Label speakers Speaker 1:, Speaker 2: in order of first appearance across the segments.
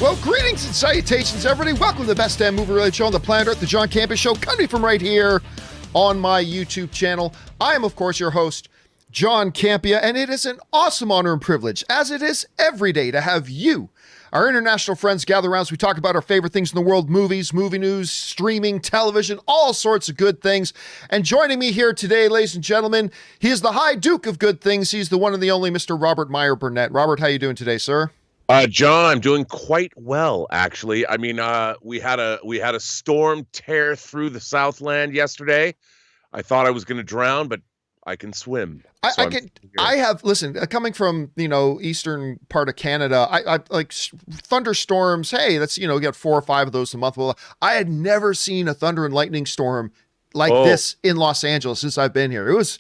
Speaker 1: Well, greetings and salutations, everybody. Welcome to the best damn movie-related show on the planet Earth, the John Campea Show, coming from right here on my YouTube channel. I am, of course, your host, John Campea, and it is an awesome honor and privilege, as it is every day, to have you, our international friends, gather around as we talk about our favorite things in the world, movies, movie news, streaming, television, all sorts of good things. And joining me here today, ladies and gentlemen, he is the High Duke of good things. He's the one and the only Mr. Robert Meyer Burnett. Robert, how you doing today, sir?
Speaker 2: John, I'm doing quite well, actually. I mean, we had a storm tear through the Southland yesterday. I thought I was going to drown, but I can swim.
Speaker 1: Listen, coming from, eastern part of Canada, I like thunderstorms. Hey, that's, you get 4 or 5 of those a month. Well, I had never seen a thunder and lightning storm like this in Los Angeles since I've been here. It was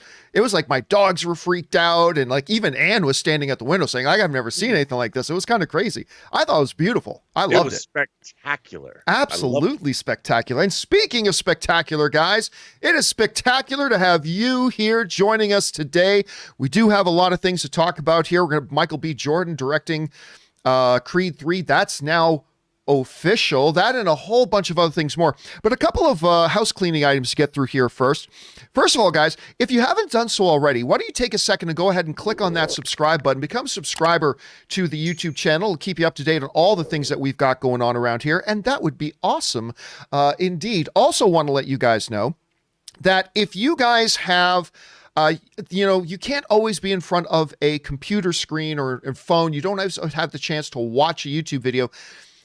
Speaker 1: like my dogs were freaked out, and like even Ann was standing at the window saying, I've never seen anything like this. It was kind of crazy. I thought it was beautiful. I loved it. It was
Speaker 2: spectacular.
Speaker 1: Absolutely spectacular. And speaking of spectacular, guys, it is spectacular to have you here joining us today. We do have a lot of things to talk about here. We're going to Michael B. Jordan directing Creed 3. That's now official. That and a whole bunch of other things more. But a couple of house cleaning items to get through here first. First of all, guys, if you haven't done so already, why don't you take a second and go ahead and click on that subscribe button, become a subscriber to the YouTube channel. It'll keep you up to date on all the things that we've got going on around here, and that would be awesome indeed. Also want to let you guys know that if you guys have you can't always be in front of a computer screen or a phone. You don't have the chance to watch a YouTube video.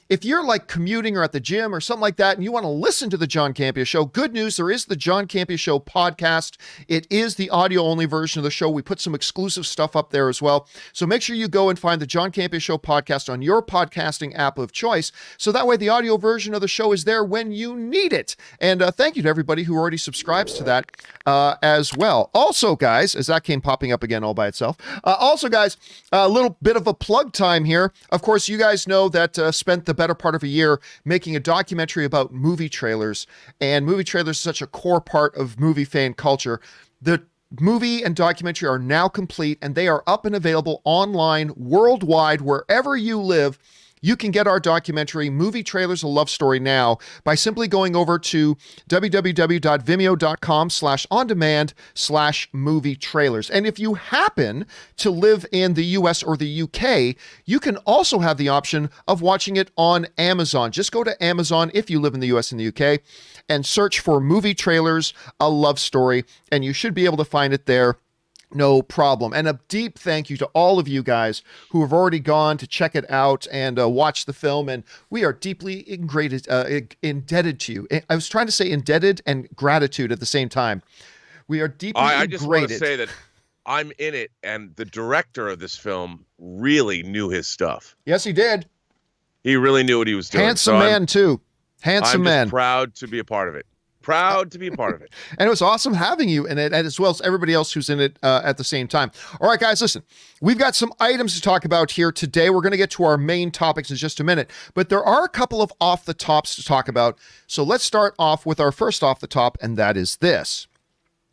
Speaker 1: If you're like commuting or at the gym or something like that, and you want to listen to the John Campea Show, good news, there is the John Campea Show podcast. It is the audio-only version of the show. We put some exclusive stuff up there as well. So make sure you go and find the John Campea Show podcast on your podcasting app of choice. So that way the audio version of the show is there when you need it. And thank you to everybody who already subscribes to that as well. Also, guys, as that came popping up again all by itself. Also, guys, a little bit of a plug time here. Of course, you guys know that spent the better part of a year making a documentary about movie trailers, and movie trailers is such a core part of movie fan culture. The movie and documentary are now complete, and they are up and available online worldwide. Wherever you live, you can get our documentary, Movie Trailers, A Love Story, now by simply going over to www.vimeo.com/on-demand/movie trailers. And if you happen to live in the US or the UK, you can also have the option of watching it on Amazon. Just go to Amazon if you live in the US and the UK and search for Movie Trailers, A Love Story, and you should be able to find it there. No problem. And a deep thank you to all of you guys who have already gone to check it out and watch the film. And we are deeply indebted to you. I was trying to say indebted and gratitude at the same time. We are deeply
Speaker 2: I just want to say that I'm in it, and the director of this film really knew his stuff.
Speaker 1: Yes, he did.
Speaker 2: He really knew what he was doing.
Speaker 1: Handsome man, too. Handsome man.
Speaker 2: I'm just proud to be a part of it. Proud to be a part of it.
Speaker 1: And it was awesome having you in it, and as well as everybody else who's in it at the same time. All right, guys, listen, we've got some items to talk about here today. We're going to get to our main topics in just a minute, but there are a couple of off the tops to talk about. So let's start off with our first off the top, and that is this.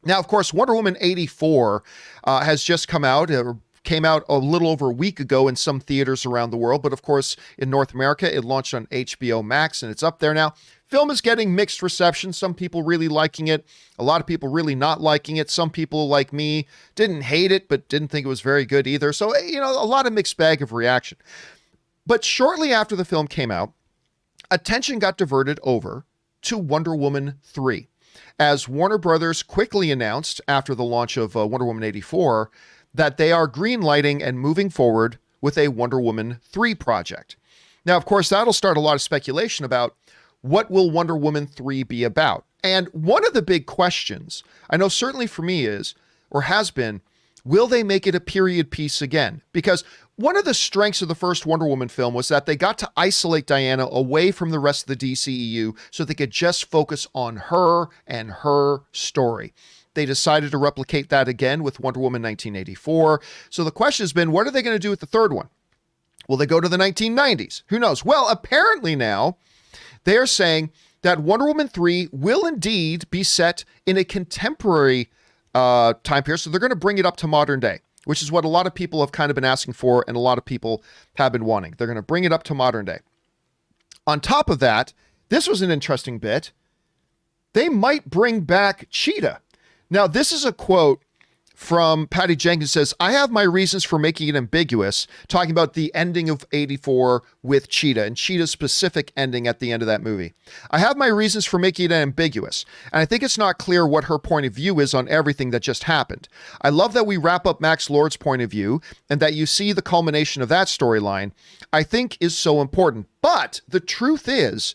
Speaker 1: Now, of course, Wonder Woman 84 has just come out. Came out a little over a week ago in some theaters around the world, but of course in North America it launched on HBO Max, and it's up there now. Film is getting mixed reception. Some people really liking it, a lot of people really not liking it. Some people like me didn't hate it but didn't think it was very good either. So a lot of mixed bag of reaction. But shortly after the film came out, attention got diverted over to Wonder Woman 3, as Warner Brothers quickly announced after the launch of Wonder Woman 84 that they are greenlighting and moving forward with a Wonder Woman 3 project. Now, of course, that'll start a lot of speculation about what will Wonder Woman 3 be about. And one of the big questions, I know certainly for me is, or has been, will they make it a period piece again? Because one of the strengths of the first Wonder Woman film was that they got to isolate Diana away from the rest of the DCEU so they could just focus on her and her story. They decided to replicate that again with Wonder Woman 1984. So the question has been, what are they going to do with the third one? Will they go to the 1990s? Who knows? Well, apparently now they are saying that Wonder Woman 3 will indeed be set in a contemporary time period. So they're going to bring it up to modern day, which is what a lot of people have kind of been asking for and a lot of people have been wanting. They're going to bring it up to modern day. On top of that, this was an interesting bit. They might bring back Cheetah. Now, this is a quote from Patty Jenkins. Says, I have my reasons for making it ambiguous, talking about the ending of 84 with Cheetah and Cheetah's specific ending at the end of that movie. I have my reasons for making it ambiguous, and I think it's not clear what her point of view is on everything that just happened. I love that we wrap up Max Lord's point of view and that you see the culmination of that storyline, I think is so important. But the truth is,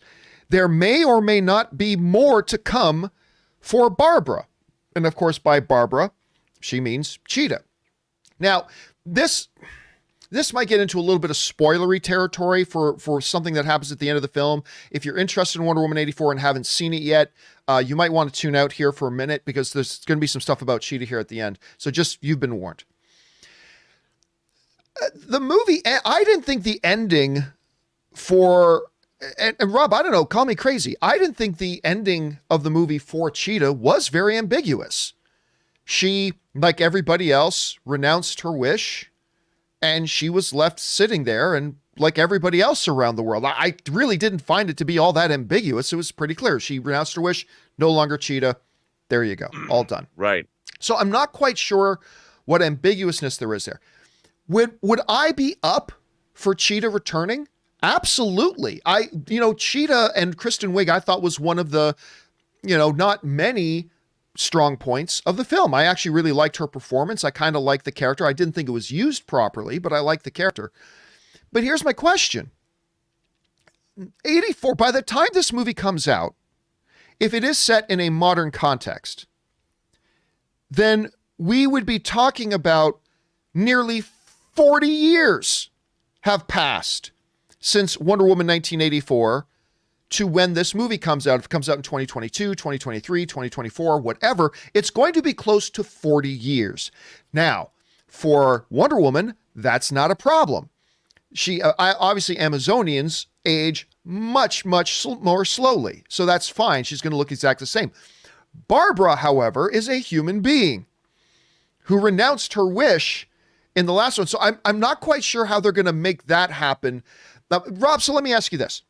Speaker 1: there may or may not be more to come for Barbara. And of course, by Barbara, she means Cheetah. Now, this might get into a little bit of spoilery territory for something that happens at the end of the film. If you're interested in Wonder Woman 84 and haven't seen it yet, you might want to tune out here for a minute because there's going to be some stuff about Cheetah here at the end. So just, you've been warned. The movie, I didn't think the ending for, and Rob, I don't know, call me crazy, I didn't think the ending of the movie for Cheetah was very ambiguous. She, like everybody else, renounced her wish, and she was left sitting there, and like everybody else around the world. I really didn't find it to be all that ambiguous. It was pretty clear. She renounced her wish, no longer Cheetah. There you go. All done.
Speaker 2: Right.
Speaker 1: So I'm not quite sure what ambiguousness there is there. Would I be up for Cheetah returning? Absolutely. Cheetah and Kristen Wiig, I thought was one of the, not many strong points of the film. I actually really liked her performance. I kind of liked the character. I didn't think it was used properly, but I liked the character. But here's my question. 84, by the time this movie comes out, if it is set in a modern context, then we would be talking about nearly 40 years have passed since Wonder Woman 1984 to when this movie comes out. If it comes out in 2022, 2023, 2024, whatever, it's going to be close to 40 years. Now, for Wonder Woman, that's not a problem. Obviously, Amazonians age much, much more slowly, so that's fine. She's going to look exactly the same. Barbara, however, is a human being who renounced her wish in the last one. So I'm not quite sure how they're going to make that happen. Now, Rob, so let me ask you this.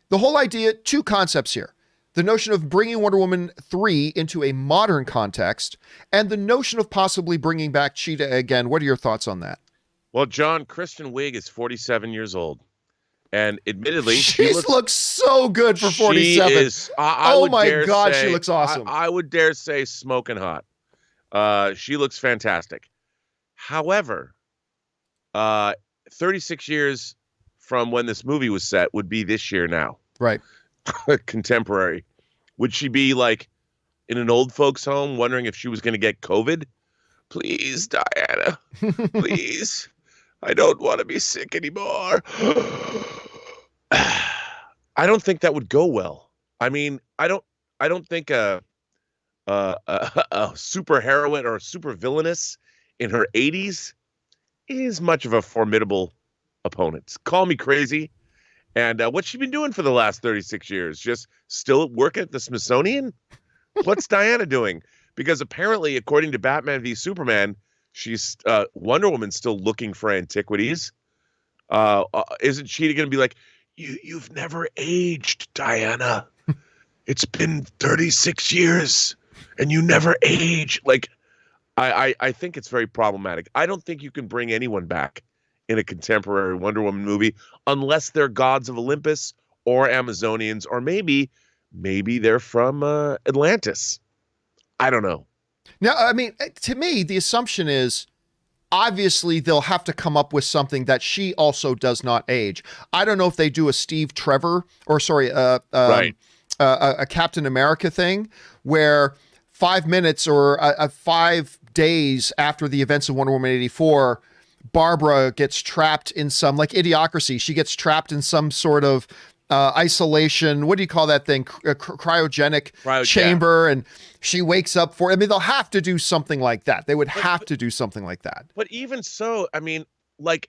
Speaker 1: The whole idea, two concepts here. The notion of bringing Wonder Woman 3 into a modern context and the notion of possibly bringing back Cheetah again. What are your thoughts on that?
Speaker 2: Well, John, Kristen Wiig is 47 years old. And admittedly,
Speaker 1: she looks so good for 47.
Speaker 2: She is, oh my God,
Speaker 1: she looks awesome.
Speaker 2: I would dare say smoking hot. She looks fantastic. However, 36 years from when this movie was set would be this year now.
Speaker 1: Right.
Speaker 2: Contemporary. Would she be like in an old folks home wondering if she was going to get COVID? Please, Diana. Please. I don't want to be sick anymore. I don't think that would go well. I mean, I don't think a super heroine or a super villainess in her 80s is much of a formidable opponent. Call me crazy. And what's she been doing for the last 36 years? Just still working at the Smithsonian? What's Diana doing? Because apparently, according to Batman v Superman, she's Wonder Woman's still looking for antiquities. Isn't Cheetah going to be like, you've never aged, Diana. It's been 36 years and you never age. Like, I think it's very problematic. I don't think you can bring anyone back in a contemporary Wonder Woman movie unless they're gods of Olympus or Amazonians, or maybe they're from Atlantis. I don't know.
Speaker 1: Now, I mean, to me, the assumption is obviously they'll have to come up with something that she also does not age. I don't know if they do a Steve Trevor or a Captain America thing where 5 minutes or 5 days after the events of Wonder Woman 84, Barbara gets trapped in some, like Idiocracy. She gets trapped in some sort of isolation. What do you call that thing? Cryogenic chamber. And she wakes up for, I mean, they'll have to do something like that. They would have to do something like that.
Speaker 2: But even so, I mean, like,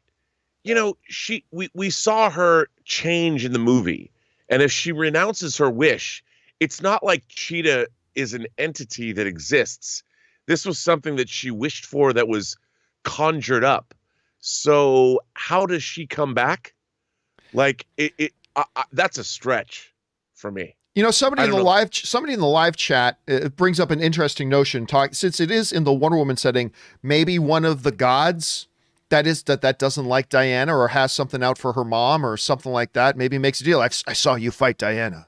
Speaker 2: we saw her change in the movie. And if she renounces her wish, it's not like Cheetah is an entity that exists. This was something that she wished for that was conjured up. So how does she come back? Like, That's a stretch for me.
Speaker 1: You know, somebody in the live chat brings up an interesting notion. Since it is in the Wonder Woman setting, maybe one of the gods that doesn't like Diana or has something out for her mom or something like that, maybe makes a deal. I saw you fight Diana.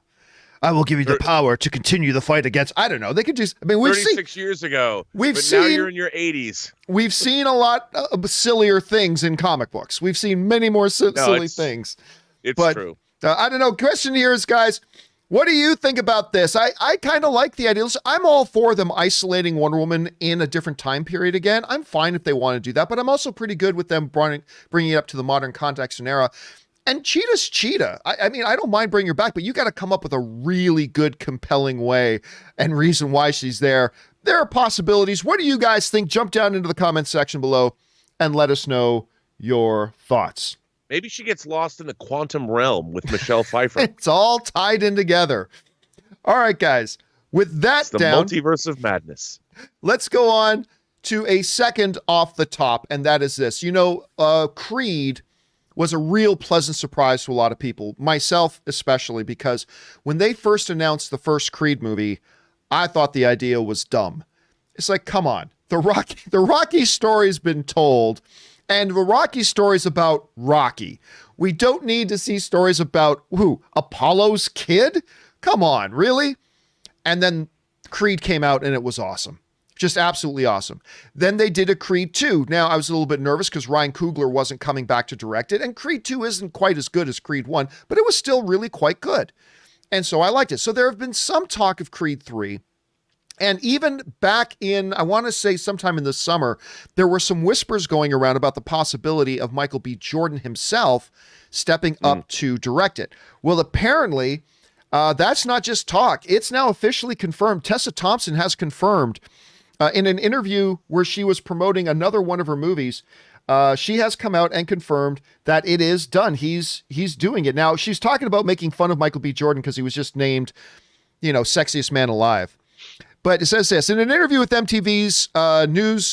Speaker 1: I will give you the power to continue the fight against. I don't know. They could just. I mean,
Speaker 2: 36 years ago. Now you're in your 80s.
Speaker 1: We've seen a lot of sillier things in comic books. We've seen many more silly things.
Speaker 2: It's true.
Speaker 1: I don't know. Question here is, guys, what do you think about this? I kind of like the idea. Listen, I'm all for them isolating Wonder Woman in a different time period again. I'm fine if they want to do that, but I'm also pretty good with them bringing it up to the modern context and era. And Cheetah's Cheetah. I mean, I don't mind bringing her back, but you got to come up with a really good, compelling way and reason why she's there. There are possibilities. What do you guys think? Jump down into the comments section below and let us know your thoughts.
Speaker 2: Maybe she gets lost in the quantum realm with Michelle Pfeiffer.
Speaker 1: It's all tied in together. All right, guys. With that down,
Speaker 2: the multiverse of madness.
Speaker 1: Let's go on to a second off the top, and that is this. You know, Creed was a real pleasant surprise to a lot of people, myself especially, because when they first announced the first Creed movie, I thought the idea was dumb. It's like, come on. The Rocky story's been told, and the Rocky story's about Rocky. We don't need to see stories about, Apollo's kid? Come on, really? And then Creed came out, and it was awesome. Just absolutely awesome. Then they did a Creed 2. Now, I was a little bit nervous because Ryan Coogler wasn't coming back to direct it, and Creed 2 isn't quite as good as Creed 1, but it was still really quite good. And so I liked it. So there have been some talk of Creed 3. And even back in, I want to say sometime in the summer, there were some whispers going around about the possibility of Michael B. Jordan himself stepping up to direct it. Well, apparently, that's not just talk. It's now officially confirmed. Tessa Thompson has confirmed in an interview where she was promoting another one of her movies, she has come out and confirmed that it is done. He's doing it. Now, she's talking about making fun of Michael B. Jordan because he was just named, sexiest man alive. But it says this, in an interview with MTV's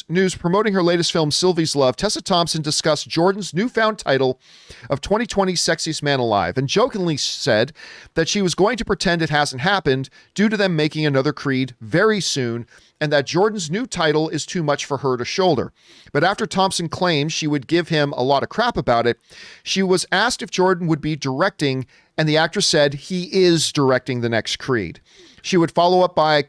Speaker 1: News promoting her latest film, Sylvie's Love, Tessa Thompson discussed Jordan's newfound title of 2020's Sexiest Man Alive and jokingly said that she was going to pretend it hasn't happened due to them making another Creed very soon and that Jordan's new title is too much for her to shoulder. But after Thompson claimed she would give him a lot of crap about it, she was asked if Jordan would be directing, and the actress said he is directing the next Creed. She would follow up by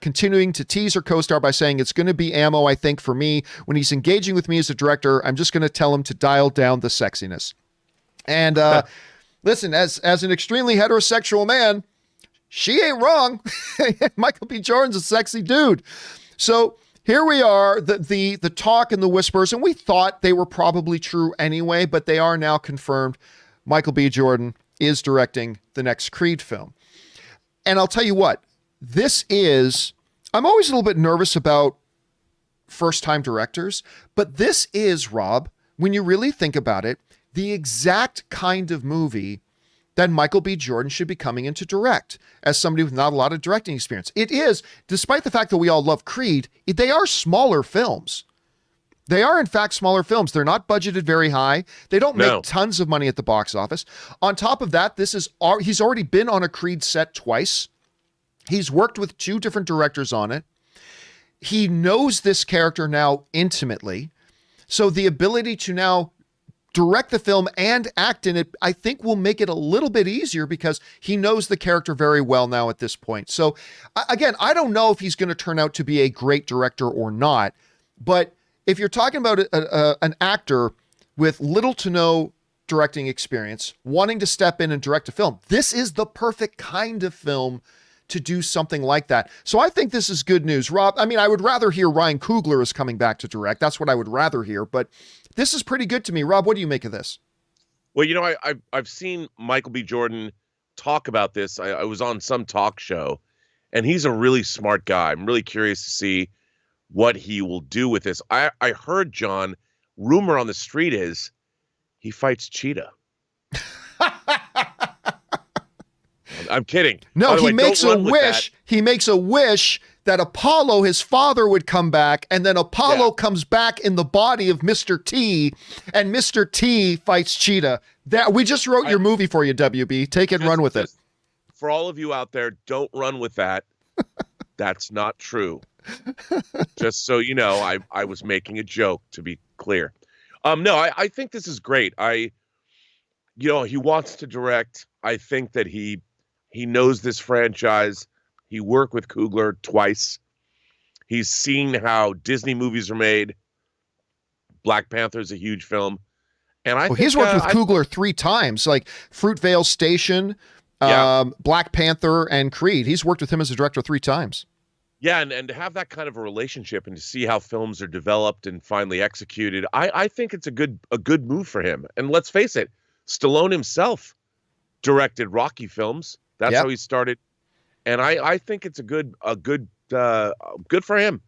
Speaker 1: continuing to tease her co-star by saying, it's going to be ammo, I think, for me. When he's engaging with me as a director, I'm just going to tell him to dial down the sexiness. And listen, as an extremely heterosexual man, she ain't wrong. Michael B. Jordan's a sexy dude. So here we are, the talk and the whispers, and we thought they were probably true anyway, but they are now confirmed. Michael B. Jordan is directing the next Creed film. And I'll tell you what, I'm always a little bit nervous about first-time directors, but this is, Rob, when you really think about it, the exact kind of movie that Michael B. Jordan should be coming in to direct as somebody with not a lot of directing experience. It is, despite the fact that we all love Creed, they are smaller films. They are, in fact, smaller films. They're not budgeted very high. They don't make tons of money at the box office. On top of that, he's already been on a Creed set twice. He's worked with 2 different directors on it. He knows this character now intimately. So the ability to now direct the film and act in it, I think will make it a little bit easier because he knows the character very well now at this point. So again, I don't know if he's going to turn out to be a great director or not, but if you're talking about an actor with little to no directing experience, wanting to step in and direct a film, this is the perfect kind of film to do something like that. So I think this is good news. Rob, I mean, I would rather hear Ryan Coogler is coming back to direct. That's what I would rather hear, but this is pretty good to me. Rob, what do you make of this?
Speaker 2: Well, I've seen Michael B. Jordan talk about this. I was on some talk show, and he's a really smart guy. I'm really curious to see what he will do with this. I heard, John, rumor on the street is he fights Cheetah. I'm kidding.
Speaker 1: No, he makes a wish. He makes a wish that Apollo, his father, would come back, and then Apollo comes back in the body of Mr. T, and Mr. T fights Cheetah. That we just wrote your movie for you, WB. Take it and run with it.
Speaker 2: For all of you out there, don't run with that. That's not true. Just so you know, I was making a joke, to be clear. No, I think this is great. He wants to direct. I think that he knows this franchise. He worked with Coogler twice. He's seen how Disney movies are made. Black Panther is a huge film. And
Speaker 1: he's worked with Coogler 3 times, like Fruitvale Station, Black Panther, and Creed. He's worked with him as a director 3 times.
Speaker 2: Yeah, and to have that kind of a relationship and to see how films are developed and finally executed, I think it's a good move for him. And let's face it, Stallone himself directed Rocky films. That's how he started. And I think it's a good for him.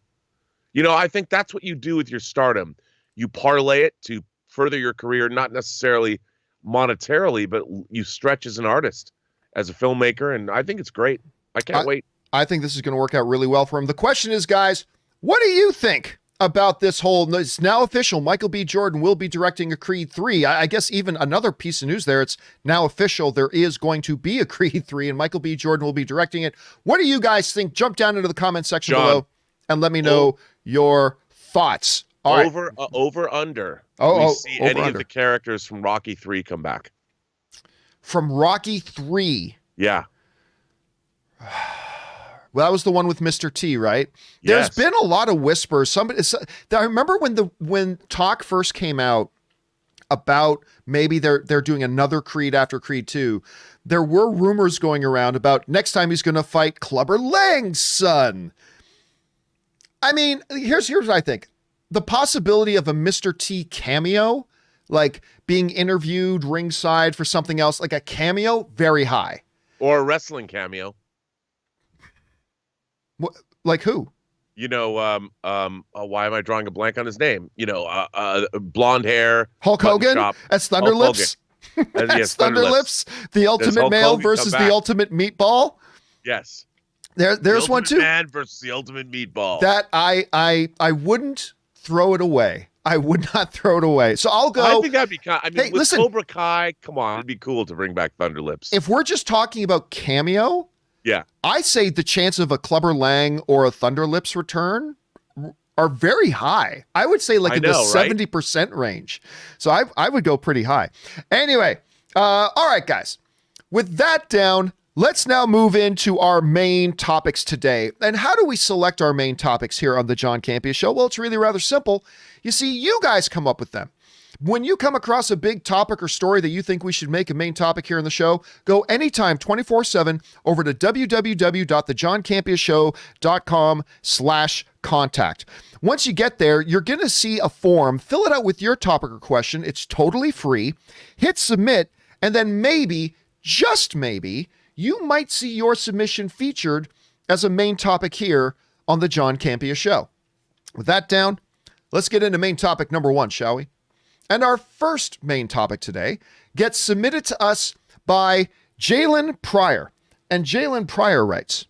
Speaker 2: I think that's what you do with your stardom. You parlay it to further your career, not necessarily monetarily, but you stretch as an artist, as a filmmaker, and I think it's great. I can't wait.
Speaker 1: I think this is going to work out really well for him. The question is, guys, what do you think about this whole, it's now official, Michael B. Jordan will be directing a Creed 3. I guess even another piece of news there, it's now official, there is going to be a Creed 3, and Michael B. Jordan will be directing it. What do you guys think? Jump down into the comment section below and let me know your thoughts. All
Speaker 2: over under. We see any of the characters from Rocky 3 come back.
Speaker 1: From Rocky 3?
Speaker 2: Yeah.
Speaker 1: Well, that was the one with Mr. T, right?
Speaker 2: Yes.
Speaker 1: There's been a lot of whispers. I remember when talk first came out about maybe they're doing another Creed after Creed 2. There were rumors going around about next time he's going to fight Clubber Lang's son. I mean, here's what I think. The possibility of a Mr. T cameo, like being interviewed ringside for something else, like a cameo, very high.
Speaker 2: Or a wrestling cameo.
Speaker 1: What, like who?
Speaker 2: Why am I drawing a blank on his name? Blonde hair.
Speaker 1: Hulk Hogan? That's Thunderlips? That's Thunderlips? The Ultimate Male versus the Ultimate Meatball?
Speaker 2: Yes.
Speaker 1: There's one too.
Speaker 2: Man versus the Ultimate Meatball.
Speaker 1: That I wouldn't throw it away. I would not throw it away. So I'll go.
Speaker 2: I think that'd be with Cobra Kai, come on, it'd be cool to bring back Thunderlips.
Speaker 1: If we're just talking about cameo,
Speaker 2: yeah,
Speaker 1: I say the chance of a Clubber Lang or a Thunderlips return are very high. I would say like in the 70% range. So I would go pretty high. Anyway, all right, guys. With that down, let's now move into our main topics today. And how do we select our main topics here on the John Campea Show? Well, it's really rather simple. You see, you guys come up with them. When you come across a big topic or story that you think we should make a main topic here in the show, go anytime 24/7 over to www.thejohncampeashow.com/contact. Once you get there, you're going to see a form. Fill it out with your topic or question. It's totally free. Hit submit, and then maybe, just maybe, you might see your submission featured as a main topic here on the John Campea Show. With that down, let's get into main topic number 1, shall we? And our first main topic today gets submitted to us by Jalen Pryor. And Jalen Pryor writes,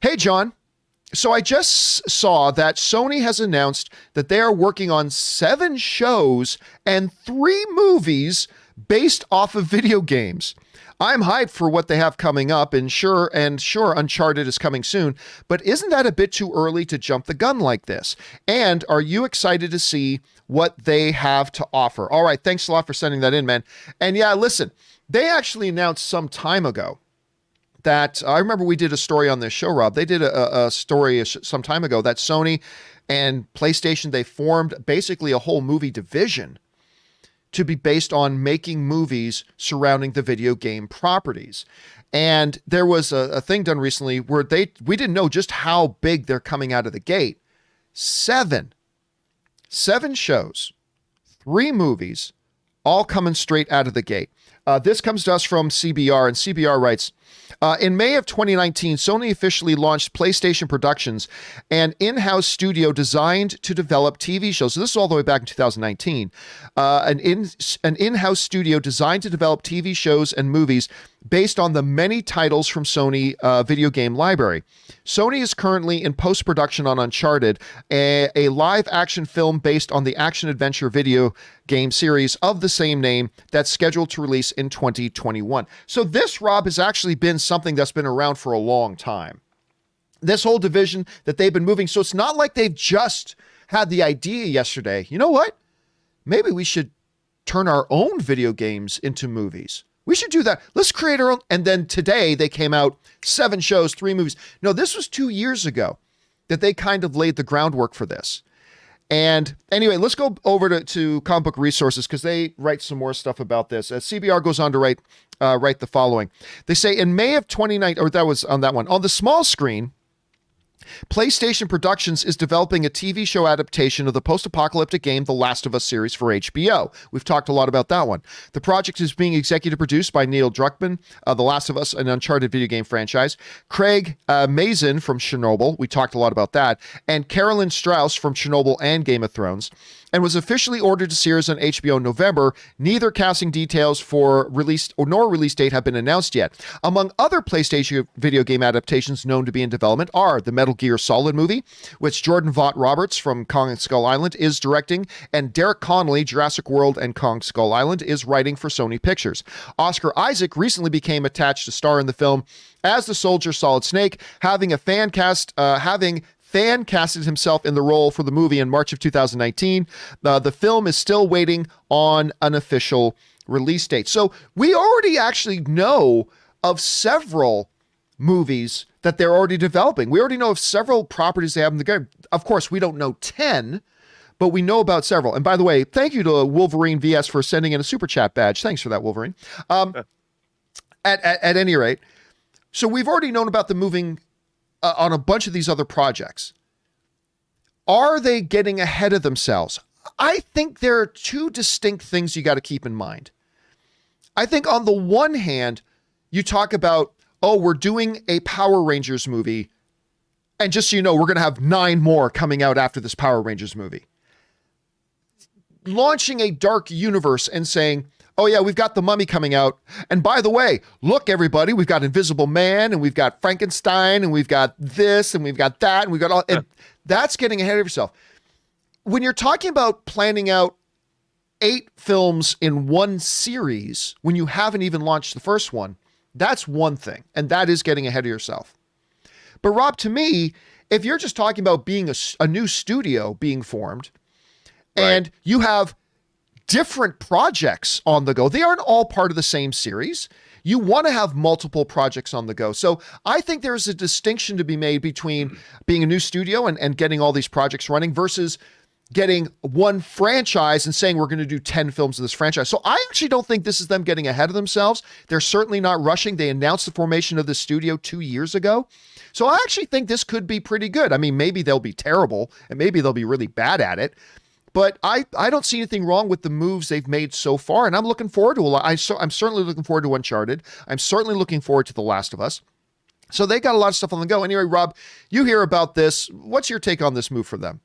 Speaker 1: "Hey, John. So I just saw that Sony has announced that they are working on 7 shows and 3 movies based off of video games. I'm hyped for what they have coming up, and sure, Uncharted is coming soon, but isn't that a bit too early to jump the gun like this? And are you excited to see what they have to offer?" All right, thanks a lot for sending that in, man. And yeah, listen, they actually announced some time ago that, I remember we did a story on this show, Rob. They did a story some time ago that Sony and PlayStation, they formed basically a whole movie division to be based on making movies surrounding the video game properties. And there was a thing done recently where we didn't know just how big they're coming out of the gate. 7 shows, 3 movies, all coming straight out of the gate. This comes to us from CBR, and CBR writes, in May of 2019, Sony officially launched PlayStation Productions, an in-house studio designed to develop TV shows. So this is all the way back in 2019. An in-house studio designed to develop TV shows and movies based on the many titles from Sony video game library. Sony is currently in post-production on Uncharted, a live-action film based on the action-adventure video game series of the same name that's scheduled to release in 2021. So this, Rob, has actually been something that's been around for a long time. This whole division that they've been moving. So it's not like they've just had the idea yesterday. You know what? Maybe we should turn our own video games into movies. We should do that. Let's create our own. And then today they came out 7 shows, 3 movies. No, this was 2 years ago that they kind of laid the groundwork for this. And anyway, let's go over to Comic Book Resources because they write some more stuff about this. CBR goes on to write the following. They say in May of 2019, or that was on that one, on the small screen, PlayStation Productions is developing a TV show adaptation of the post-apocalyptic game The Last of Us series for HBO. We've talked a lot about that one. The project is being executive produced by Neil Druckmann, The Last of Us, an Uncharted video game franchise, Craig Mazin from Chernobyl, we talked a lot about that, and Carolyn Strauss from Chernobyl and Game of Thrones, and was officially ordered to series on HBO in November. Neither casting details for release nor release date have been announced yet. Among other PlayStation video game adaptations known to be in development are the Metal Gear Solid movie, which Jordan Vaught Roberts from Kong and Skull Island is directing, and Derek Connolly, Jurassic World and Kong Skull Island, is writing for Sony Pictures. Oscar Isaac recently became attached to star in the film as the soldier Solid Snake, having fan casted himself in the role for the movie in March of 2019. The film is still waiting on an official release date. So we already actually know of several movies that they're already developing. We already know of several properties they have in the game. Of course, we don't know 10, but we know about several. And by the way, thank you to Wolverine VS for sending in a super chat badge. Thanks for that, Wolverine. At any rate, so we've already known about the moving on a bunch of these other projects. Are they getting ahead of themselves? I think there are 2 distinct things you got to keep in mind. I think on the one hand, you talk about, oh, we're doing a Power Rangers movie, and just so you know, we're going to have 9 more coming out after this Power Rangers movie. Launching a dark universe and saying, oh yeah, we've got The Mummy coming out. And by the way, look everybody, we've got Invisible Man and we've got Frankenstein and we've got this and we've got that and we've got all, and that's getting ahead of yourself. When you're talking about planning out 8 films in one series, when you haven't even launched the first one, that's one thing. And that is getting ahead of yourself. But Rob, to me, if you're just talking about being a new studio being formed, and you have different projects on the go. They aren't all part of the same series. You want to have multiple projects on the go. So I think there's a distinction to be made between being a new studio and getting all these projects running versus getting one franchise and saying we're going to do 10 films of this franchise. So I actually don't think this is them getting ahead of themselves. They're certainly not rushing. They announced the formation of the studio 2 years ago. So I actually think this could be pretty good. I mean, maybe they'll be terrible and maybe they'll be really bad at it. But I don't see anything wrong with the moves they've made so far, and I'm looking forward to a lot. I'm certainly looking forward to Uncharted. I'm certainly looking forward to The Last of Us. So they got a lot of stuff on the go. Anyway, Rob, you hear about this. What's your take on this move for them?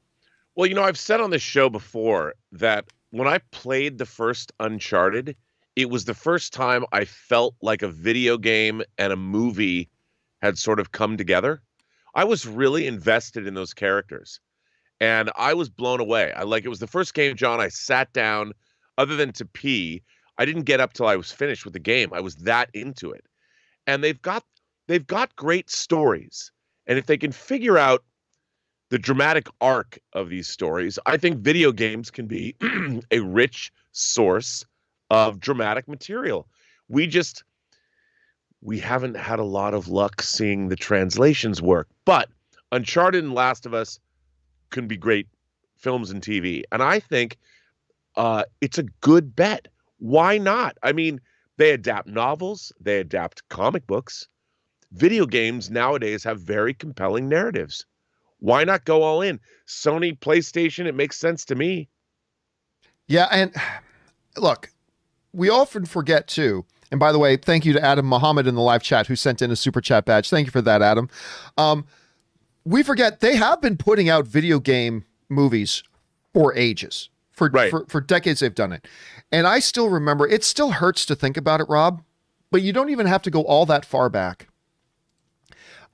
Speaker 2: Well, you know, I've said on this show before that when I played the first Uncharted, it was the first time I felt like a video game and a movie had sort of come together. I was really invested in those characters. And I was blown away. It was the first game, John, I sat down, other than to pee. I didn't get up till I was finished with the game. I was that into it. And they've got great stories. And if they can figure out the dramatic arc of these stories, I think video games can be a rich source of dramatic material. We haven't had a lot of luck seeing the translations work. But Uncharted and Last of Us can be great films and TV. And I think it's a good bet. Why not? I mean, they adapt novels, they adapt comic books. Video games nowadays have very compelling narratives. Why not go all in? Sony, PlayStation, it makes sense to me.
Speaker 1: Yeah, and look, we often forget too. And by the way, thank you to Adam Muhammad in the live chat who sent in a super chat badge. Thank you for that, Adam. We forget they have been putting out video game movies for ages. For decades they've done it. And I still remember, it still hurts to think about it, Rob, but you don't even have to go all that far back.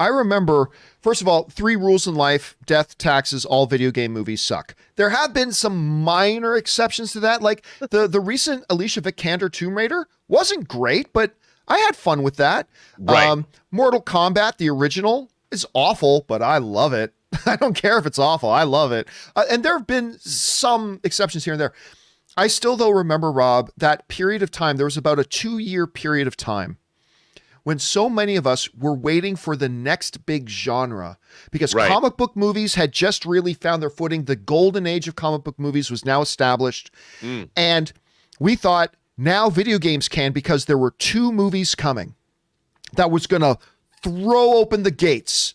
Speaker 1: I remember, first of all, 3 rules in life: death, taxes, all video game movies suck. There have been some minor exceptions to that. Like the recent Alicia Vikander Tomb Raider wasn't great, but I had fun with that.
Speaker 2: Right.
Speaker 1: Mortal Kombat, the original, is awful, but I love it. I don't care if it's awful. I love it. And there have been some exceptions here and there. I still, though, remember, Rob, that period of time. There was about a 2-year period of time when so many of us were waiting for the next big genre because comic book movies had just really found their footing. The golden age of comic book movies was now established. And we thought now video games can, because there were 2 movies coming that was going to throw open the gates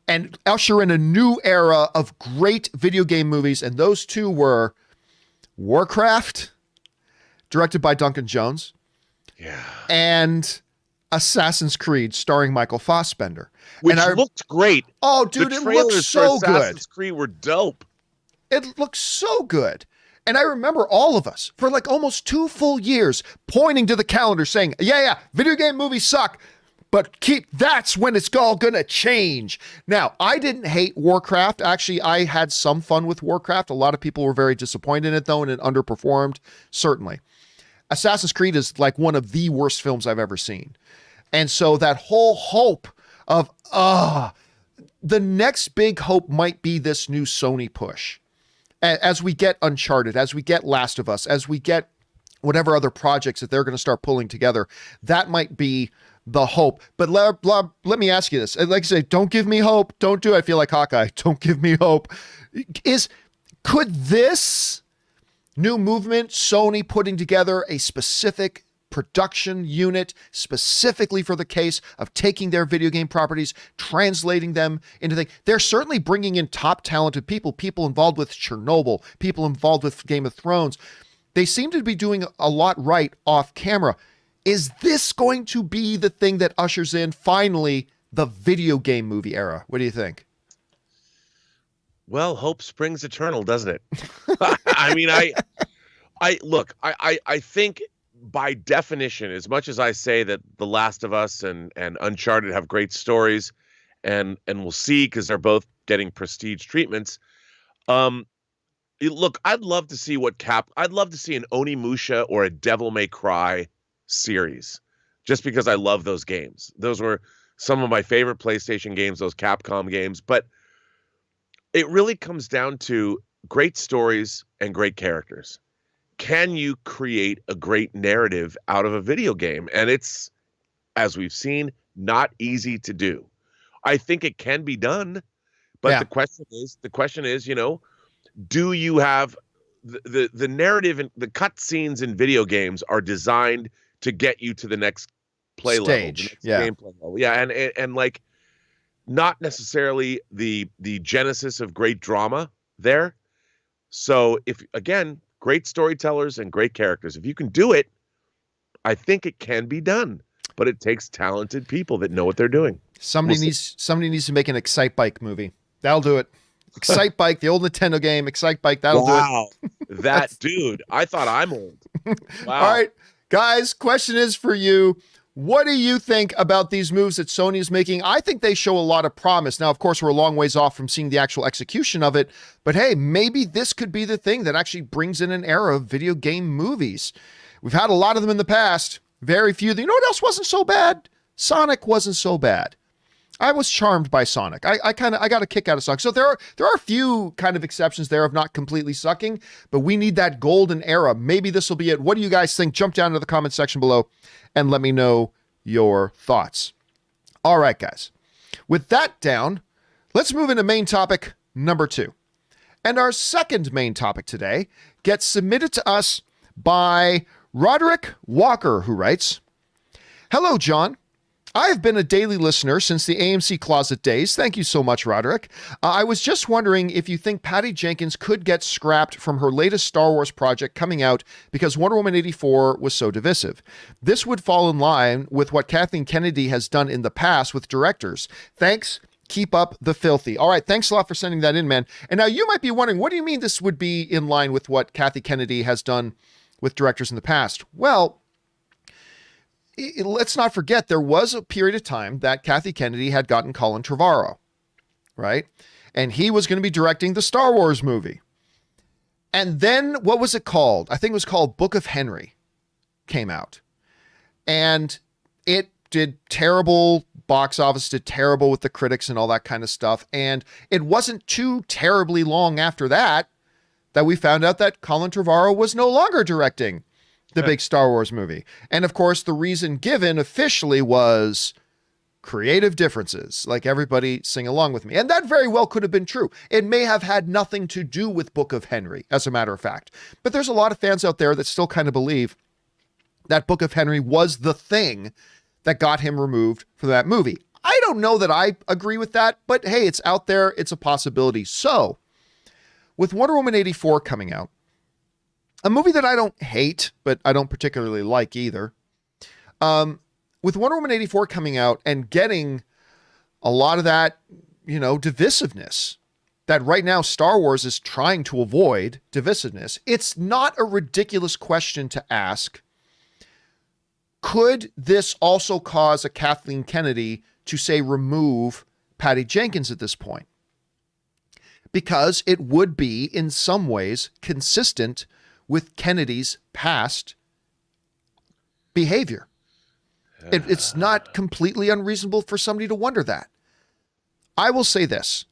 Speaker 1: and usher in a new era of great video game movies. And those 2 were Warcraft, directed by Duncan Jones, and Assassin's Creed, starring Michael Fassbender.
Speaker 2: Which looked great.
Speaker 1: Oh, dude, it looked so good.
Speaker 2: Assassin's Creed were dope.
Speaker 1: It looked so good. And I remember all of us, for like almost 2 full years, pointing to the calendar saying, yeah, video game movies suck. But that's when it's all going to change. Now, I didn't hate Warcraft. Actually, I had some fun with Warcraft. A lot of people were very disappointed in it, though, and it underperformed, certainly. Assassin's Creed is like one of the worst films I've ever seen. And so that whole hope of, the next big hope might be this new Sony push. As we get Uncharted, as we get Last of Us, as we get whatever other projects that they're going to start pulling together, that might be the hope. But let me ask you this. Like I say, don't give me hope. Don't do it. I feel like Hawkeye. Don't give me hope. Could this new movement, Sony putting together a specific production unit specifically for the case of taking their video game properties, translating them into things? They're certainly bringing in top talented people involved with Chernobyl, people involved with Game of Thrones. They seem to be doing a lot right off camera. Is this going to be the thing that ushers in finally the video game movie era? What do you think?
Speaker 2: Well, hope springs eternal, doesn't it? I mean, I think by definition, as much as I say that The Last of Us and Uncharted have great stories, and we'll see because they're both getting prestige treatments. Look, I'd love to see I'd love to see an Onimusha or a Devil May Cry series, just because I love those games. Those were some of my favorite PlayStation games, those Capcom games. But it really comes down to great stories and great characters. Can you create a great narrative out of a video game? And it's, as we've seen, not easy to do. I think it can be done, but the question is, do you have the narrative and the cut scenes in video games are designed to get you to the next play
Speaker 1: stage,
Speaker 2: level, the next gameplay level. Yeah, and like not necessarily the genesis of great drama there. So if, again, great storytellers and great characters, if you can do it, I think it can be done. But it takes talented people that know what they're doing. Somebody needs
Speaker 1: to make an Excite Bike movie. That'll do it. Excite Bike, the old Nintendo game, Excite Bike, that'll do it.
Speaker 2: Wow. That dude. I thought I'm old. Wow.
Speaker 1: All right. Guys, question is for you. What do you think about these moves that Sony is making? I think they show a lot of promise. Now, of course, we're a long ways off from seeing the actual execution of it, but hey, maybe this could be the thing that actually brings in an era of video game movies. We've had a lot of them in the past. Very few. You know what else wasn't so bad? Sonic wasn't so bad. I was charmed by Sonic. I got a kick out of Sonic. So there are a few kind of exceptions there of not completely sucking, but we need that golden era. Maybe this will be it. What do you guys think? Jump down to the comment section below and let me know your thoughts. All right, guys. With that down, let's move into main topic number 2. And our second main topic today gets submitted to us by Roderick Walker, who writes, "Hello, John. I've been a daily listener since the AMC Closet days. Thank you so much, Roderick. I was just wondering if you think Patty Jenkins could get scrapped from her latest Star Wars project coming out because Wonder Woman 84 was so divisive. This would fall in line with what Kathleen Kennedy has done in the past with directors. Thanks. Keep up the filthy. All right. Thanks a lot for sending that in, man. And now you might be wondering, what do you mean this would be in line with what Kathy Kennedy has done with directors in the past? Well, let's not forget there was a period of time that Kathy Kennedy had gotten Colin Trevorrow, right? And he was going to be directing the Star Wars movie. And then what was it called? I think it was called Book of Henry came out. And it did terrible box office, did terrible with the critics and all that kind of stuff. And it wasn't too terribly long after that we found out that Colin Trevorrow was no longer directing the big Star Wars movie. And of course, the reason given officially was creative differences. Like, everybody sing along with me. And that very well could have been true. It may have had nothing to do with Book of Henry, as a matter of fact. But there's a lot of fans out there that still kind of believe that Book of Henry was the thing that got him removed from that movie. I don't know that I agree with that, but hey, it's out there. It's a possibility. So, with Wonder Woman 84 coming out, a movie that I don't hate, but I don't particularly like either. With Wonder Woman 84 coming out and getting a lot of that, divisiveness that right now Star Wars is trying to avoid divisiveness, it's not a ridiculous question to ask. Could this also cause a Kathleen Kennedy to, say, remove Patty Jenkins at this point? Because it would be, in some ways, consistent with Kennedy's past behavior. It's not completely unreasonable for somebody to wonder that. I will say this.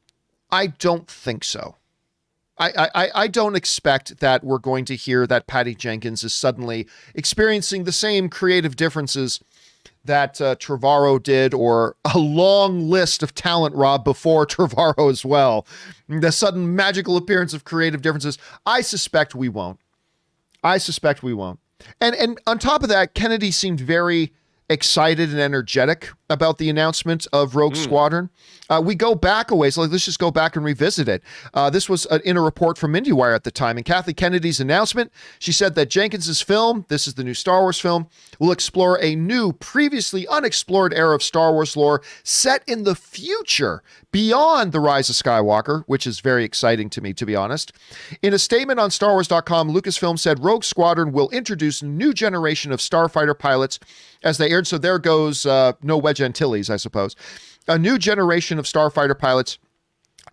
Speaker 1: I don't think so. I don't expect that we're going to hear that Patty Jenkins is suddenly experiencing the same creative differences that Trevorrow did, or a long list of talent, Rob, before Trevorrow as well. The sudden magical appearance of creative differences. I suspect we won't. And on top of that, Kennedy seemed very excited and energetic about the announcement of Rogue Squadron. We go back a ways. Let's just go back and revisit it. This was in a report from IndieWire at the time. In Kathleen Kennedy's announcement, she said that Jenkins's film, this is the new Star Wars film, will explore a new, previously unexplored era of Star Wars lore set in the future beyond The Rise of Skywalker, which is very exciting to me, to be honest. In a statement on StarWars.com, Lucasfilm said Rogue Squadron will introduce a new generation of starfighter pilots as they aired. So there goes no Wedge Antilles, I suppose. A new generation of starfighter pilots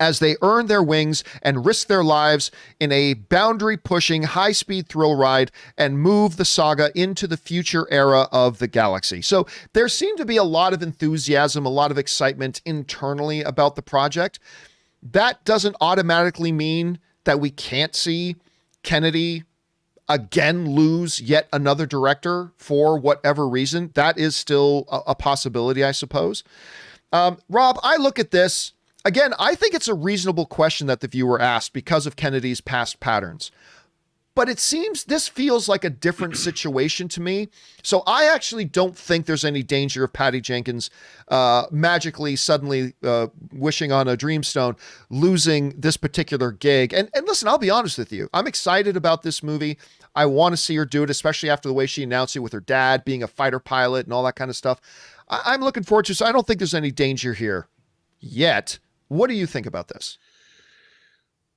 Speaker 1: as they earn their wings and risk their lives in a boundary-pushing, high-speed thrill ride and move the saga into the future era of the galaxy. So there seemed to be a lot of enthusiasm, a lot of excitement internally about the project. That doesn't automatically mean that we can't see Kennedy again lose yet another director for whatever reason. That is still a possibility, I suppose. Rob, I look at this, again, I think it's a reasonable question that the viewer asked because of Kennedy's past patterns. But it seems this feels like a different situation to me. So I actually don't think there's any danger of Patty Jenkins magically, suddenly wishing on a dreamstone, losing this particular gig. And listen, I'll be honest with you. I'm excited about this movie. I want to see her do it, especially after the way she announced it with her dad being a fighter pilot and all that kind of stuff. I'm looking forward to it. So I don't think there's any danger here yet. What do you think about this?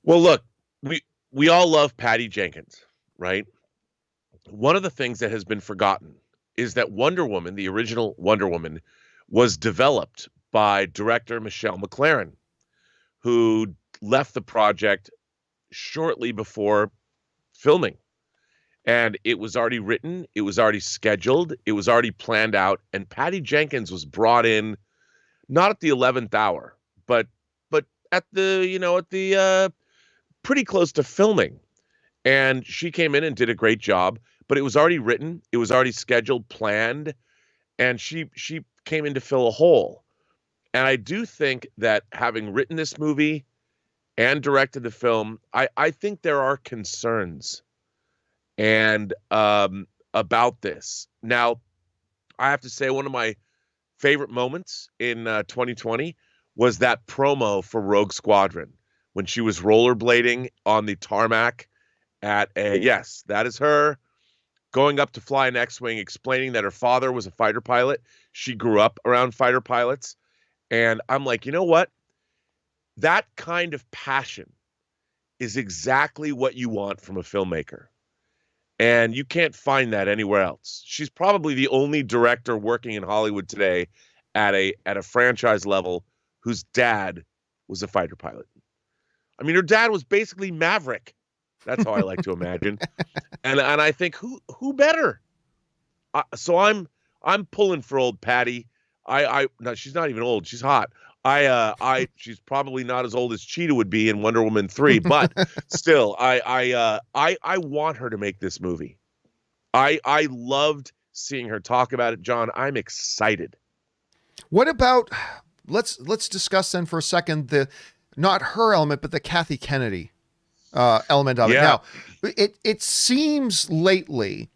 Speaker 2: Well, look, we all love Patty Jenkins, right? One of the things that has been forgotten is that Wonder Woman, the original Wonder Woman, was developed by director Michelle McLaren, who left the project shortly before filming. And it was already written, it was already scheduled, it was already planned out, and Patty Jenkins was brought in not at the 11th hour, but at the pretty close to filming. And she came in and did a great job, but it was already written, it was already scheduled, planned, and she came in to fill a hole. And I do think that having written this movie and directed the film, I think there are concerns and about this. Now, I have to say one of my favorite moments in 2020 was that promo for Rogue Squadron when she was rollerblading on the tarmac yes, that is her going up to fly an X-Wing, explaining that her father was a fighter pilot. She grew up around fighter pilots. And I'm like, you know what? That kind of passion is exactly what you want from a filmmaker. And you can't find that anywhere else. She's probably the only director working in Hollywood today at a franchise level whose dad was a fighter pilot. I mean, her dad was basically Maverick. That's how I like to imagine. And I think who better? So I'm pulling for old Patty. No, she's not even old. She's hot. She's probably not as old as Cheetah would be in Wonder Woman 3, but still, I want her to make this movie. I loved seeing her talk about it, John. I'm excited.
Speaker 1: What about, let's discuss then for a second, not her element, but the Kathy Kennedy element of it. Now, it seems lately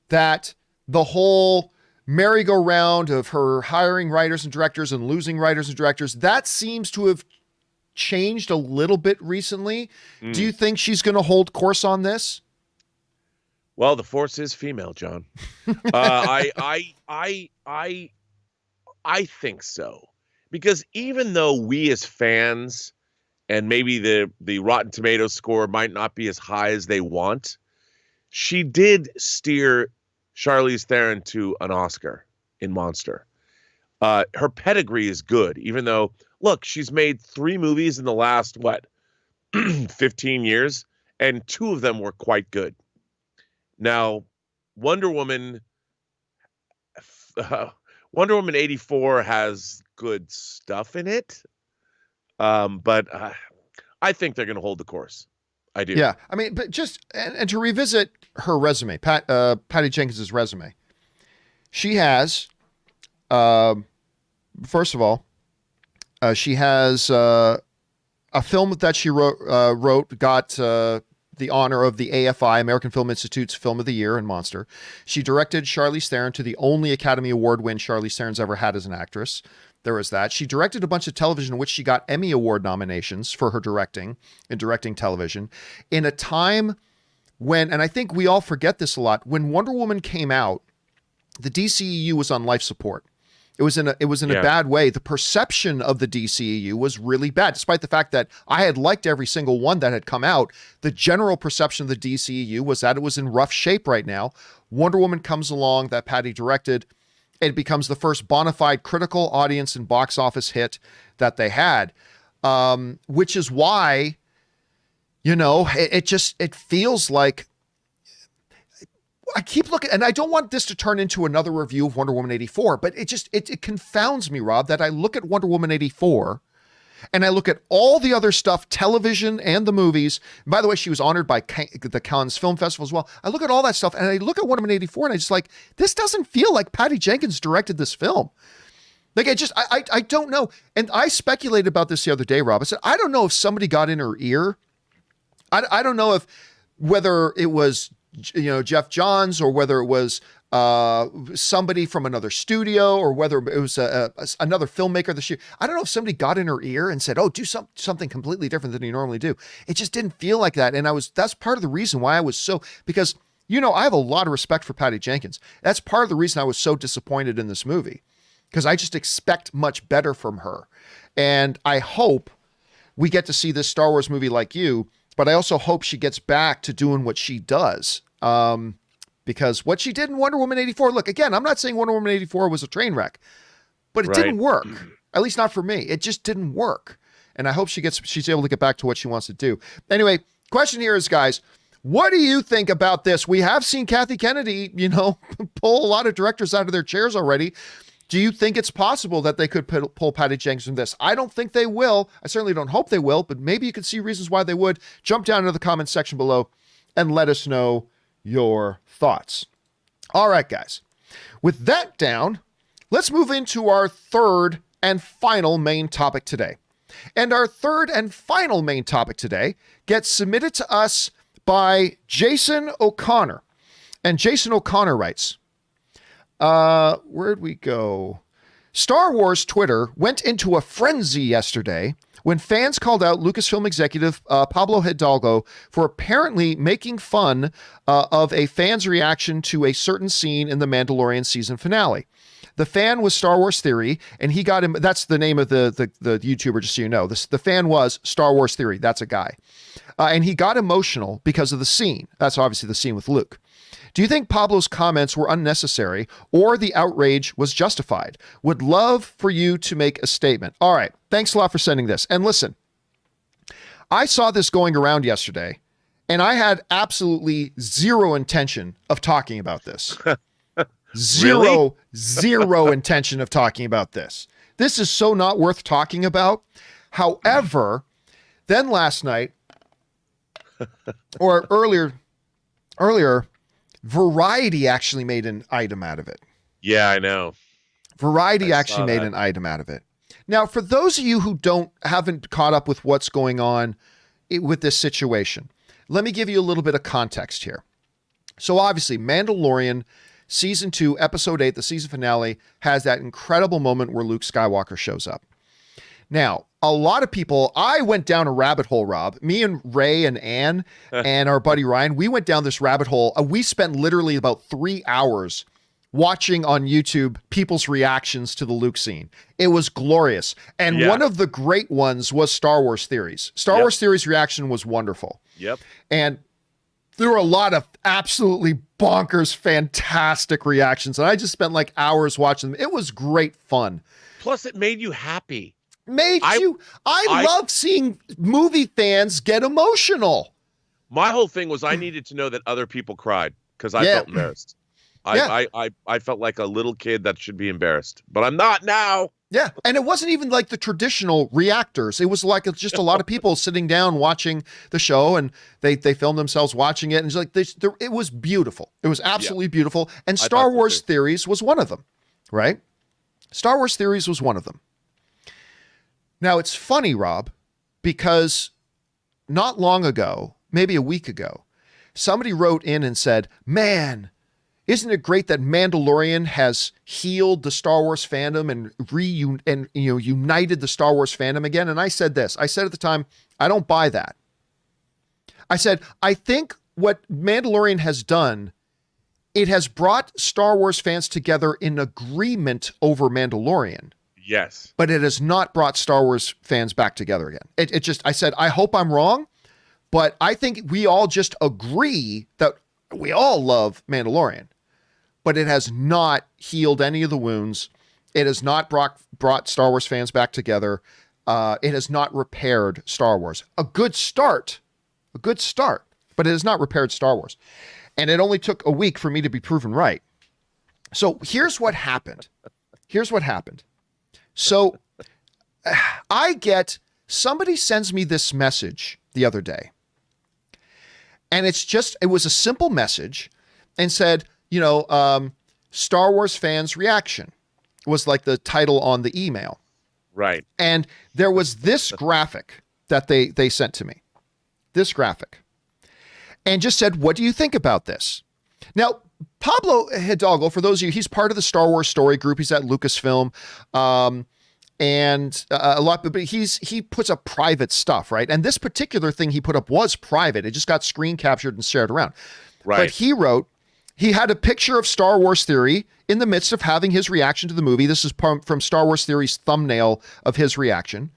Speaker 1: that the whole merry-go-round of her hiring writers and directors and losing writers and directors, that seems to have changed a little bit recently. Do you think she's going to hold course on this?
Speaker 2: Well, the force is female, John. I think so, because even though we as fans, and maybe the Rotten Tomatoes score might not be as high as they want, she did steer Charlize Theron to an Oscar in Monster. Her pedigree is good, even though, look, she's made 3 movies in the last, 15 years, and 2 of them were quite good. Now, Wonder Woman 84 has good stuff in it, but I think they're going to hold the course. I do.
Speaker 1: Yeah, I mean, but just and to revisit her resume, Patty Jenkins' resume, she has, first of all, she has a film that she wrote, got the honor of the AFI, American Film Institute's Film of the Year in Monster. She directed Charlize Theron to the only Academy Award win Charlize Theron's ever had as an actress. There was that. She directed a bunch of television in which she got Emmy Award nominations for her directing television in a time when, and I think we all forget this a lot, when Wonder Woman came out, the DCEU was on life support. It was in a bad way. The perception of the DCEU was really bad, despite the fact that I had liked every single one that had come out. The general perception of the DCEU was that it was in rough shape right now. Wonder Woman comes along, that Patty directed. It becomes the first bona fide critical audience and box office hit that they had, which is why, it feels like I keep looking, and I don't want this to turn into another review of Wonder Woman 84, but it confounds me, Rob, that I look at Wonder Woman 84 and I look at all the other stuff, television and the movies. And by the way, she was honored by the Cannes Film Festival as well. I look at all that stuff and I look at Wonder Woman 84 and I just like, this doesn't feel like Patty Jenkins directed this film. Like, I don't know. And I speculated about this the other day, Rob. I said, I don't know if somebody got in her ear. I don't know whether it was, Jeff Johns, or whether it was somebody from another studio, or whether it was another filmmaker this year. I don't know if somebody got in her ear and said, oh, do something completely different than you normally do. It just didn't feel like that. And that's part of the reason why I was because, I have a lot of respect for Patty Jenkins. That's part of the reason I was so disappointed in this movie, because I just expect much better from her. And I hope we get to see this Star Wars movie like you, but I also hope she gets back to doing what she does. Because what she did in Wonder Woman 84, look, again, I'm not saying Wonder Woman 84 was a train wreck, but it didn't work. At least not for me. It just didn't work. And I hope she's able to get back to what she wants to do. Anyway, question here is, guys, what do you think about this? We have seen Kathy Kennedy, pull a lot of directors out of their chairs already. Do you think it's possible that they could pull Patty Jenkins from this? I don't think they will. I certainly don't hope they will, but maybe you could see reasons why they would. Jump down into the comments section below and let us know your thoughts. All right, guys. With that down, let's move into our third and final main topic today. And our third and final main topic today gets submitted to us by Jason O'Connor. And Jason O'Connor writes, where'd we go? Star Wars Twitter went into a frenzy yesterday when fans called out Lucasfilm executive Pablo Hidalgo for apparently making fun of a fan's reaction to a certain scene in the Mandalorian season finale. The fan was Star Wars Theory, and he got him. That's the name of the YouTuber, just so you know. The fan was Star Wars Theory. That's a guy. And he got emotional because of the scene. That's obviously the scene with Luke. Do you think Pablo's comments were unnecessary or the outrage was justified? Would love for you to make a statement. All right. Thanks a lot for sending this. And listen, I saw this going around yesterday, and I had absolutely zero intention of talking about this. Zero intention of talking about this. This is so not worth talking about. However, then last night, or earlier, Variety actually made an item out of it.
Speaker 2: Yeah, I know.
Speaker 1: Variety actually made an item out of it. Now, for those of you who haven't caught up with what's going on with this situation, let me give you a little bit of context here. So obviously, Mandalorian Season 2, Episode 8, the season finale, has that incredible moment where Luke Skywalker shows up. Now, a lot of people, I went down a rabbit hole, Rob. Me and Ray and Ann and our buddy Ryan, we went down this rabbit hole. We spent literally about 3 hours watching on YouTube people's reactions to the Luke scene. It was glorious. And one of the great ones was Star Wars Theories. Star Wars Theories reaction was wonderful.
Speaker 2: Yep.
Speaker 1: And there were a lot of absolutely bonkers, fantastic reactions. And I just spent like hours watching them. It was great fun.
Speaker 2: Plus, it made you happy.
Speaker 1: I love seeing movie fans get emotional.
Speaker 2: My whole thing was I needed to know that other people cried because I felt embarrassed. I felt like a little kid that should be embarrassed, but I'm not now.
Speaker 1: Yeah, and it wasn't even like the traditional reactors. It was like just a lot of people sitting down watching the show, and they filmed themselves watching it, and it's like it was beautiful. It was absolutely beautiful, and Star Wars Theories was one of them, right? Star Wars Theories was one of them. Now, it's funny, Rob, because not long ago, maybe a week ago, somebody wrote in and said, man, isn't it great that Mandalorian has healed the Star Wars fandom and united the Star Wars fandom again? And I said this. I said at the time, I don't buy that. I said, I think what Mandalorian has done, it has brought Star Wars fans together in agreement over Mandalorian.
Speaker 2: Yes.
Speaker 1: But it has not brought Star Wars fans back together again. I said, I hope I'm wrong, but I think we all just agree that we all love Mandalorian, but it has not healed any of the wounds. It has not brought Star Wars fans back together. It has not repaired Star Wars. A good start, but it has not repaired Star Wars. And it only took a week for me to be proven right. So here's what happened. So somebody sends me this message the other day, and it was a simple message and said, Star Wars fans reaction was like the title on the email.
Speaker 2: Right.
Speaker 1: And there was this graphic that they sent to me, and just said, what do you think about this? Now, Pablo Hidalgo, for those of you, he's part of the Star Wars story group. He's at Lucasfilm, and a lot, but he puts up private stuff, right? And this particular thing he put up was private. It just got screen captured and shared around.
Speaker 2: Right.
Speaker 1: But he wrote, he had a picture of Star Wars Theory in the midst of having his reaction to the movie. This is from Star Wars Theory's thumbnail of his reaction.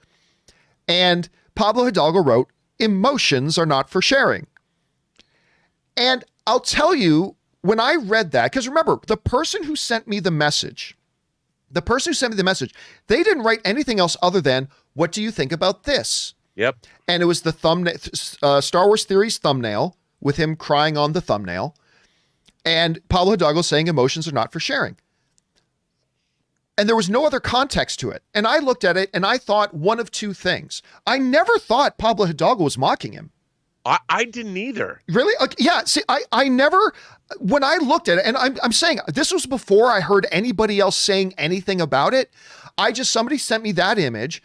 Speaker 1: And Pablo Hidalgo wrote, emotions are not for sharing. And I'll tell you, when I read that, because remember, the person who sent me the message, they didn't write anything else other than, what do you think about this?
Speaker 2: Yep.
Speaker 1: And it was the thumbnail, Star Wars Theory's thumbnail with him crying on the thumbnail. And Pablo Hidalgo saying emotions are not for sharing. And there was no other context to it. And I looked at it and I thought one of two things. I never thought Pablo Hidalgo was mocking him.
Speaker 2: I didn't either.
Speaker 1: Really? Yeah. See, I never, when I looked at it, and I'm saying this was before I heard anybody else saying anything about it. Somebody sent me that image,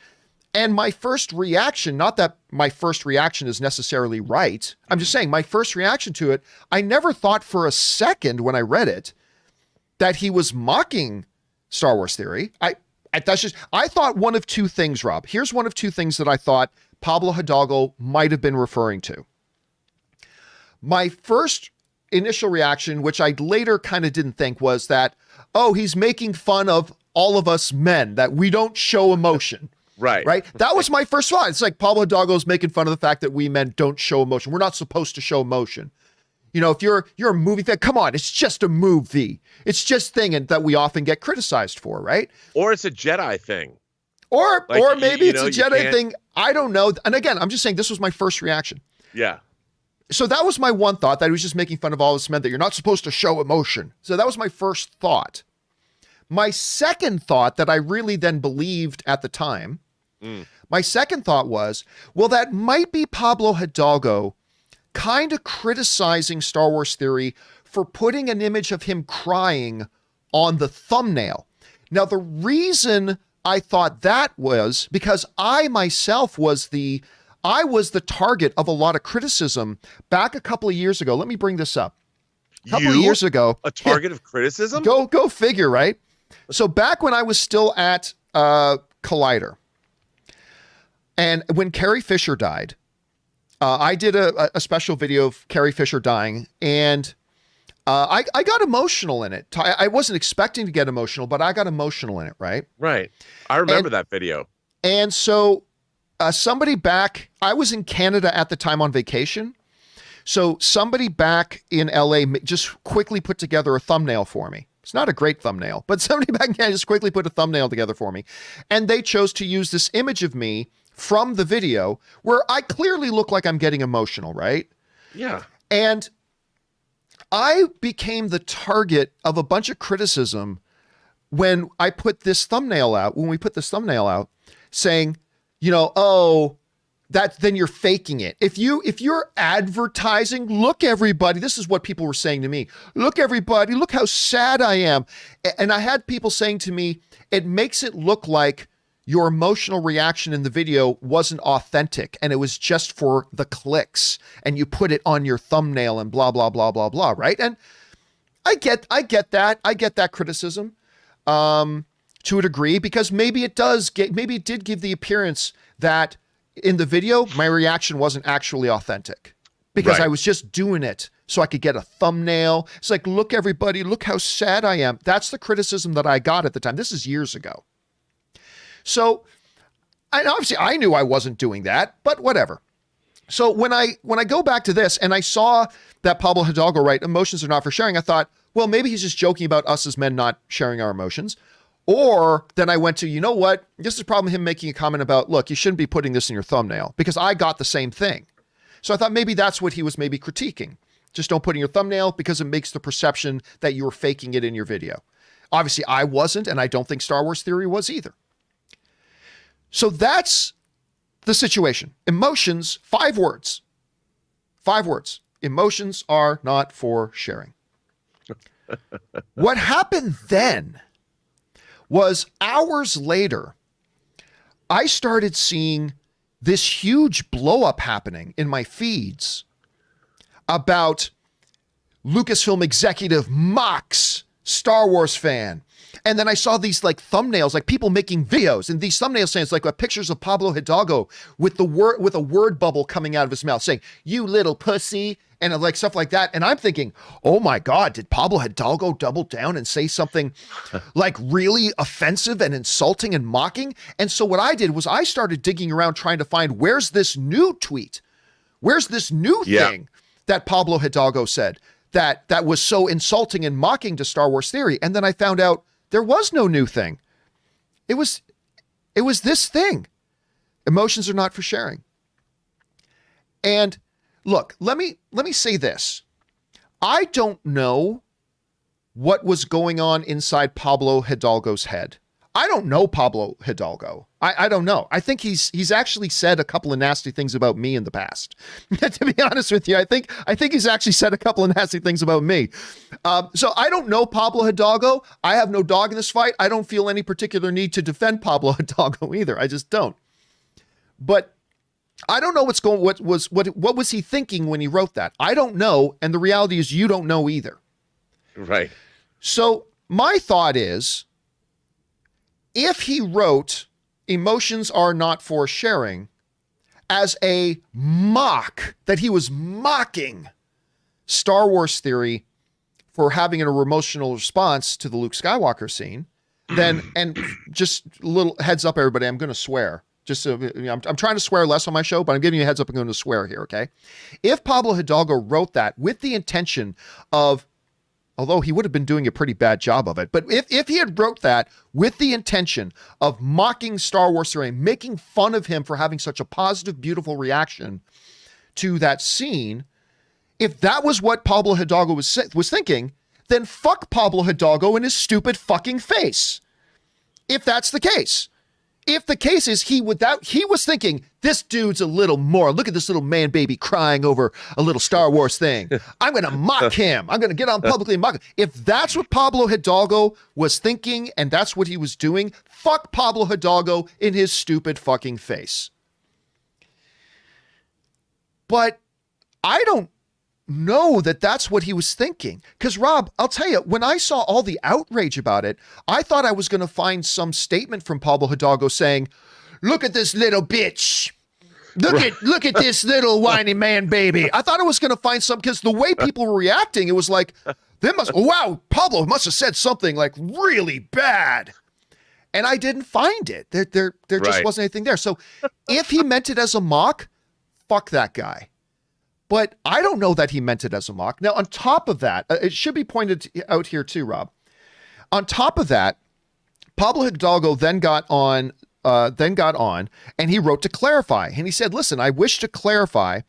Speaker 1: and my first reaction, not that my first reaction is necessarily right. I'm just saying my first reaction to it, I never thought for a second when I read it that he was mocking Star Wars Theory. I thought one of two things, Rob. Here's one of two things that I thought Pablo Hidalgo might have been referring to. My first initial reaction, which I later kind of didn't think, was that, oh, he's making fun of all of us men, that we don't show emotion.
Speaker 2: Right.
Speaker 1: Right. That was my first thought. It's like Pablo Hidalgo's making fun of the fact that we men don't show emotion. We're not supposed to show emotion. You know, if you're a movie fan, come on, it's just a movie. It's just thing and that we often get criticized for, right?
Speaker 2: Or it's a Jedi thing.
Speaker 1: Or maybe it's a Jedi thing. I don't know. And again, I'm just saying this was my first reaction.
Speaker 2: Yeah.
Speaker 1: So that was my one thought, that he was just making fun of all this men, that you're not supposed to show emotion. So that was my first thought. My second thought that I really then believed at the time, my second thought was, well, that might be Pablo Hidalgo kind of criticizing Star Wars Theory for putting an image of him crying on the thumbnail. Now, the reason I thought that was because I myself was the target of a lot of criticism back a couple of years ago. Let me bring this up. A couple of years ago.
Speaker 2: A target of criticism?
Speaker 1: Go figure, right? So back when I was still at Collider, and when Carrie Fisher died, I did a special video of Carrie Fisher dying, and I got emotional in it. I wasn't expecting to get emotional, but I got emotional in it, right?
Speaker 2: Right. I remember that video.
Speaker 1: And so somebody back, I was in Canada at the time on vacation, so somebody back in LA just quickly put together a thumbnail for me. It's not a great thumbnail, but somebody back in Canada just quickly put a thumbnail together for me. And they chose to use this image of me from the video where I clearly look like I'm getting emotional, right?
Speaker 2: Yeah.
Speaker 1: And I became the target of a bunch of criticism when I put this thumbnail out, saying, you know, oh, then you're faking it. If you're advertising, look everybody, this is what people were saying to me. Look everybody, look how sad I am. And I had people saying to me, it makes it look like your emotional reaction in the video wasn't authentic and it was just for the clicks and you put it on your thumbnail and blah, blah, blah, blah, blah, right? And I get that. I get that criticism to a degree, because maybe it did give the appearance that in the video, my reaction wasn't actually authentic because I was just doing it so I could get a thumbnail. It's like, look everybody, look how sad I am. That's the criticism that I got at the time. This is years ago. So, obviously I knew I wasn't doing that, but whatever. So when I go back to this and I saw that Pablo Hidalgo write, emotions are not for sharing, I thought, well, maybe he's just joking about us as men not sharing our emotions. Or then I went to, you know what? This is probably him making a comment about, look, you shouldn't be putting this in your thumbnail, because I got the same thing. So I thought maybe that's what he was maybe critiquing. Just don't put in your thumbnail because it makes the perception that you were faking it in your video. Obviously I wasn't, and I don't think Star Wars Theory was either. So that's the situation. Emotions, 5 words. 5 words. Emotions are not for sharing. What happened then was hours later, I started seeing this huge blow up happening in my feeds about Lucasfilm executive mocks Star Wars fan. And then I saw these like thumbnails, like people making videos, and these thumbnails saying it's like pictures of Pablo Hidalgo with a word bubble coming out of his mouth saying, "You little pussy," and like stuff like that. And I'm thinking, oh my God, did Pablo Hidalgo double down and say something like really offensive and insulting and mocking? And so what I did was I started digging around trying to find, where's this new tweet? Where's this new thing that Pablo Hidalgo said that was so insulting and mocking to Star Wars Theory? And then I found out there was no new thing. It was this thing. Emotions are not for sharing. And look, let me say this. I don't know what was going on inside Pablo Hidalgo's head. I don't know Pablo Hidalgo. I don't know. I think he's actually said a couple of nasty things about me in the past. To be honest with you, I think he's actually said a couple of nasty things about me. So I don't know Pablo Hidalgo. I have no dog in this fight. I don't feel any particular need to defend Pablo Hidalgo either. I just don't. But I don't know what was he thinking when he wrote that? I don't know, and the reality is you don't know either.
Speaker 2: Right.
Speaker 1: So my thought is, if he wrote "Emotions are not for sharing" as a mock, that he was mocking Star Wars theory for having an emotional response to the Luke Skywalker scene, then, and just a little heads up, everybody, I'm going to swear. Just so, I'm trying to swear less on my show, but I'm giving you a heads up. I'm going to swear here, okay? If Pablo Hidalgo wrote that with the intention of, although he would have been doing a pretty bad job of it, but if he had wrote that with the intention of mocking Star Wars theory, making fun of him for having such a positive, beautiful reaction to that scene, if that was what Pablo Hidalgo was thinking, then fuck Pablo Hidalgo in his stupid fucking face. If that's the case. If the case is he was thinking, this dude's a little more, look at this little man baby crying over a little Star Wars thing. I'm going to mock him. I'm going to get on publicly and mock him. If that's what Pablo Hidalgo was thinking and that's what he was doing, fuck Pablo Hidalgo in his stupid fucking face. But I don't know that that's what he was thinking. Because, Rob, I'll tell you, when I saw all the outrage about it, I thought I was going to find some statement from Pablo Hidalgo saying, look at this little bitch. Look at this little whiny man baby. I thought I was going to find some, because the way people were reacting, it was like, wow, Pablo must have said something like really bad. And I didn't find it. There just wasn't anything there. So if he meant it as a mock, fuck that guy. But I don't know that he meant it as a mock. Now, on top of that, it should be pointed out here too, Rob. On top of that, Pablo Hidalgo then got on, and he wrote to clarify. And he said, listen, I wish to clarify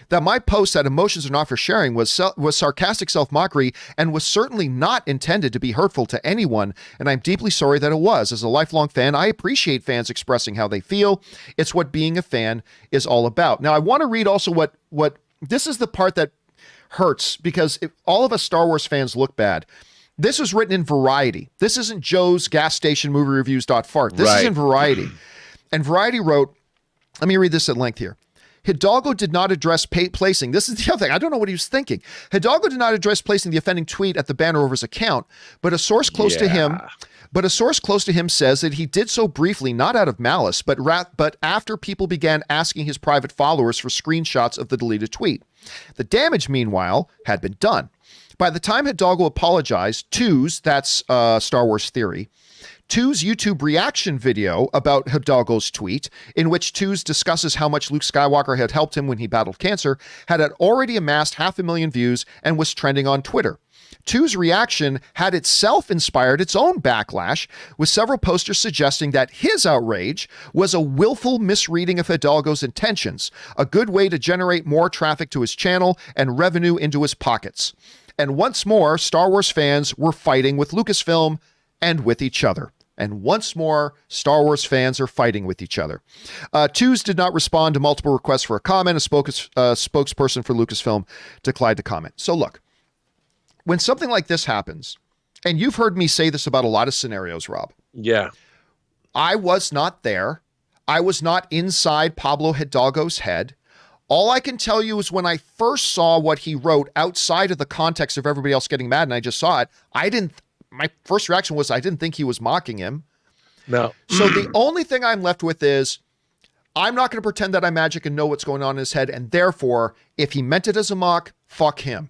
Speaker 1: that my post that emotions are not for sharing was sarcastic self-mockery and was certainly not intended to be hurtful to anyone, and I'm deeply sorry that it was. As a lifelong fan, I appreciate fans expressing how they feel. It's what being a fan is all about. Now, I want to read also what this is the part that hurts, because all of us Star Wars fans look bad. This was written in Variety. This isn't Joe's gas station movie reviews.fart. This is in Variety. And Variety wrote, let me read this at length here. Hidalgo did not address placing. This is the other thing. I don't know what he was thinking. Hidalgo did not address placing the offending tweet at the banner over his account, but a source close to him says that he did so briefly, not out of malice, but after people began asking his private followers for screenshots of the deleted tweet. The damage, meanwhile, had been done. By the time Hidalgo apologized, that's Star Wars Theory, Two's YouTube reaction video about Hidalgo's tweet, in which Two's discusses how much Luke Skywalker had helped him when he battled cancer, had already amassed 500,000 views and was trending on Twitter. Two's reaction had itself inspired its own backlash, with several posters suggesting that his outrage was a willful misreading of Hidalgo's intentions, a good way to generate more traffic to his channel and revenue into his pockets. And once more, Star Wars fans were fighting with Lucasfilm and with each other. And once more, Star Wars fans are fighting with each other. Two's did not respond to multiple requests for a comment. A spokesperson for Lucasfilm declined to comment. So look, when something like this happens, and you've heard me say this about a lot of scenarios, Rob.
Speaker 2: Yeah.
Speaker 1: I was not there. I was not inside Pablo Hidalgo's head. All I can tell you is when I first saw what he wrote outside of the context of everybody else getting mad, and I just saw it, my first reaction was I didn't think he was mocking him.
Speaker 2: No.
Speaker 1: So the only thing I'm left with is I'm not going to pretend that I'm magic and know what's going on in his head. And therefore, if he meant it as a mock, fuck him.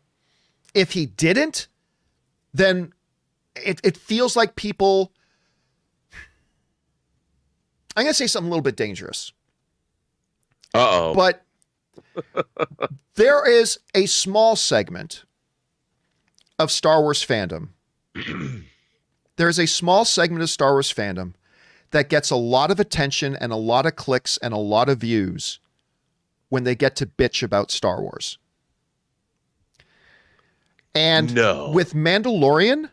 Speaker 1: If he didn't, then it feels like people, I'm going to say something a little bit dangerous.
Speaker 2: Uh-oh.
Speaker 1: But there is a small segment of Star Wars fandom. There's a small segment of Star Wars fandom that gets a lot of attention and a lot of clicks and a lot of views when they get to bitch about Star Wars. And with Mandalorian,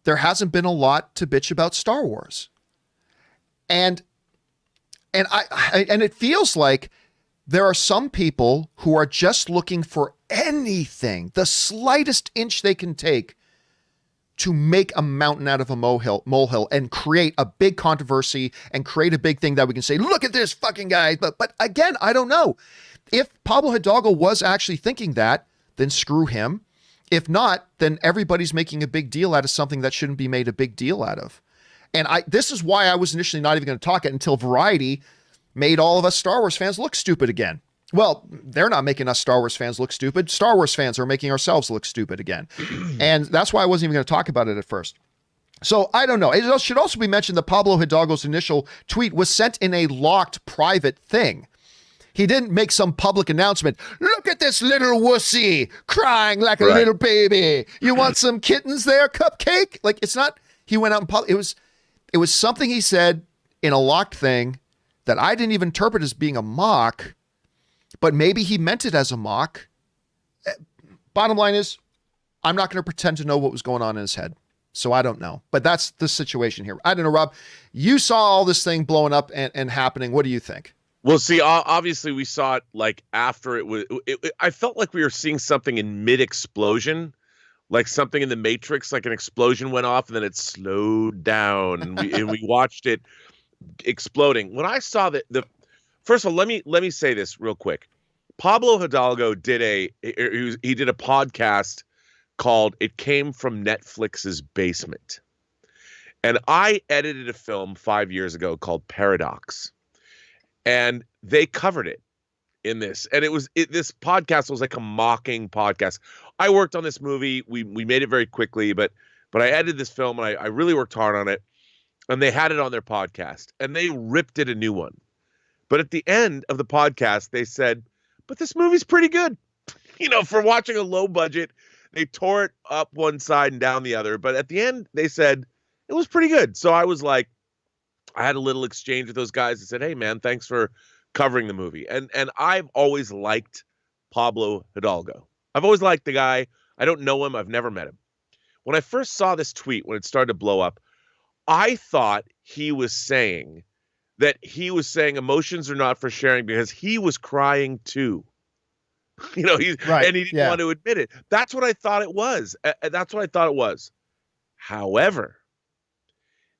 Speaker 1: there hasn't been a lot to bitch about Star Wars. And it feels like there are some people who are just looking for anything, the slightest inch they can take, to make a mountain out of a molehill and create a big controversy and create a big thing that we can say, look at this fucking guy. But again, I don't know. If Pablo Hidalgo was actually thinking that, then screw him. If not, then everybody's making a big deal out of something that shouldn't be made a big deal out of. And this is why I was initially not even going to talk it until Variety made all of us Star Wars fans look stupid again. Well, they're not making us Star Wars fans look stupid. Star Wars fans are making ourselves look stupid again. And that's why I wasn't even going to talk about it at first. So I don't know. It should also be mentioned that Pablo Hidalgo's initial tweet was sent in a locked private thing. He didn't make some public announcement. Look at this little wussy crying like a little baby. You want some kittens there, cupcake? Like, it's not, he went out in public. It was something he said in a locked thing that I didn't even interpret as being a mock, but maybe he meant it as a mock. Bottom line is, I'm not going to pretend to know what was going on in his head. So I don't know. But that's the situation here. I don't know, Rob. You saw all this thing blowing up and happening. What do you think?
Speaker 2: Well, see, obviously we saw it like after it was. I felt like we were seeing something in mid-explosion, like something in the Matrix, like an explosion went off and then it slowed down, and we watched it exploding. When I saw the first of all, let me say this real quick. Pablo Hidalgo did a podcast called "It Came from Netflix's Basement," and I edited a film 5 years ago called Paradox, and they covered it in this. And this podcast was like a mocking podcast. I worked on this movie. We made it very quickly, but I edited this film and I really worked hard on it. And they had it on their podcast and they ripped it a new one. But at the end of the podcast, they said, but this movie's pretty good. For watching a low budget, they tore it up one side and down the other. But at the end, they said it was pretty good. So I was like, I had a little exchange with those guys and said, hey, man, thanks for covering the movie. And I've always liked Pablo Hidalgo. I've always liked the guy. I don't know him. I've never met him. When I first saw this tweet, when it started to blow up, I thought he was saying emotions are not for sharing because he was crying too. And he didn't want to admit it. That's what I thought it was. However,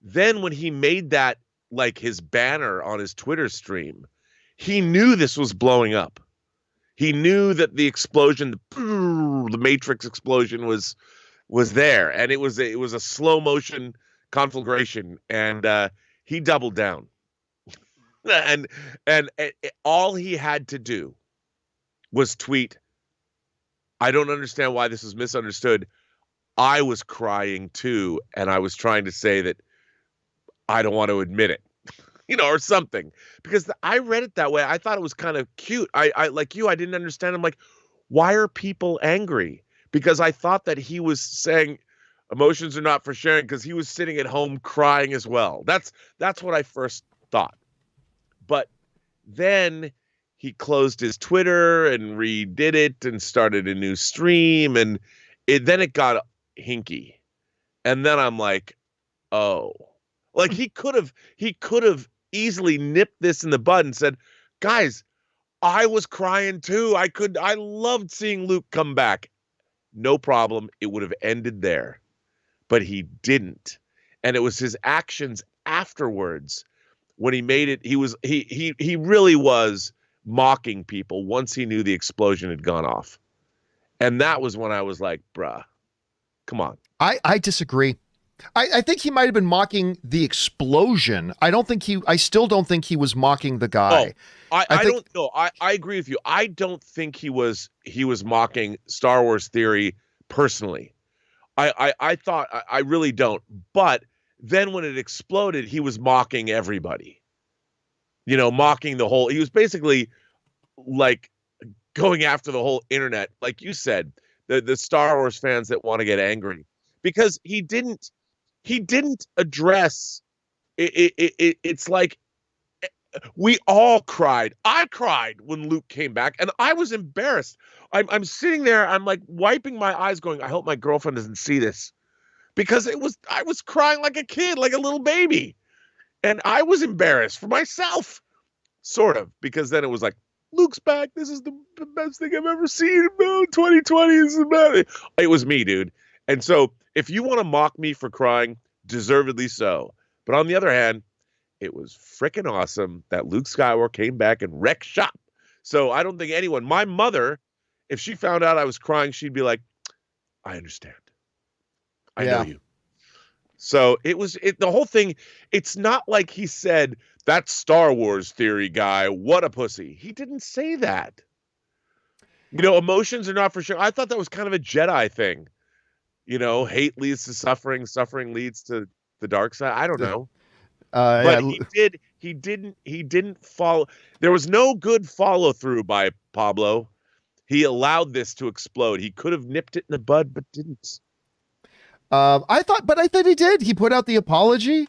Speaker 2: then when he made that like his banner on his Twitter stream, he knew this was blowing up. He knew that the explosion, the Matrix explosion was there, and it was a slow motion conflagration, and he doubled down. and all he had to do was tweet, I don't understand why this is misunderstood. I was crying too, and I was trying to say that I don't want to admit it, or something, because I read it that way. I thought it was kind of cute. I like you, I didn't understand. I'm like, why are people angry? Because I thought that he was saying emotions are not for sharing because he was sitting at home crying as well. That's what I first thought. But then he closed his Twitter and redid it and started a new stream, and then it got hinky. And then I'm like, oh. Like he could have easily nipped this in the bud and said, guys, I was crying too. I loved seeing Luke come back. No problem. It would have ended there. But he didn't. And it was his actions afterwards when he made it. He really was mocking people once he knew the explosion had gone off. And that was when I was like, bruh, come on.
Speaker 1: I disagree. I think he might have been mocking the explosion. I still don't think he was mocking the guy.
Speaker 2: Oh, I don't know. I agree with you. I don't think he was mocking Star Wars Theory personally. I thought, I really don't. But then when it exploded, he was mocking everybody. Mocking the whole, he was basically like going after the whole internet. Like you said, the Star Wars fans that want to get angry because he didn't address it. It's like we all cried. I cried when Luke came back, and I was embarrassed. I'm sitting there. I'm like wiping my eyes, going, I hope my girlfriend doesn't see this, because I was crying like a kid, like a little baby, and I was embarrassed for myself, sort of, because then it was like, Luke's back. This is the best thing I've ever seen. 2020 is about it. It was me, dude. And so if you want to mock me for crying, deservedly so. But on the other hand, it was freaking awesome that Luke Skywalker came back and wrecked shop. So I don't think anyone, my mother, if she found out I was crying, she'd be like, I understand. I know you. So the whole thing. It's not like he said, that Star Wars theory guy, what a pussy. He didn't say that. Emotions are not for sure. I thought that was kind of a Jedi thing. Hate leads to suffering, suffering leads to the dark side. I don't know. But he didn't follow. There was no good follow through by Pablo. He allowed this to explode. He could have nipped it in the bud, but didn't.
Speaker 1: I thought he did. He put out the apology.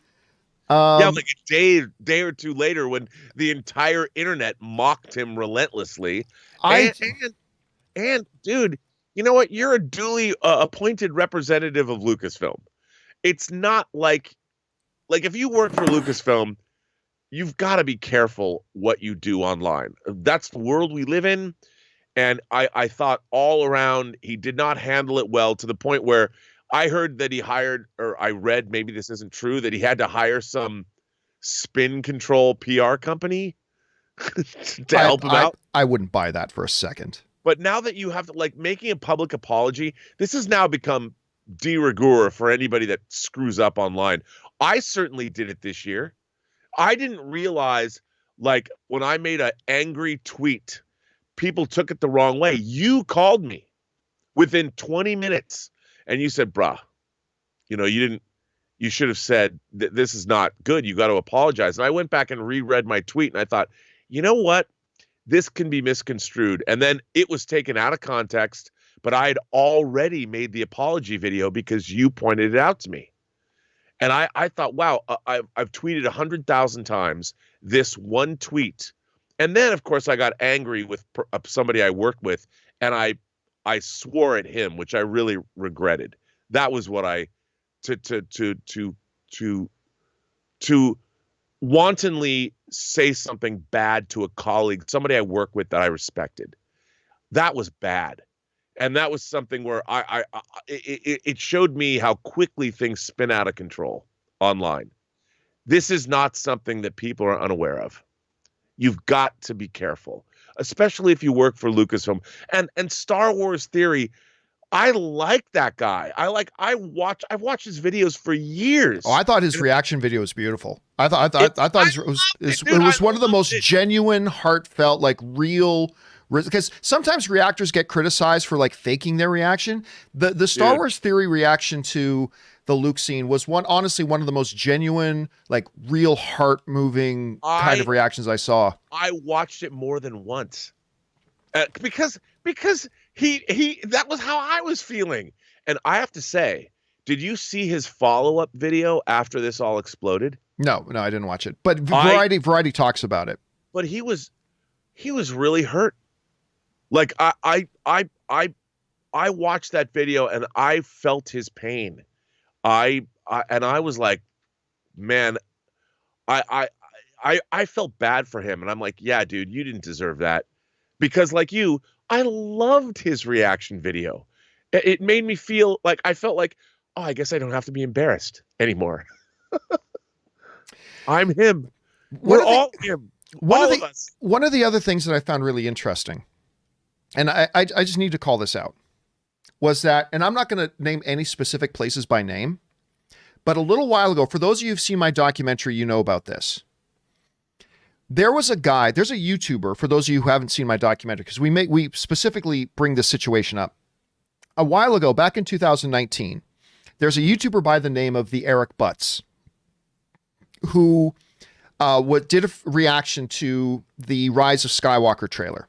Speaker 2: Like a day or two later, when the entire internet mocked him relentlessly. And dude, you know what? You're a duly appointed representative of Lucasfilm. It's not like if you work for Lucasfilm, you've got to be careful what you do online. That's the world we live in. And I thought all around he did not handle it well, to the point where I heard that he hired, or I read, maybe this isn't true, that he had to hire some spin control PR company to help him out.
Speaker 1: I wouldn't buy that for a second.
Speaker 2: But now that you have to, making a public apology, this has now become de rigueur for anybody that screws up online. I certainly did it this year. I didn't realize, when I made an angry tweet, people took it the wrong way. You called me within 20 minutes. And you said, bruh, you should have said this is not good. You got to apologize. And I went back and reread my tweet, and I thought, you know what? This can be misconstrued. And then it was taken out of context, but I had already made the apology video because you pointed it out to me. And I thought, wow, I've tweeted 100,000 times this one tweet. And then, of course, I got angry with somebody I worked with, and I swore at him, which I really regretted. That was what to wantonly say something bad to a colleague, somebody I work with that I respected. That was bad. And that was something where it showed me how quickly things spin out of control online. This is not something that people are unaware of. You've got to be careful, especially if you work for Lucasfilm. And Star Wars theory, I like that guy. I've watched his videos for years.
Speaker 1: Oh, I thought his reaction video was beautiful. I thought it was one of the most genuine, heartfelt, real. Because sometimes reactors get criticized for faking their reaction. The Star Wars theory reaction to the Luke scene was honestly one of the most genuine, real heart moving kind of reactions I saw.
Speaker 2: I watched it more than once because he that was how I was feeling. And I have to say, did you see his follow-up video after this all exploded?
Speaker 1: No, I didn't watch it. But Variety talks about it.
Speaker 2: But he was really hurt. I watched that video and I felt his pain. I was like, man, I felt bad for him. And I'm like, yeah, dude, you didn't deserve that. Because like you, I loved his reaction video. It made me feel like, I felt like, oh, I guess I don't have to be embarrassed anymore. I'm him. We're all him. All of us.
Speaker 1: One of the other things that I found really interesting, and I just need to call this out, was that, and I'm not going to name any specific places by name, but a little while ago, for those of you who've seen my documentary, you know about this. There's a YouTuber, for those of you who haven't seen my documentary, because we specifically bring this situation up. A while ago, back in 2019, there's a YouTuber by the name of the Eric Butts, who did a reaction to the Rise of Skywalker trailer.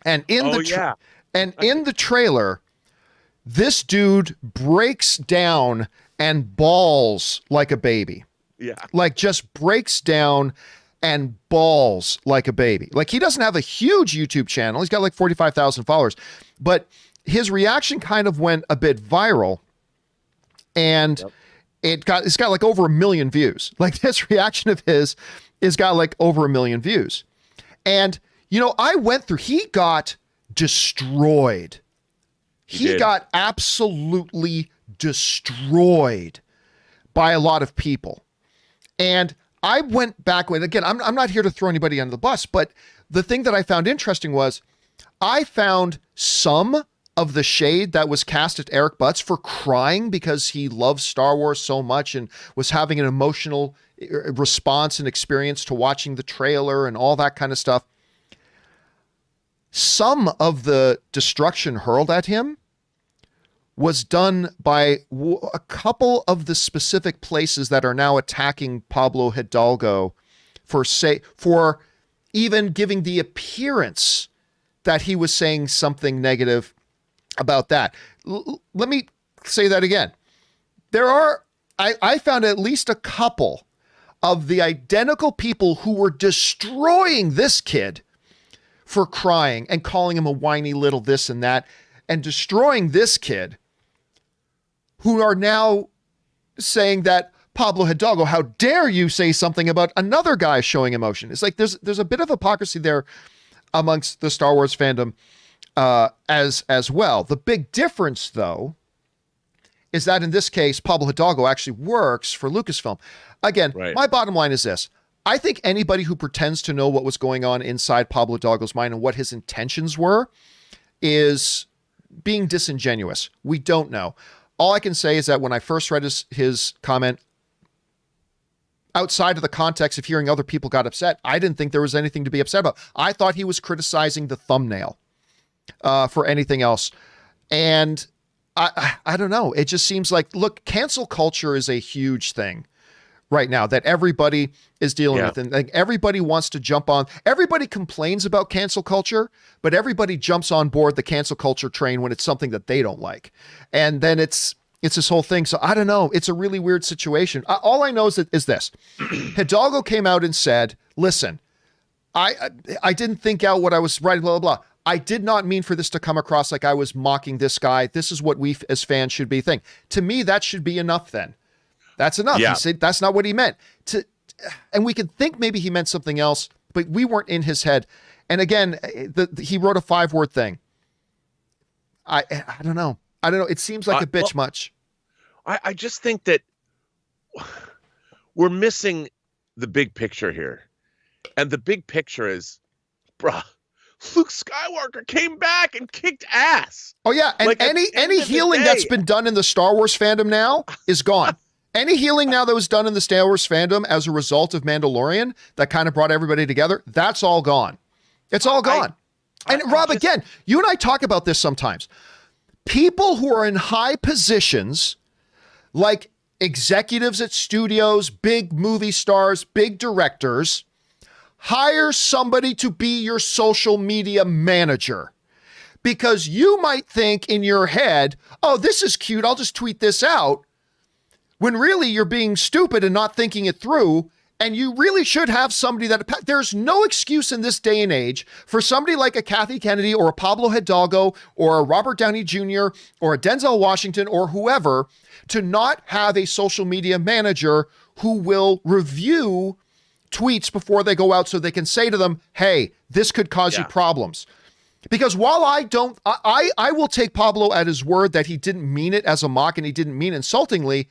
Speaker 1: And in the trailer, this dude breaks down and bawls like a baby.
Speaker 2: Yeah.
Speaker 1: Just breaks down and bawls like a baby. He doesn't have a huge YouTube channel. He's got 45,000 followers, but his reaction kind of went a bit viral, and it's got over 1 million views. This reaction of his has got over 1 million views. And I went through, he got destroyed. He got absolutely destroyed by a lot of people. And I went back with, again, I'm not here to throw anybody under the bus, but the thing that I found interesting was I found some of the shade that was cast at Eric Butts for crying because he loves Star Wars so much and was having an emotional response and experience to watching the trailer and all that kind of stuff. Some of the destruction hurled at him was done by a couple of the specific places that are now attacking Pablo Hidalgo for even giving the appearance that he was saying something negative about that. Let me say that again. I found at least a couple of the identical people who were destroying this kid for crying and calling him a whiny little this and that, and destroying this kid, who are now saying that Pablo Hidalgo, how dare you say something about another guy showing emotion? It's like there's a bit of hypocrisy there amongst the Star Wars fandom as well. The big difference, though, is that in this case, Pablo Hidalgo actually works for Lucasfilm. Again, My bottom line is this. I think anybody who pretends to know what was going on inside Pablo Hidalgo's mind and what his intentions were is being disingenuous. We don't know. All I can say is that when I first read his comment, outside of the context of hearing other people got upset, I didn't think there was anything to be upset about. I thought he was criticizing the thumbnail for anything else. And I don't know. It just seems like, look, cancel culture is a huge thing right now that everybody is dealing with. And like everybody wants to jump on. Everybody complains about cancel culture, but everybody jumps on board the cancel culture train when it's something that they don't like. And then it's this whole thing. So I don't know. It's a really weird situation. All I know is this. Hidalgo came out and said, listen, I didn't think out what I was writing, blah, blah, blah. I did not mean for this to come across like I was mocking this guy. This is what we as fans should be thinking. To me, that should be enough then. That's enough.
Speaker 2: Yeah.
Speaker 1: He said that's not what he meant. And we could think maybe he meant something else, but we weren't in his head. And again, he wrote a 5-word thing. I don't know. It seems like a bitch much.
Speaker 2: I just think that we're missing the big picture here. And the big picture is, bruh, Luke Skywalker came back and kicked ass.
Speaker 1: Oh yeah, and like any healing that's been done in the Star Wars fandom now is gone. Any healing now that was done in the Star Wars fandom as a result of Mandalorian that kind of brought everybody together, that's all gone. It's all gone. Rob, again, you and I talk about this sometimes. People who are in high positions, like executives at studios, big movie stars, big directors, hire somebody to be your social media manager. Because you might think in your head, oh, this is cute, I'll just tweet this out. When really you're being stupid and not thinking it through, and you really should have somebody there's no excuse in this day and age for somebody like a Kathy Kennedy or a Pablo Hidalgo or a Robert Downey Jr. or a Denzel Washington or whoever to not have a social media manager who will review tweets before they go out so they can say to them, hey, this could cause you problems. Because while I will take Pablo at his word that he didn't mean it as a mock and he didn't mean insultingly,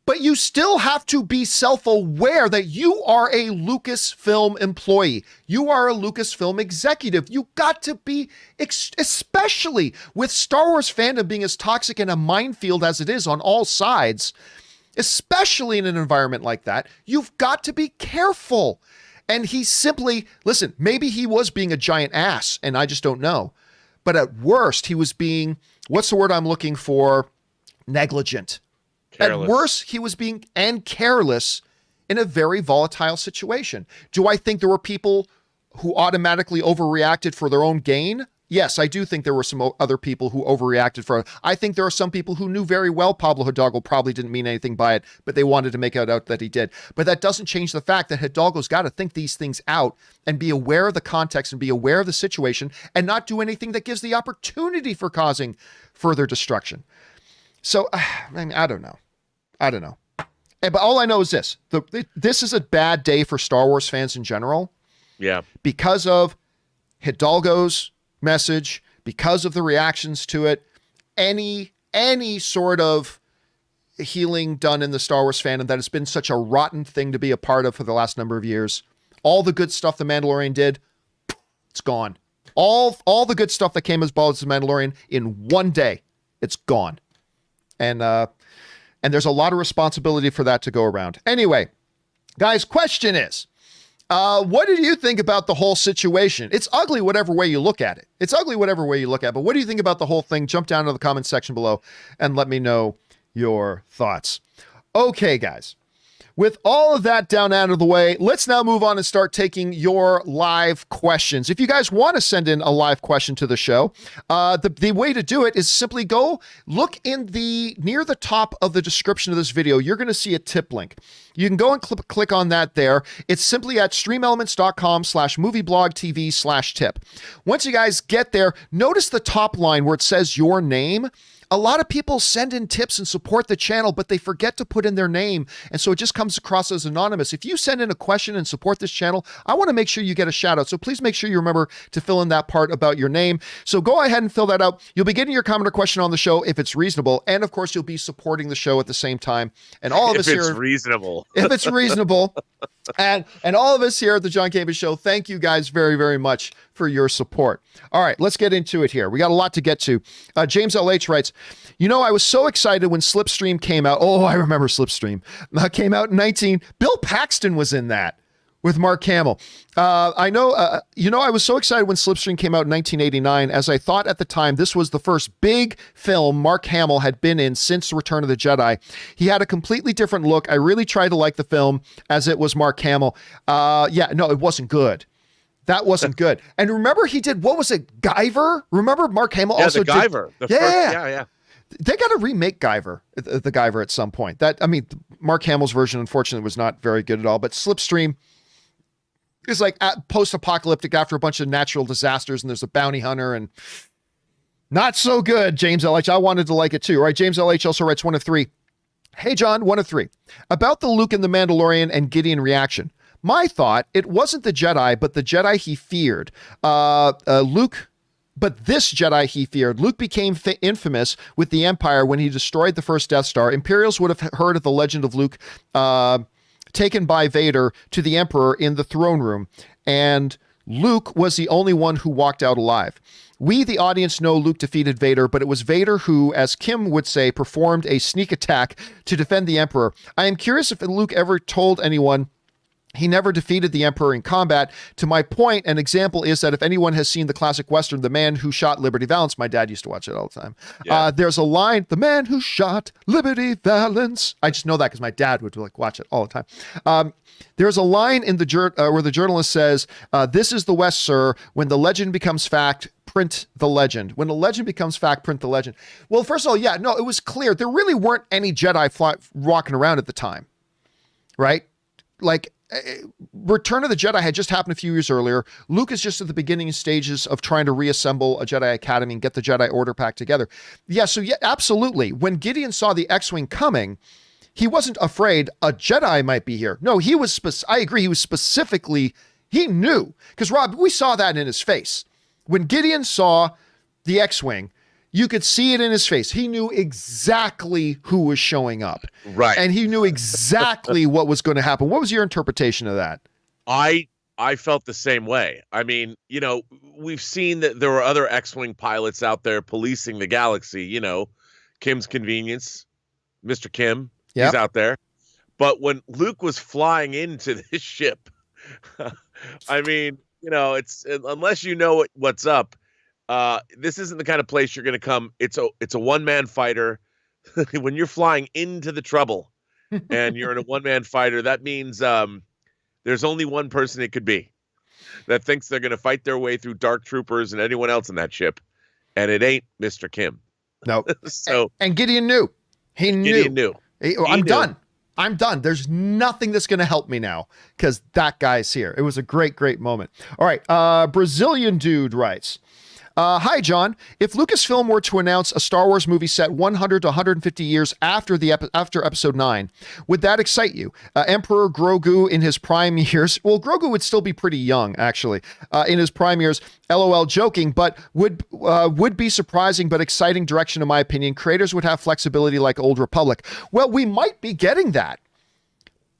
Speaker 1: but you still have to be self-aware that you are a Lucasfilm employee. You are a Lucasfilm executive. You got to be, especially with Star Wars fandom being as toxic and a minefield as it is on all sides, especially in an environment like that, you've got to be careful. And he simply, listen, maybe he was being a giant ass, and I just don't know. But at worst, he was being, what's the word I'm looking for? Negligent. Careless. At worst, he was being careless in a very volatile situation. Do I think there were people who automatically overreacted for their own gain? Yes, I do think there were some other people who overreacted I think there are some people who knew very well Pablo Hidalgo probably didn't mean anything by it, but they wanted to make it out that he did. But that doesn't change the fact that Hidalgo's got to think these things out and be aware of the context and be aware of the situation and not do anything that gives the opportunity for causing further destruction. So, I don't know. But all I know is this. This is a bad day for Star Wars fans in general.
Speaker 2: Yeah. Because
Speaker 1: of Hidalgo's message, because of the reactions to it, any sort of healing done in the Star Wars fandom that has been such a rotten thing to be a part of for the last number of years. All the good stuff the Mandalorian did, it's gone. All the good stuff that came as well as the Mandalorian in one day, it's gone. And there's a lot of responsibility for that to go around. Anyway, guys, question is, what do you think about the whole situation? It's ugly whatever way you look at it. But what do you think about the whole thing? Jump down to the comment section below and let me know your thoughts. Okay, guys. With all of that down out of the way, let's now move on and start taking your live questions. If you guys want to send in a live question to the show, the way to do it is simply go look in near the top of the description of this video. You're going to see a tip link. You can go and click on that there. It's simply at streamelements.com/movieblogtv/tip. Once you guys get there, notice the top line where it says your name. A lot of people send in tips and support the channel, but they forget to put in their name, and so it just comes across as anonymous. If you send in a question and support this channel, I want to make sure you get a shout out, so please make sure you remember to fill in that part about your name. So go ahead and fill that out. You'll be getting your comment or question on the show if it's reasonable, and of course you'll be supporting the show at the same time. And all of us here,
Speaker 2: if it's reasonable,
Speaker 1: and all of us here at the John Campea Show, thank you guys very, very much for your support. All right, let's get into it here. We got a lot to get to. James LH writes, I was so excited when Slipstream came out. Oh, I remember Slipstream. Came out in Bill Paxton was in that with Mark Hamill. I was so excited when Slipstream came out in 1989, as I thought at the time this was the first big film Mark Hamill had been in since Return of the Jedi. He had a completely different look. I really tried to like the film as it was Mark Hamill. It wasn't good. That wasn't good. And remember he did, what was it, Guyver? Remember Mark Hamill also
Speaker 2: did Guyver.
Speaker 1: Yeah. They got to remake Guyver, the Guyver at some point. Mark Hamill's version, unfortunately, was not very good at all, but Slipstream is like post-apocalyptic after a bunch of natural disasters, and there's a bounty hunter, and not so good, James LH. I wanted to like it too, right? James LH also writes 1 of 3. Hey, John, 1 of 3. About the Luke and the Mandalorian and Gideon reaction. My thought, it wasn't the Jedi, but the Jedi he feared. But this Jedi he feared. Luke became infamous with the Empire when he destroyed the first Death Star. Imperials would have heard of the legend of Luke taken by Vader to the Emperor in the throne room, and Luke was the only one who walked out alive. We, the audience, know Luke defeated Vader, but it was Vader who, as Kim would say, performed a sneak attack to defend the Emperor. I am curious if Luke ever told anyone he never defeated the Emperor in combat. To my point, an example is that if anyone has seen the classic Western, The Man Who Shot Liberty Valance, my dad used to watch it all the time. Yeah. There's a line, The Man Who Shot Liberty Valance. I just know that because my dad would watch it all the time. There's a line in where the journalist says, this is the West, sir. When the legend becomes fact, print the legend. When the legend becomes fact, print the legend. Well, first of all, it was clear. There really weren't any Jedi walking around at the time, right? Return of the Jedi had just happened a few years earlier. Luke is just at the beginning stages of trying to reassemble a Jedi Academy and get the Jedi Order back together. Absolutely. When Gideon saw the X-Wing coming, he wasn't afraid a Jedi might be here. No, he was, I agree, he was specifically, he knew. Because, Rob, we saw that in his face. When Gideon saw the X-Wing, you could see it in his face. He knew exactly who was showing up.
Speaker 2: Right.
Speaker 1: And he knew exactly what was going to happen. What was your interpretation of that?
Speaker 2: I felt the same way. I mean, we've seen that there were other X-Wing pilots out there policing the galaxy, Kim's Convenience, Mr. Kim, he's out there. But when Luke was flying into this ship, I mean, it's unless you know what's up, this isn't the kind of place you're going to come. It's a one-man fighter. When you're flying into the trouble and you're in a one-man fighter, that means there's only one person it could be that thinks they're going to fight their way through Dark Troopers and anyone else in that ship, and it ain't Mr. Kim.
Speaker 1: No. And Gideon knew.
Speaker 2: Gideon knew.
Speaker 1: I'm done. There's nothing that's going to help me now because that guy's here. It was a great, great moment. All right. Brazilian dude writes, hi, John. If Lucasfilm were to announce a Star Wars movie set 100 to 150 years after Episode 9, would that excite you? Emperor Grogu in his prime years. Well, Grogu would still be pretty young, actually, in his prime years. LOL, joking, but would be surprising but exciting direction, in my opinion. Creators would have flexibility like Old Republic. Well, we might be getting that.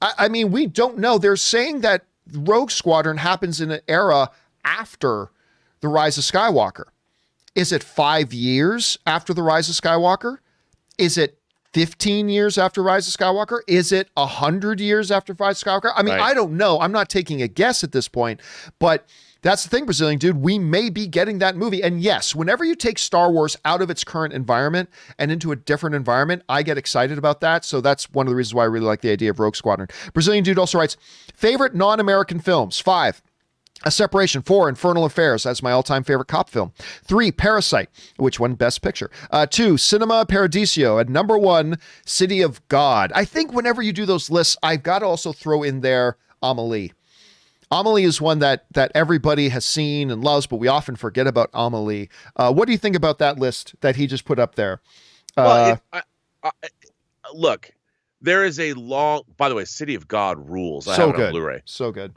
Speaker 1: I mean, we don't know. They're saying that Rogue Squadron happens in an era after The Rise of Skywalker? Is it 5 years after The Rise of Skywalker? Is it 15 years after Rise of Skywalker? Is it 100 years after Rise of Skywalker? I mean, I don't know. I'm not taking a guess at this point, but that's the thing, Brazilian dude. We may be getting that movie. And yes, whenever you take Star Wars out of its current environment and into a different environment, I get excited about that. So that's one of the reasons why I really like the idea of Rogue Squadron. Brazilian dude also writes, favorite non-American films: 5, A Separation; 4, Infernal Affairs. That's my all-time favorite cop film. 3, Parasite, which won Best Picture. 2, Cinema Paradiso. And number 1, City of God. I think whenever you do those lists, I've got to also throw in there Amelie. Amelie is one that everybody has seen and loves, but we often forget about Amelie. What do you think about that list that he just put up there?
Speaker 2: Well, look, there is a long. By the way, City of God rules. I have it on Blu-ray.
Speaker 1: So good.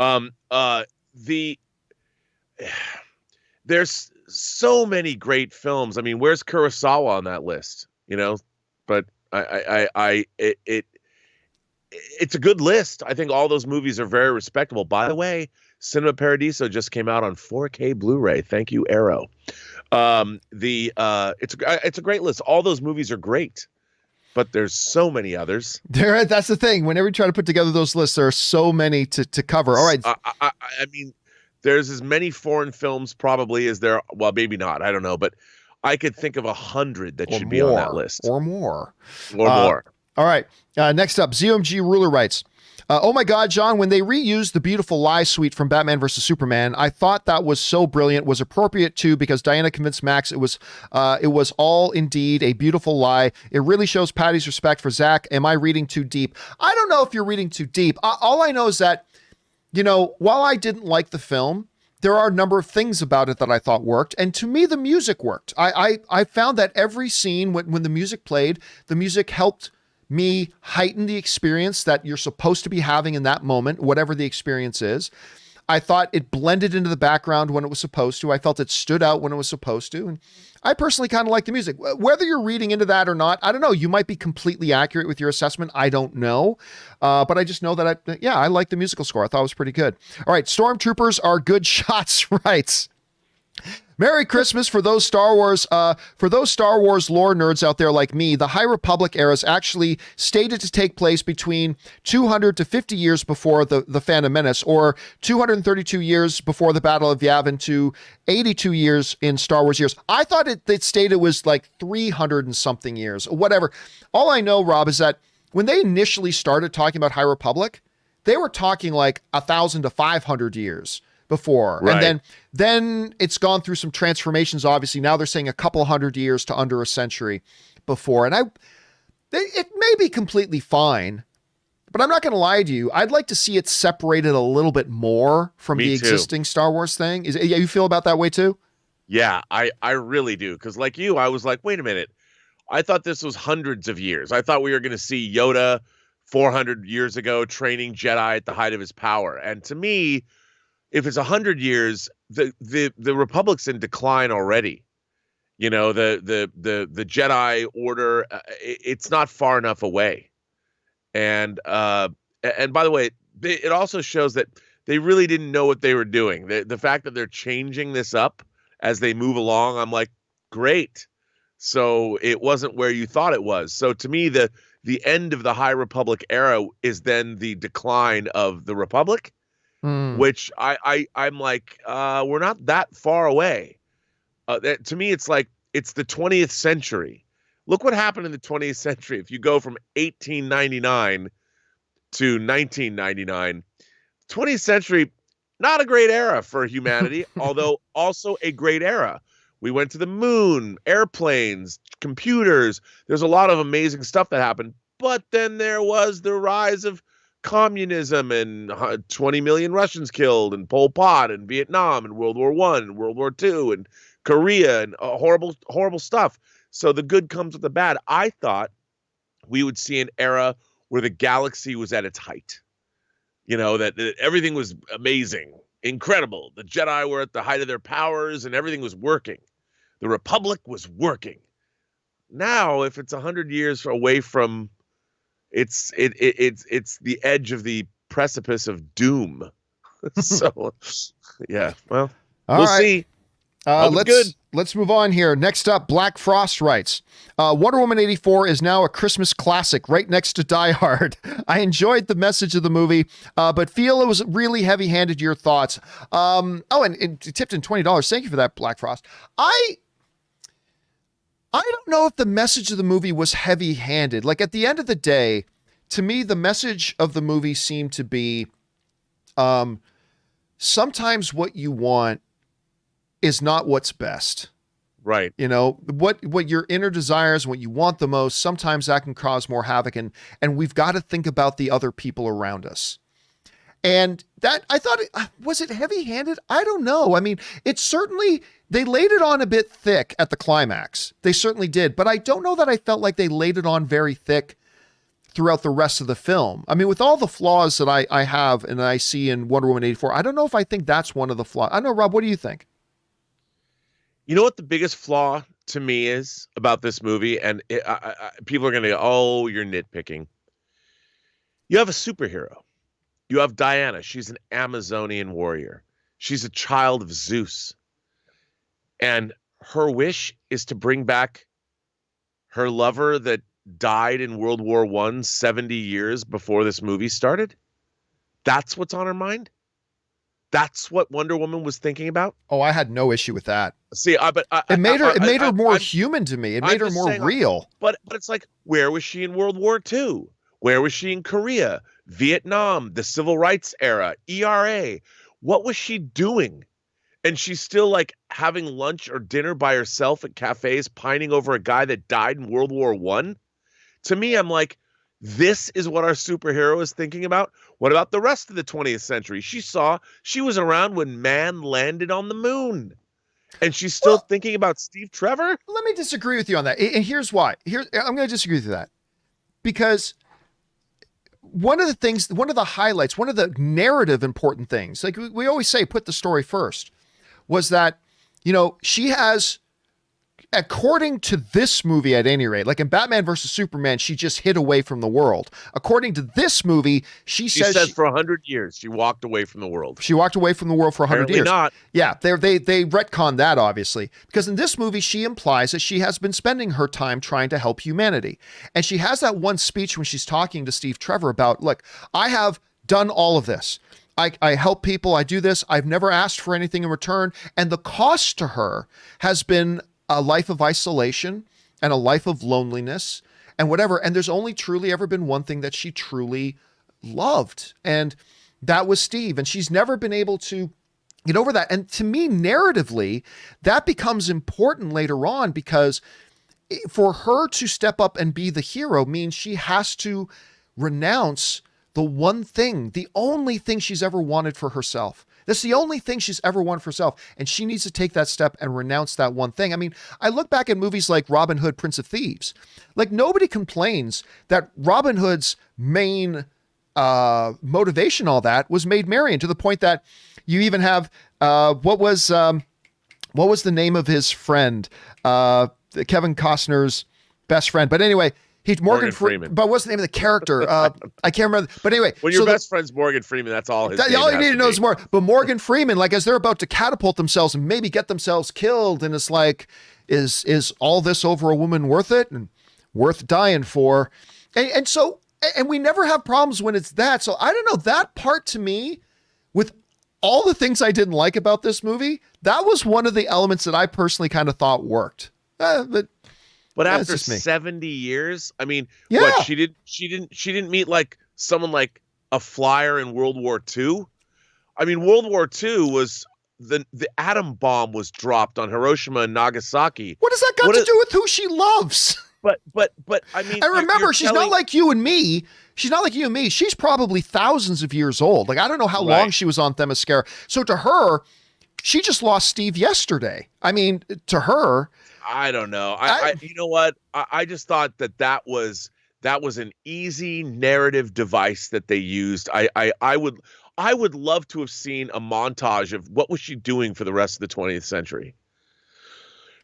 Speaker 2: There's so many great films. I mean, where's Kurosawa on that list? You know, but it's a good list. I think all those movies are very respectable. By the way, Cinema Paradiso just came out on 4K Blu-ray. Thank you, Arrow. It's a great list. All those movies are great, but there's so many others.
Speaker 1: That's the thing. Whenever you try to put together those lists, there are so many to cover. All right.
Speaker 2: I mean, there's as many foreign films probably as there. Well, maybe not. I don't know, but I could think of 100 that should be on that list,
Speaker 1: or more.
Speaker 2: All
Speaker 1: right. Next up, ZOMG Ruler writes, oh my God, John, when they reused the beautiful lie suite from Batman vs. Superman, I thought that was so brilliant, was appropriate too, because Diana convinced Max it was all indeed a beautiful lie. It really shows Patty's respect for Zach. Am I reading too deep? I don't know if you're reading too deep. All I know is that, you know, while I didn't like the film, there are a number of things about it that I thought worked. And to me, the music worked. I found that every scene when the music played, the music helped me heighten the experience that you're supposed to be having in that moment, whatever the experience is. I thought it blended into the background when it was supposed to. I felt it stood out when it was supposed to. And I personally kind of like the music. Whether you're reading into that or not, I don't know. You might be completely accurate with your assessment. I don't know. But I just know that I like the musical score. I thought it was pretty good. All right. Stormtroopers are good shots, right? Merry Christmas for those Star Wars lore nerds out there like me. The High Republic era is actually stated to take place between 200 to 50 years before the Phantom Menace, or 232 years before the Battle of Yavin to 82 years in Star Wars years. I thought it stated it was like 300 and something years, whatever. All I know, Rob, is that when they initially started talking about High Republic, they were talking like 1,000 to 500 years before. Right. And then it's gone through some transformations. Obviously now they're saying a couple hundred years to under a century before. And it may be completely fine, but I'm not going to lie to you. I'd like to see it separated a little bit more from the existing Star Wars thing. You feel about that way too?
Speaker 2: Yeah, I really do. Cause like you, I was like, wait a minute. I thought this was hundreds of years. I thought we were going to see Yoda 400 years ago training Jedi at the height of his power. And to me, if it's 100 years, the Republic's in decline already. You know, the Jedi Order, it's not far enough away. And by the way, it also shows that they really didn't know what they were doing. The fact that they're changing this up as they move along, I'm like, great. So it wasn't where you thought it was. So to me, the end of the High Republic era is then the decline of the Republic. Which I'm like, we're not that far away. To me, it's like, it's the 20th century. Look what happened in the 20th century. If you go from 1899 to 1999, 20th century, not a great era for humanity, although also a great era. We went to the moon, airplanes, computers. There's a lot of amazing stuff that happened. But then there was the rise of communism and 20 million Russians killed, and Pol Pot, and Vietnam, and World War I, and World War II, and Korea, and horrible stuff. So the good comes with the bad. I thought we would see an era where the galaxy was at its height. You know, that everything was amazing, incredible. The Jedi were at the height of their powers, and everything was working. The Republic was working. Now, if it's 100 years away from it's the edge of the precipice of doom. So, yeah, well, we'll see.
Speaker 1: Let's move on here. Next up, Black Frost writes, Wonder Woman 84 is now a Christmas classic right next to Die Hard. I enjoyed the message of the movie, but feel it was really heavy-handed. Your thoughts? And it tipped in $20. Thank you for that, Black Frost. I don't know if the message of the movie was heavy-handed. Like, at the end of the day, to me, the message of the movie seemed to be, sometimes what you want is not what's best.
Speaker 2: Right.
Speaker 1: You know, what your inner desires, what you want the most, sometimes that can cause more havoc. And we've got to think about the other people around us. And that, I thought, was it heavy-handed? I don't know. I mean, it certainly, they laid it on a bit thick at the climax. They certainly did. But I don't know that I felt like they laid it on very thick throughout the rest of the film. I mean, with all the flaws that I have and I see in Wonder Woman 84, I don't know if I think that's one of the flaws. I don't know, Rob, what do you think?
Speaker 2: You know what the biggest flaw to me is about this movie? And people are going to go, oh, you're nitpicking. You have a superhero. You have Diana. She's an Amazonian warrior. She's a child of Zeus. And her wish is to bring back her lover that died in World War I 70 years before this movie started. That's what's on her mind. That's what Wonder Woman was thinking about.
Speaker 1: Oh, I had no issue with that.
Speaker 2: See,
Speaker 1: it made her more human to me. It made her more real.
Speaker 2: But it's like, where was she in World War II? Where was she in Korea, Vietnam, the Civil Rights era, ERA? What was she doing? And she's still like having lunch or dinner by herself at cafes, pining over a guy that died in World War I. To me, I'm like, this is what our superhero is thinking about. What about the rest of the 20th century? She was around when man landed on the moon. And she's still thinking about Steve Trevor?
Speaker 1: Let me disagree with you on that. And here's why. I'm going to disagree with that. Because one of the highlights, one of the narrative important things, like we always say, put the story first, was that, you know, she has, according to this movie at any rate, like in Batman versus Superman, she just hid away from the world. According to this movie, she says
Speaker 2: for 100 years, she walked away from the world.
Speaker 1: She walked away from the world for 100 years.
Speaker 2: Not.
Speaker 1: Yeah, they retcon that, obviously. Because in this movie, she implies that she has been spending her time trying to help humanity. And she has that one speech when she's talking to Steve Trevor about, look, I have done all of this. I help people. I do this. I've never asked for anything in return. And the cost to her has been a life of isolation and a life of loneliness and whatever. And there's only truly ever been one thing that she truly loved. And that was Steve. And she's never been able to get over that. And to me, narratively, that becomes important later on, because for her to step up and be the hero means she has to renounce the one thing, the only thing she's ever wanted for herself. That's the only thing she's ever wanted for herself. And she needs to take that step and renounce that one thing. I mean, I look back at movies like Robin Hood, Prince of Thieves. Like, nobody complains that Robin Hood's main motivation, all that, was Maid Marian, to the point that you even have, what was the name of his friend? Kevin Costner's best friend. But anyway, Morgan Freeman. But what's the name of the character? I can't remember. But anyway,
Speaker 2: when your best friend's Morgan Freeman, that's all his.
Speaker 1: All you need to know is more. But Morgan Freeman, like, as they're about to catapult themselves and maybe get themselves killed, and it's like, is all this over a woman worth it and worth dying for? And so we never have problems when it's that. So I don't know, that part to me, with all the things I didn't like about this movie, that was one of the elements that I personally kind of thought worked.
Speaker 2: But after 70 years, I mean, what, she didn't meet like someone like a flyer in World War II. I mean, World War II was the atom bomb was dropped on Hiroshima and Nagasaki.
Speaker 1: What does that got to do with who she loves?
Speaker 2: But I mean,
Speaker 1: and remember, she's not like you and me. She's not like you and me. She's probably thousands of years old. Like, I don't know how long she was on Themyscira. So to her, she just lost Steve yesterday. I mean, to her,
Speaker 2: I don't know. You know what? I just thought that was an easy narrative device that they used. I would love to have seen a montage of what was she doing for the rest of the 20th century,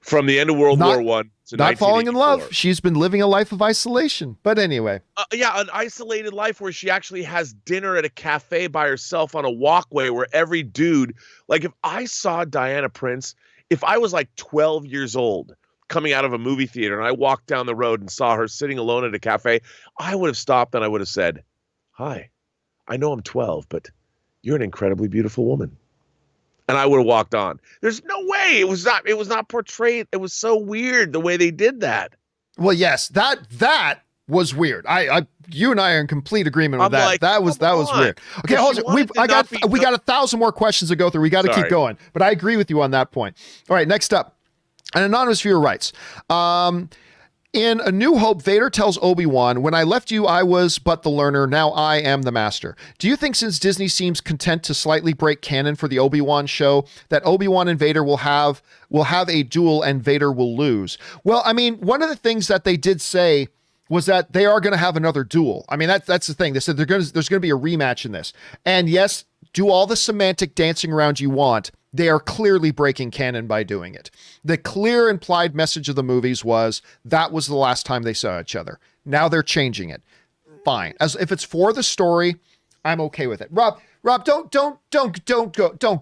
Speaker 2: from the end of World War I to
Speaker 1: not falling in love. She's been living a life of isolation. But anyway,
Speaker 2: an isolated life where she actually has dinner at a cafe by herself on a walkway where every dude, like, if I saw Diana Prince if I was like 12 years old coming out of a movie theater and I walked down the road and saw her sitting alone at a cafe, I would have stopped and I would have said, "Hi, I know I'm 12, but you're an incredibly beautiful woman." And I would have walked on. There's no way. It was not portrayed. It was so weird the way they did that.
Speaker 1: Well, yes, that was weird. You and I are in complete agreement with that.
Speaker 2: Like,
Speaker 1: that was weird. Okay, hold on. We got 1,000 more questions to go through. We got to keep going. But I agree with you on that point. All right, next up. An anonymous viewer writes, in A New Hope, Vader tells Obi-Wan, "When I left you, I was but the learner. Now I am the master." Do you think, since Disney seems content to slightly break canon for the Obi-Wan show, that Obi-Wan and Vader will have a duel and Vader will lose? Well, I mean, one of the things that they did say was that they are going to have another duel. I mean, that's the thing. They said there's going to be a rematch in this. And yes, do all the semantic dancing around you want. They are clearly breaking canon by doing it. The clear implied message of the movies was that was the last time they saw each other. Now they're changing it. Fine. As if it's for the story, I'm okay with it. Rob, don't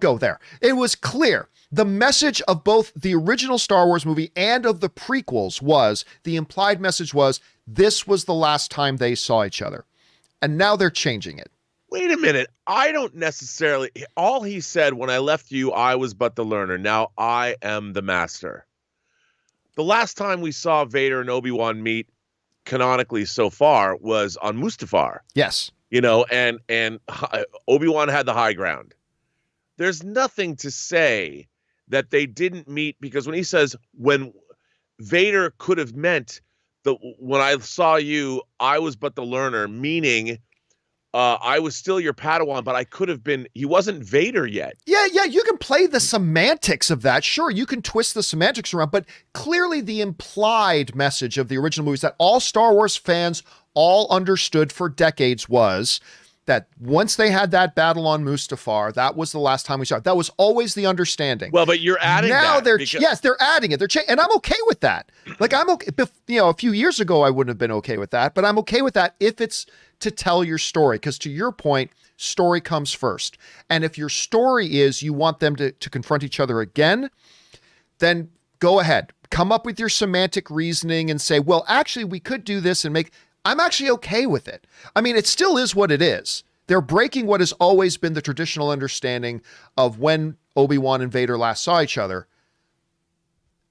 Speaker 1: go there. It was clear. The message of both the original Star Wars movie and of the prequels was, the implied message was, this was the last time they saw each other. And now they're changing it.
Speaker 2: Wait a minute. I don't necessarily. All he said, "When I left you, I was but the learner. Now I am the master." The last time we saw Vader and Obi-Wan meet canonically so far was on Mustafar.
Speaker 1: Yes.
Speaker 2: And Obi-Wan had the high ground. There's nothing to say that they didn't meet, because when he says, when Vader could have meant when I saw you, I was but the learner, meaning I was still your Padawan, but I could have been, he wasn't Vader yet.
Speaker 1: Yeah, you can play the semantics of that. Sure, you can twist the semantics around, but clearly the implied message of the original movies that all Star Wars fans all understood for decades was that once they had that battle on Mustafar, that was the last time we saw it. That was always the understanding.
Speaker 2: Well, but you're adding
Speaker 1: now
Speaker 2: that.
Speaker 1: They're adding it. And I'm okay with that. Like, I'm okay. A few years ago, I wouldn't have been okay with that, but I'm okay with that if it's to tell your story. Because to your point, story comes first. And if your story is you want them to confront each other again, then go ahead. Come up with your semantic reasoning and say, well, actually, we could do this and I'm actually okay with it. I mean, it still is what it is. They're breaking what has always been the traditional understanding of when Obi-Wan and Vader last saw each other.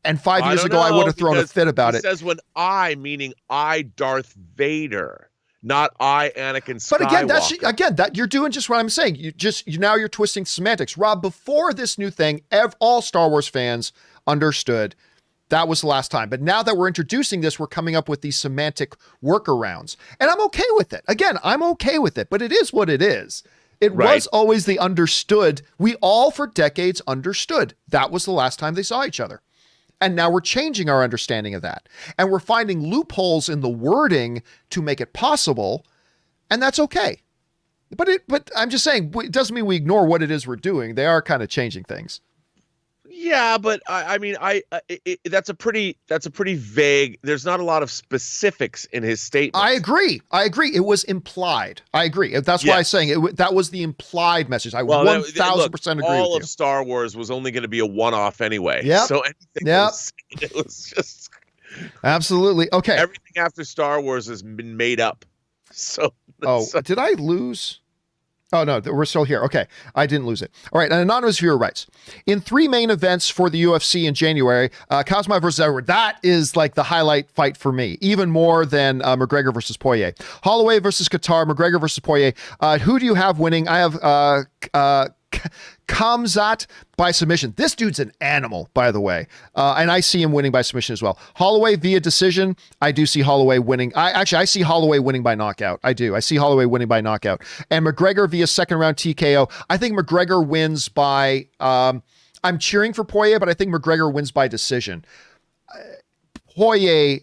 Speaker 1: And 5 years ago, I would have thrown a fit about it.
Speaker 2: It says when meaning I, Darth Vader, not I, Anakin Skywalker.
Speaker 1: But again, that you're doing just what I'm saying. Now you're twisting semantics. Rob, before this new thing, all Star Wars fans understood that was the last time. But now that we're introducing this, we're coming up with these semantic workarounds. And I'm okay with it. Again, I'm okay with it, but it is what it is. It was always the understood. We all for decades understood that was the last time they saw each other. And now we're changing our understanding of that. And we're finding loopholes in the wording to make it possible. And that's okay. But I'm just saying, it doesn't mean we ignore what it is we're doing. They are kind of changing things.
Speaker 2: Yeah, but I mean, that's a pretty vague. There's not a lot of specifics in his statement.
Speaker 1: I agree. It was implied. I agree. That's why I'm saying that was the implied message. I 1,000% agree.
Speaker 2: All of Star Wars was only going to be a one-off anyway.
Speaker 1: Yeah.
Speaker 2: So anything it was just
Speaker 1: absolutely okay.
Speaker 2: Everything after Star Wars has been made up. So
Speaker 1: did I lose? Oh, no, we're still here. Okay, I didn't lose it. All right, an anonymous viewer writes, in 3 main events for the UFC in January, Kazma versus Edward, that is like the highlight fight for me, even more than McGregor versus Poirier. Holloway versus Qatar, McGregor versus Poirier. Who do you have winning? I have Khamzat by submission. This dude's an animal, by the way. And I see him winning by submission as well. Holloway via decision. I do see Holloway winning. I see Holloway winning by knockout. I do. I see Holloway winning by knockout. And McGregor via second round TKO. I think McGregor wins by, I'm cheering for Poirier, but I think McGregor wins by decision. Poirier,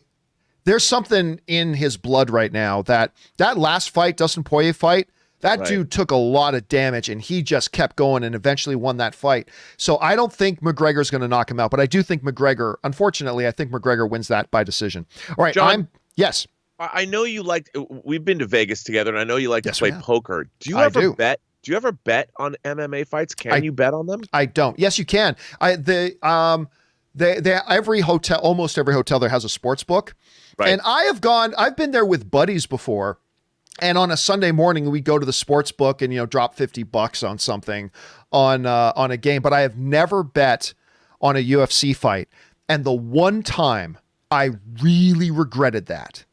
Speaker 1: there's something in his blood right now that last fight, Dustin Poirier fight, that dude took a lot of damage and he just kept going and eventually won that fight. So I don't think McGregor's going to knock him out, but I do think unfortunately, I think McGregor wins that by decision. All right,
Speaker 2: John,
Speaker 1: yes.
Speaker 2: I know you we've been to Vegas together and I know you like to play poker. Do you ever bet Do you ever bet on MMA fights? Can you bet on them?
Speaker 1: I don't. Yes, you can. Almost every hotel there has a sports book. Right. And I've been there with buddies before. And on a Sunday morning, we go to the sports book and, drop $50 on something on a game. But I have never bet on a UFC fight. And the one time I really regretted that,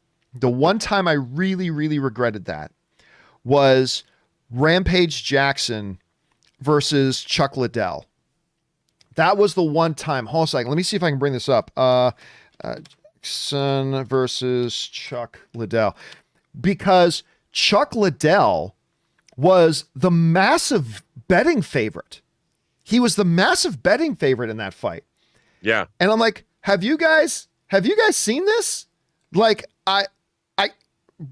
Speaker 1: was Rampage Jackson versus Chuck Liddell. That was the one time. Hold on a second. Let me see if I can bring this up. Jackson versus Chuck Liddell. Because Chuck Liddell was the massive betting favorite. He was the massive betting favorite in that fight.
Speaker 2: Yeah.
Speaker 1: And I'm like, have you guys seen this? Like, I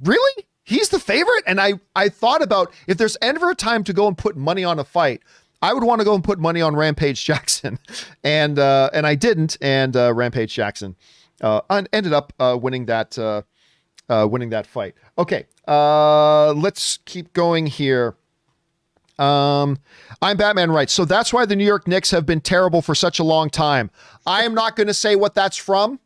Speaker 1: really? He's the favorite? And I thought about, if there's ever a time to go and put money on a fight, I would want to go and put money on Rampage Jackson. And I didn't. And Rampage Jackson ended up winning that fight. Okay. Let's keep going here. I'm Batman writes, so that's why the New York Knicks have been terrible for such a long time. I am not going to say what that's from,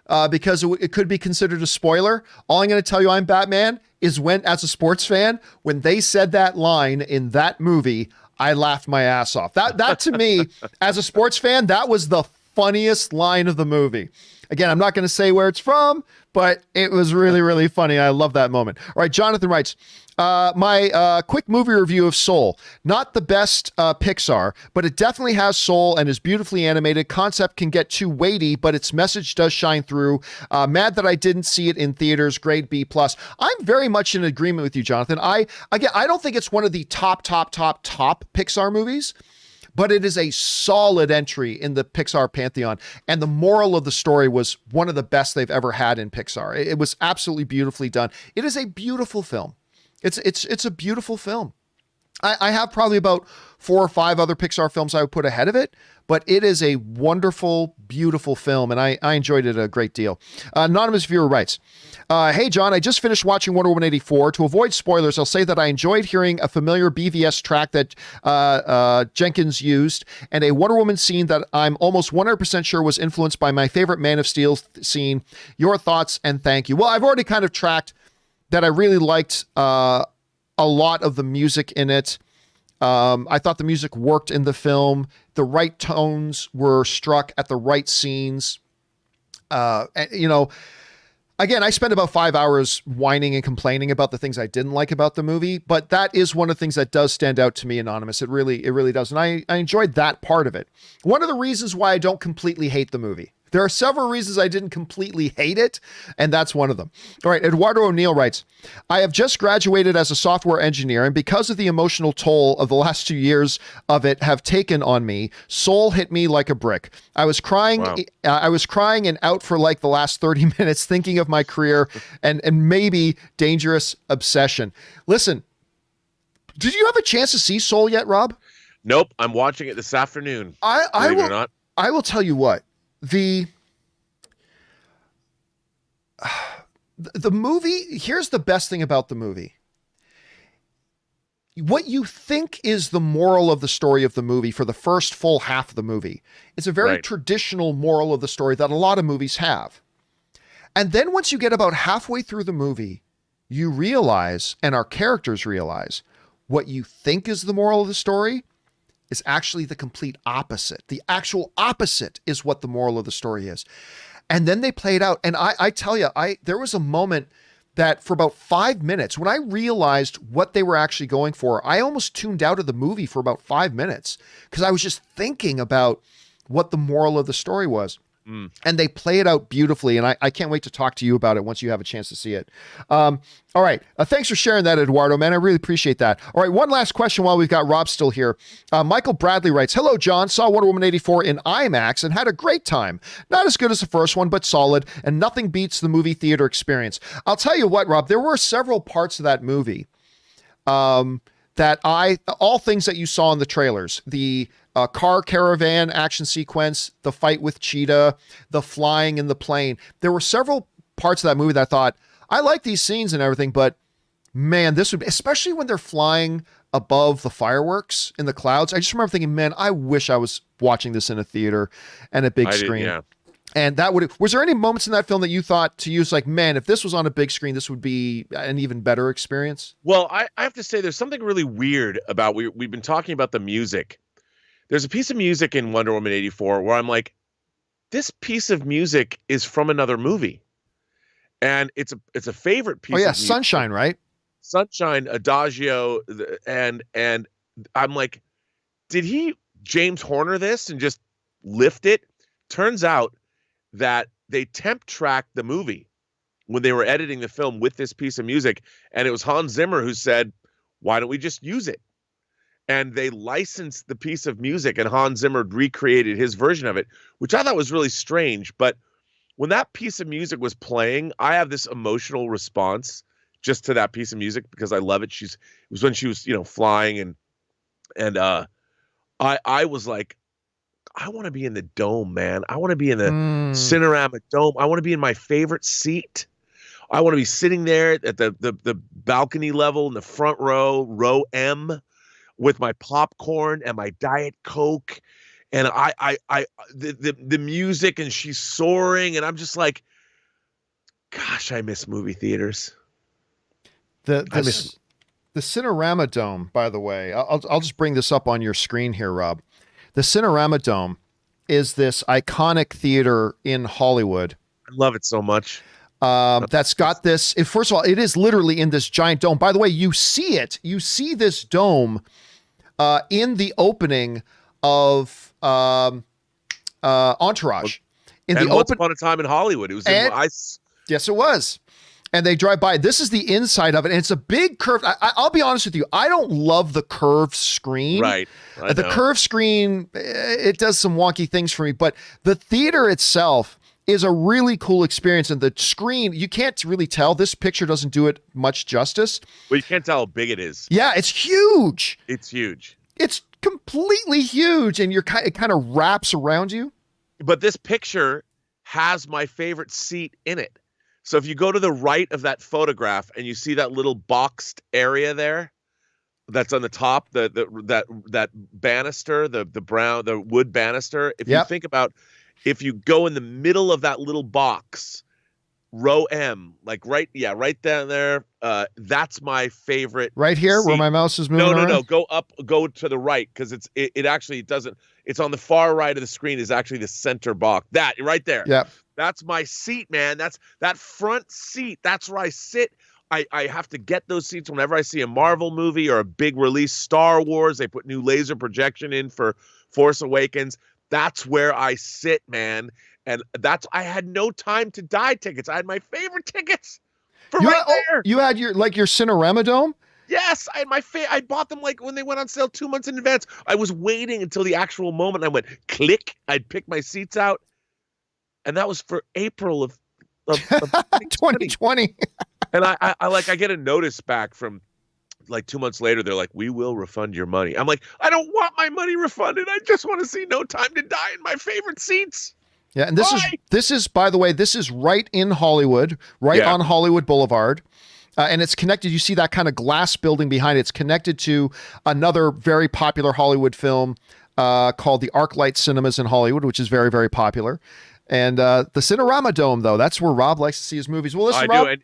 Speaker 1: because it could be considered a spoiler. All I'm going to tell you, I'm Batman, is when, as a sports fan, when they said that line in that movie, I laughed my ass off. That to me, as a sports fan, that was the funniest line of the movie. Again, I'm not going to say where it's from, but it was really, really funny. I love that moment. All right, Jonathan writes, my quick movie review of Soul. Not the best Pixar, but it definitely has soul and is beautifully animated. Concept can get too weighty, but its message does shine through. Mad that I didn't see it in theaters. Grade B+. I'm very much in agreement with you, Jonathan. I don't think it's one of the top Pixar movies, but it is a solid entry in the Pixar pantheon. And the moral of the story was one of the best they've ever had in Pixar. It was absolutely beautifully done. It is a beautiful film. It's a beautiful film. I have probably about 4 or 5 other Pixar films I would put ahead of it, but it is a wonderful, beautiful film, and I enjoyed it a great deal. Anonymous viewer writes, hey, John, I just finished watching Wonder Woman 84. To avoid spoilers, I'll say that I enjoyed hearing a familiar BVS track that Jenkins used, and a Wonder Woman scene that I'm almost 100% sure was influenced by my favorite Man of Steel scene. Your thoughts, and thank you. Well, I've already kind of tracked that I really liked a lot of the music in it. I thought the music worked in the film. The right tones were struck at the right scenes. Again, I spent about 5 hours whining and complaining about the things I didn't like about the movie, but that is one of the things that does stand out to me, Anonymous. It really does. And I enjoyed that part of it. One of the reasons why I don't completely hate the movie. There are several reasons I didn't completely hate it, and that's one of them. All right, Eduardo O'Neill writes, I have just graduated as a software engineer, and because of the emotional toll of the last 2 years of it have taken on me, Soul hit me like a brick. I was crying. Wow. I was crying and out for like the last 30 minutes thinking of my career and maybe dangerous obsession. Listen, did you have a chance to see Soul yet, Rob?
Speaker 2: Nope, I'm watching it this afternoon.
Speaker 1: I will tell you what. The movie, here's the best thing about the movie. What you think is the moral of the story of the movie for the first full half of the movie is a very traditional moral of the story that a lot of movies have. And then once you get about halfway through the movie, you realize, and our characters realize, what you think is the moral of the story is actually the complete opposite. The actual opposite is what the moral of the story is. And then they play it out. And I tell you, there was a moment that for about 5 minutes, when I realized what they were actually going for, I almost tuned out of the movie for about 5 minutes because I was just thinking about what the moral of the story was. And they play it out beautifully, and I can't wait to talk to you about it once you have a chance to see it. All right. Thanks for sharing that, Eduardo, man. I really appreciate that. All right, one last question while we've got Rob still here. Michael Bradley writes, hello, John. Saw Wonder Woman 84 in IMAX and had a great time. Not as good as the first one, but solid, and nothing beats the movie theater experience. I'll tell you what, Rob, there were several parts of that movie that all things that you saw in the trailers, the car caravan action sequence, the fight with Cheetah, the flying in the plane. There were several parts of that movie that I thought, I like these scenes and everything, but man, this would be, especially when they're flying above the fireworks in the clouds. I just remember thinking, man, I wish I was watching this in a theater and a big screen.
Speaker 2: Yeah.
Speaker 1: And was there any moments in that film that you thought to use like, man, if this was on a big screen, this would be an even better experience?
Speaker 2: Well, I have to say there's something really weird about, we've been talking about the music. There's a piece of music in Wonder Woman 84 where I'm like, this piece of music is from another movie. And it's a favorite piece.
Speaker 1: Oh yeah,
Speaker 2: of music.
Speaker 1: Sunshine, right?
Speaker 2: Sunshine, Adagio, and I'm like, did he James Horner this and just lift it? Turns out that they temp tracked the movie when they were editing the film with this piece of music, and it was Hans Zimmer who said, why don't we just use it? And they licensed the piece of music, and Hans Zimmer recreated his version of it, which I thought was really strange. But when that piece of music was playing, I have this emotional response just to that piece of music because I love it. It was when she was, flying, and I was like, I want to be in the dome, man. I want to be in the Cinerama Dome. I want to be in my favorite seat. I want to be sitting there at the balcony level in the front row M, with my popcorn and my Diet Coke, and the music, and she's soaring, and I'm just like, gosh, I miss movie theaters.
Speaker 1: The Cinerama Dome, by the way, I'll just bring this up on your screen here, Rob. The Cinerama Dome is this iconic theater in Hollywood.
Speaker 2: I love it so much.
Speaker 1: That's got this. First of all, it is literally in this giant dome. By the way, you see it. You see this dome in the opening of Entourage.
Speaker 2: Once Upon a Time in Hollywood. It was
Speaker 1: yes, it was. And they drive by. This is the inside of it, and it's a big curved. I'll be honest with you. I don't love the curved screen.
Speaker 2: Right.
Speaker 1: The curved screen, it does some wonky things for me. But the theater itself is a really cool experience. And the screen, you can't really tell. This picture doesn't do it much justice.
Speaker 2: Well, you can't tell how big it is.
Speaker 1: Yeah, it's huge.
Speaker 2: It's huge.
Speaker 1: It's completely huge, and it kind of wraps around you.
Speaker 2: But this picture has my favorite seat in it. So if you go to the right of that photograph and you see that little boxed area there, that's on the top, that banister, the wood banister. If you think about, if you go in the middle of that little box, row M, like right down there, that's my favorite.
Speaker 1: Right here, seat. Where my mouse is moving.
Speaker 2: No, go to the right, because it actually doesn't. It's on the far right of the screen is actually the center box. That right there.
Speaker 1: Yeah.
Speaker 2: That's my seat, man. That's that front seat. That's where I sit. I have to get those seats whenever I see a Marvel movie or a big release, Star Wars. They put new laser projection in for Force Awakens. That's where I sit, man. And I had no time to die tickets. I had my favorite tickets for there.
Speaker 1: You had your Cinerama Dome?
Speaker 2: Yes, I had I bought them like when they went on sale 2 months in advance. I was waiting until the actual moment. I went click. I'd pick my seats out. And that was for April of
Speaker 1: 2020.
Speaker 2: And I get a notice back from like 2 months later. They're like, we will refund your money. I'm like, I don't want my money refunded. I just want to see No Time to Die in my favorite seats.
Speaker 1: Yeah. And this is, by the way, this is right in Hollywood, on Hollywood Boulevard. And it's connected. You see that kind of glass building behind it. It's connected to another very popular Hollywood film called the ArcLight Cinemas in Hollywood, which is very, very popular. And the Cinerama Dome, though, that's where Rob likes to see his movies. Well, listen, Rob.
Speaker 2: I do.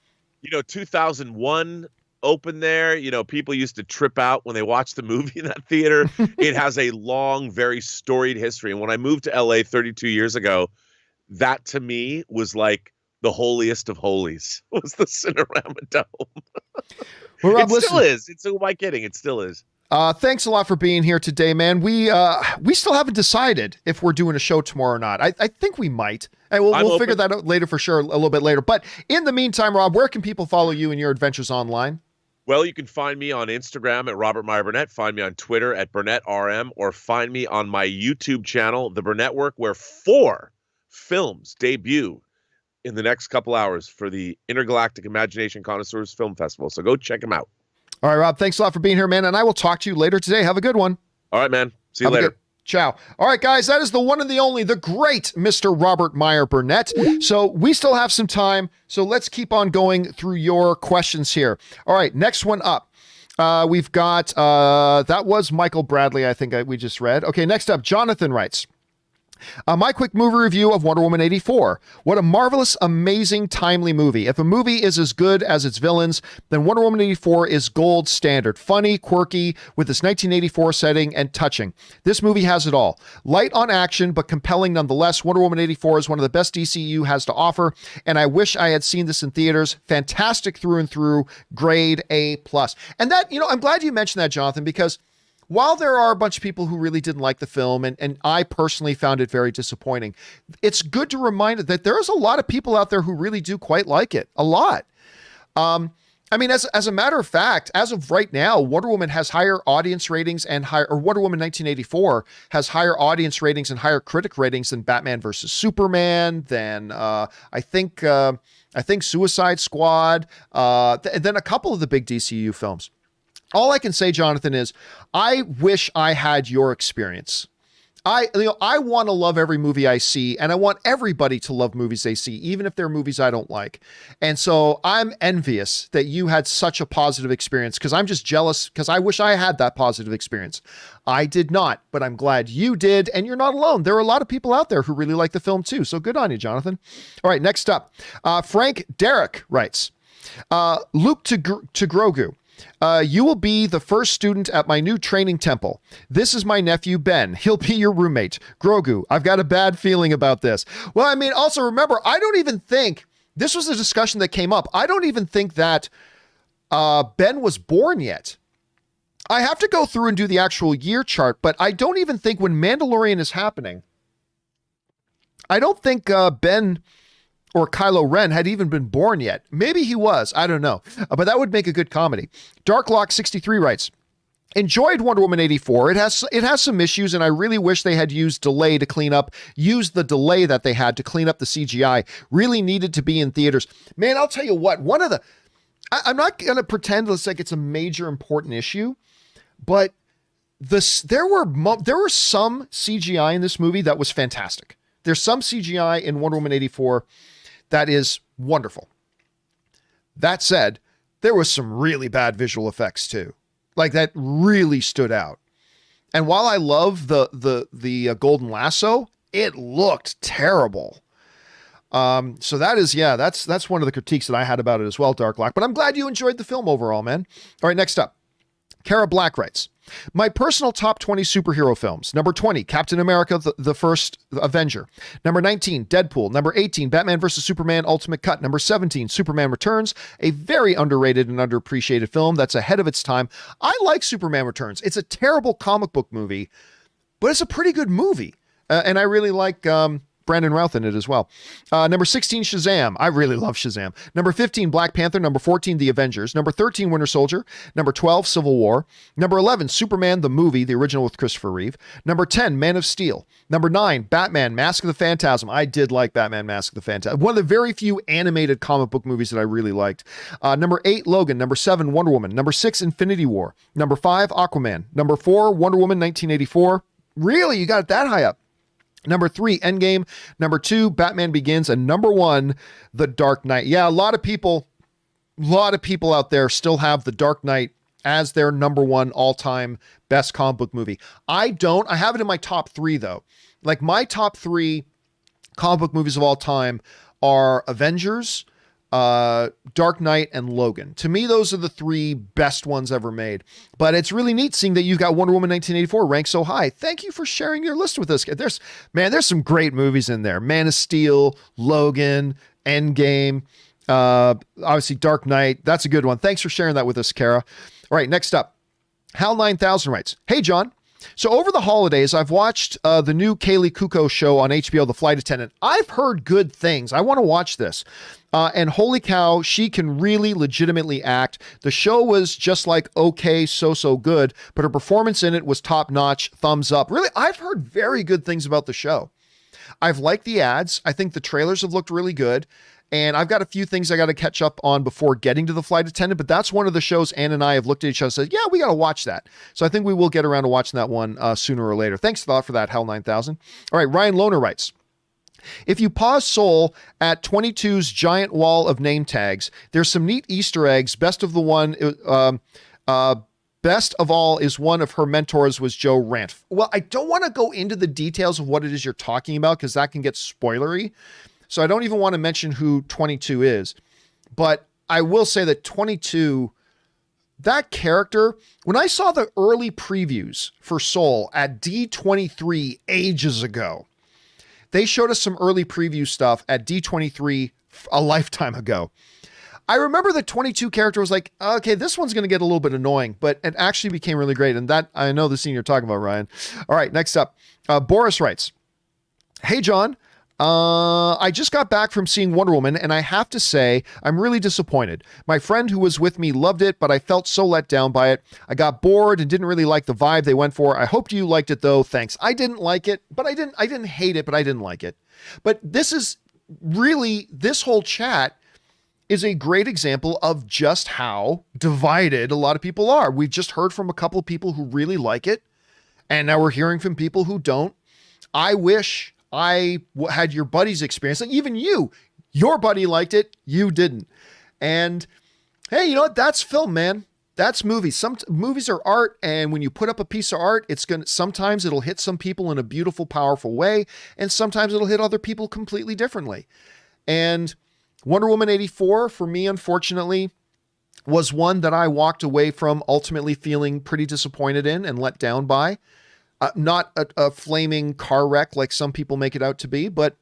Speaker 2: And, 2001 opened there. People used to trip out when they watched the movie in that theater. It has a long, very storied history. And when I moved to LA 32 years ago, that to me was like the holiest of holies, was the Cinerama Dome.
Speaker 1: Well, Rob,
Speaker 2: still is. Who am I kidding? It still is.
Speaker 1: Thanks a lot for being here today, man. We still haven't decided if we're doing a show tomorrow or not. I think we might. And we'll figure that out later for sure, a little bit later. But in the meantime, Rob, where can people follow you and your adventures online?
Speaker 2: Well, you can find me on Instagram at Robert Meyer Burnett, find me on Twitter at BurnettRM, or find me on my YouTube channel, The Burnett Work, where 4 films debut in the next couple hours for the Intergalactic Imagination Connoisseurs Film Festival. So go check them out.
Speaker 1: All right, Rob, thanks a lot for being here, man. And I will talk to you later today. Have a good one.
Speaker 2: All right, man. See you later.
Speaker 1: Ciao. All right, guys, that is the one and the only, the great Mr. Robert Meyer Burnett. So we still have some time. So let's keep on going through your questions here. All right, next one up. We've got, that was Michael Bradley, I think we just read. Okay, next up, Jonathan writes, my quick movie review of Wonder Woman 84. What a marvelous, amazing, timely movie. If a movie is as good as its villains, then Wonder Woman 84 is gold standard. Funny, quirky, with this 1984 setting, and touching. This movie has it all. Light on action, but compelling nonetheless. Wonder Woman 84 is one of the best DCU has to offer, and I wish I had seen this in theaters. Fantastic through and through. Grade A+. And that, I'm glad you mentioned that, Jonathan, because while there are a bunch of people who really didn't like the film, and I personally found it very disappointing, it's good to remind it that there's a lot of people out there who really do quite like it. A lot. As a matter of fact, as of right now, Wonder Woman has higher audience ratings or Wonder Woman 1984 has higher audience ratings and higher critic ratings than Batman versus Superman, than I think Suicide Squad, than a couple of the big DCU films. All I can say, Jonathan, is I wish I had your experience. I want to love every movie I see, and I want everybody to love movies they see, even if they're movies I don't like. And so I'm envious that you had such a positive experience, because I'm just jealous, because I wish I had that positive experience. I did not, but I'm glad you did, and you're not alone. There are a lot of people out there who really like the film too, so good on you, Jonathan. All right, next up, Frank Derrick writes, Luke to Grogu. You will be the first student at my new training temple. This is my nephew, Ben. He'll be your roommate. Grogu, I've got a bad feeling about this. Well, also remember, I don't even think, this was a discussion that came up, I don't even think that Ben was born yet. I have to go through and do the actual year chart, but I don't even think when Mandalorian is happening, I don't think Ben or Kylo Ren had even been born yet. Maybe he was, I don't know, but that would make a good comedy. Darklock63 writes, enjoyed Wonder Woman 84. It has some issues, and I really wish they had used the delay that they had to clean up the CGI. Really needed to be in theaters. Man, I'll tell you what, I'm not going to pretend it's a major important issue, but there were some CGI in this movie that was fantastic. There's some CGI in Wonder Woman 84 that is wonderful. That said, there was some really bad visual effects too. Like, that really stood out. And while I love the golden lasso, it looked terrible. So that's one of the critiques that I had about it as well, Darklock. But I'm glad you enjoyed the film overall, man. All right, next up, Kara Black writes, my personal top 20 superhero films. Number 20, Captain America, the First Avenger. Number 19, Deadpool. Number 18, Batman vs. Superman Ultimate Cut. Number 17, Superman Returns, a very underrated and underappreciated film that's ahead of its time. I like Superman Returns. It's a terrible comic book movie, but it's a pretty good movie. And I really like Brandon Routh in it as well. Number 16, Shazam. I really love Shazam. Number 15, Black Panther. Number 14, The Avengers. Number 13, Winter Soldier. Number 12, Civil War. Number 11, Superman the movie, the original with Christopher Reeve. Number 10, Man of Steel. Number 9, Batman, Mask of the Phantasm. I did like Batman, Mask of the Phantasm. One of the very few animated comic book movies that I really liked. Number 8, Logan. Number 7, Wonder Woman. Number 6, Infinity War. Number 5, Aquaman. Number 4, Wonder Woman 1984. Really? You got it that high up? Number 3, Endgame. Number 2, Batman Begins. And number 1, The Dark Knight. Yeah, a lot of people out there still have The Dark Knight as their number 1 all-time best comic book movie. I have it in my top 3, though. Like, my top 3 comic book movies of all time are Avengers, Dark Knight, and Logan. To me, those are the 3 best ones ever made. But it's really neat seeing that you've got Wonder Woman 1984 ranked so high. Thank you for sharing your list with us. There's some great movies in there. Man of Steel, Logan, Endgame, obviously Dark Knight. That's a good one. Thanks for sharing that with us, Kara. All right, next up, Hal 9000 writes, hey, John. So over the holidays, I've watched the new Kaylee Kuko show on HBO, The Flight Attendant. I've heard good things. I want to watch this. And holy cow, she can really legitimately act. The show was just like, okay, so good, but her performance in it was top notch, thumbs up. Really, I've heard very good things about the show. I've liked the ads. I think the trailers have looked really good. And I've got a few things I got to catch up on before getting to The Flight Attendant, but that's one of the shows Ann and I have looked at each other and said, yeah, we got to watch that. So I think we will get around to watching that one sooner or later. Thanks a lot for that, Hal 9000. All right, Ryan Lohner writes, if you pause Soul at 22's giant wall of name tags, there's some neat Easter eggs. Best of the one Best of all is one of her mentors was Joe Ranft. Well, I don't want to go into the details of what it is you're talking about because that can get spoilery. So I don't even want to mention who 22 is. But I will say that 22, that character, when I saw the early previews for Soul at D23 ages ago, they showed us some early preview stuff at D23 a lifetime ago. I remember the 22 character was like, okay, this one's going to get a little bit annoying, but it actually became really great. And that, I know the scene you're talking about, Ryan. All right, next up, Boris writes, hey, John, I just got back from seeing Wonder Woman, and I have to say, I'm really disappointed. My friend who was with me loved it, but I felt so let down by it. I got bored and didn't really like the vibe they went for. I hoped you liked it, though. Thanks. I didn't like it, but I didn't hate it, but I didn't like it. But this is really, this whole chat is a great example of just how divided a lot of people are. We've just heard from a couple of people who really like it, and now we're hearing from people who don't. I wish I had your buddy's experience. Like even you, your buddy liked it, you didn't. And hey, you know what? That's film, man. That's movies. Some movies are art, and when you put up a piece of art, sometimes it'll hit some people in a beautiful, powerful way, and sometimes it'll hit other people completely differently. And Wonder Woman 84, for me, unfortunately, was one that I walked away from ultimately feeling pretty disappointed in and let down by. Not a flaming car wreck like some people make it out to be, but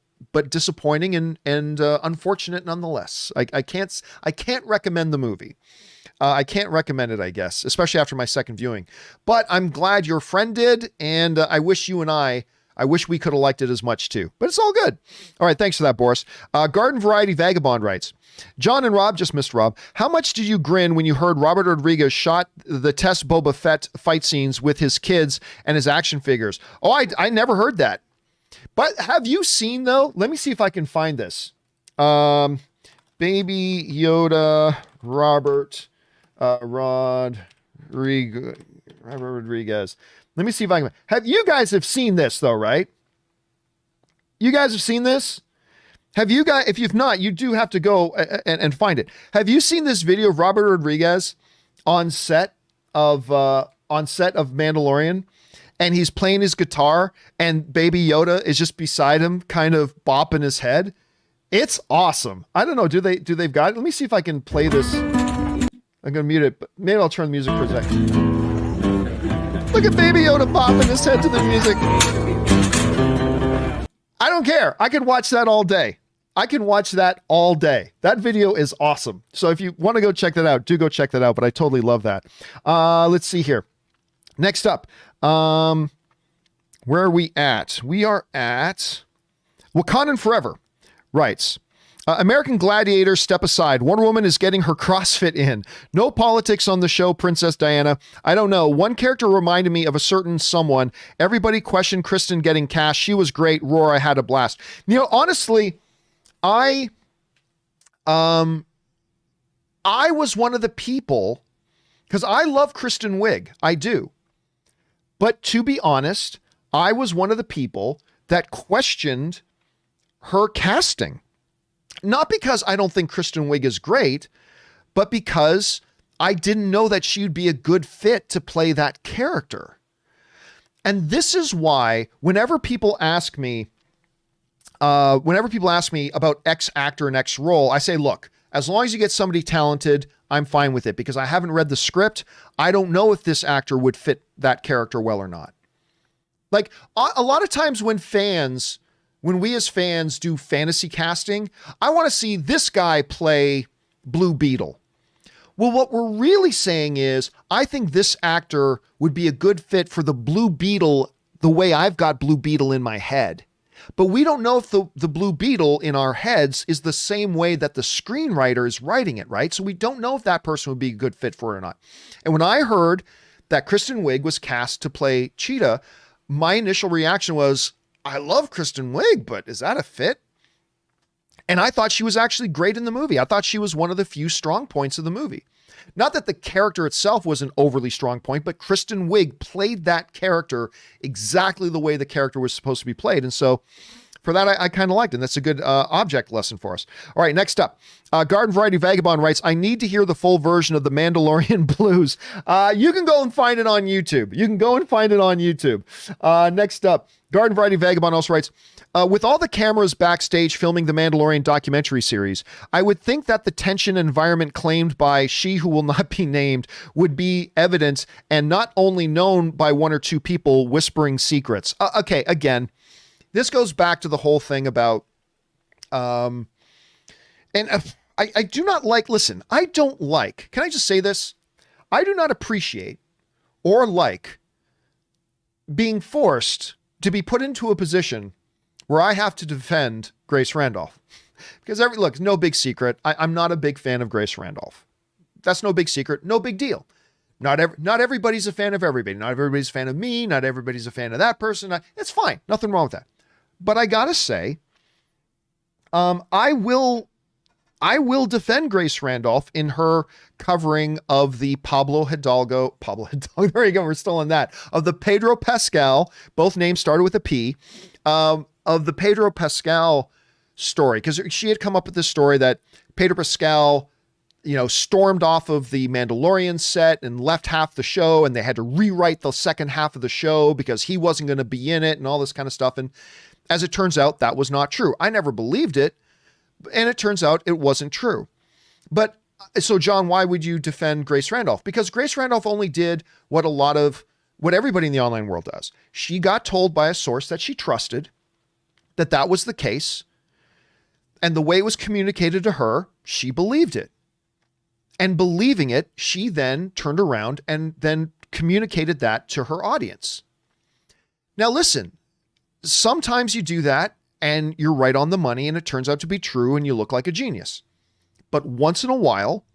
Speaker 1: disappointing and unfortunate nonetheless. I can't recommend the movie. I can't recommend it, I guess, especially after my second viewing. But I'm glad your friend did, and I wish we could have liked it as much too, but it's all good. All right. Thanks for that, Boris. Garden Variety Vagabond writes, John and Rob, just missed Rob. How much did you grin when you heard Robert Rodriguez shot the Tess Boba Fett fight scenes with his kids and his action figures? Oh, I never heard that. But have you seen though? Let me see if I can find this. Baby Yoda, Robert Rodriguez. Let me see if I can. You guys have seen this though, right? You guys have seen this? Have you guys, if you've not, you do have to go and find it. Have you seen this video of Robert Rodriguez on set of Mandalorian, and he's playing his guitar and Baby Yoda is just beside him, kind of bopping his head? It's awesome. I don't know. They've got it? Let me see if I can play this. I'm going to mute it, but maybe I'll turn the music for a second. Look at Baby Yoda bopping his head to the music. I don't care. I could watch that all day. That video is awesome. So if you want to go check that out, do go check that out. But I totally love that. Let's see here. Next up, where are we at? We are at Wakandan Forever writes, American Gladiator, step aside. Wonder Woman is getting her CrossFit in. No politics on the show, Princess Diana. I don't know. One character reminded me of a certain someone. Everybody questioned Kristen getting cash. She was great. Roar, I had a blast. You know, honestly, I was one of the people, because I love Kristen Wiig. I do. But to be honest, I was one of the people that questioned her casting. Not because I don't think Kristen Wiig is great, but because I didn't know that she'd be a good fit to play that character. And this is why whenever people ask me about X actor and X role, I say, look, as long as you get somebody talented, I'm fine with it, because I haven't read the script. I don't know if this actor would fit that character well or not. Like a lot of times when we as fans do fantasy casting, I want to see this guy play Blue Beetle. Well, what we're really saying is, I think this actor would be a good fit for the Blue Beetle the way I've got Blue Beetle in my head. But we don't know if the Blue Beetle in our heads is the same way that the screenwriter is writing it, right? So we don't know if that person would be a good fit for it or not. And when I heard that Kristen Wiig was cast to play Cheetah, my initial reaction was, I love Kristen Wiig, but is that a fit? And I thought she was actually great in the movie. I thought she was one of the few strong points of the movie. Not that the character itself was an overly strong point, but Kristen Wiig played that character exactly the way the character was supposed to be played. And so for that, I kind of liked it. And that's a good object lesson for us. All right, next up. Garden Variety Vagabond writes, I need to hear the full version of the Mandalorian Blues. You can go and find it on YouTube. Next up, Garden Variety Vagabond also writes, with all the cameras backstage filming the Mandalorian documentary series, I would think that the tension environment claimed by she who will not be named would be evident and not only known by one or two people whispering secrets. Okay, again, this goes back to the whole thing about, I do not like, listen, I don't like, can I just say this? I do not appreciate or like being forced to be put into a position where I have to defend Grace Randolph. Because look, no big secret. I'm not a big fan of Grace Randolph. That's no big secret. No big deal. Not everybody's a fan of everybody. Not everybody's a fan of me. Not everybody's a fan of that person. It's fine. Nothing wrong with that. But I gotta say, I will defend Grace Randolph in her covering of the Pablo Hidalgo, there you go, we're still on that, of the Pedro Pascal, both names started with a P, of the Pedro Pascal story, because she had come up with this story that Pedro Pascal, stormed off of the Mandalorian set and left half the show, and they had to rewrite the second half of the show because he wasn't going to be in it and all this kind of stuff. And as it turns out, that was not true. I never believed it, and it turns out it wasn't true. But so, John, why would you defend Grace Randolph? Because Grace Randolph only did what everybody in the online world does. She got told by a source that she trusted that was the case, and the way it was communicated to her, she believed it. And believing it, she then turned around and then communicated that to her audience. Now, listen, sometimes you do that and you're right on the money and it turns out to be true and you look like a genius. But once in a while,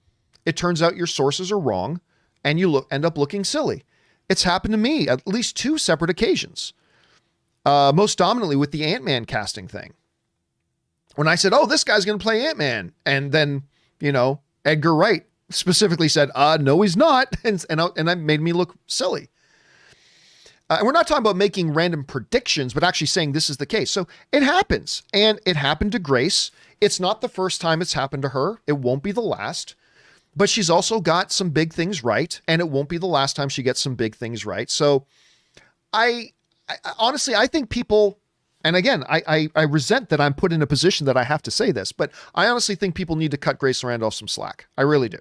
Speaker 1: it turns out your sources are wrong and you end up looking silly. It's happened to me at least 2 separate occasions. Most dominantly with the Ant-Man casting thing. When I said, oh, this guy's going to play Ant-Man. And then, Edgar Wright specifically said, no, he's not. And that made me look silly. And we're not talking about making random predictions, but actually saying this is the case. So it happens. And it happened to Grace. It's not the first time it's happened to her. It won't be the last. But she's also got some big things right. And it won't be the last time she gets some big things right. So I honestly, I think people, and again, I resent that I'm put in a position that I have to say this, but I honestly think people need to cut Grace Randolph some slack. I really do.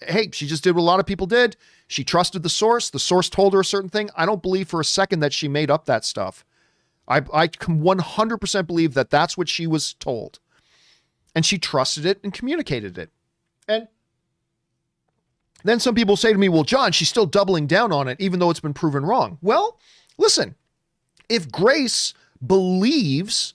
Speaker 1: Hey, she just did what a lot of people did. She trusted the source. The source told her a certain thing. I don't believe for a second that she made up that stuff. I can 100% believe that that's what she was told. And she trusted it and communicated it. And then some people say to me, well, John, she's still doubling down on it, even though it's been proven wrong. Well, listen, if Grace believes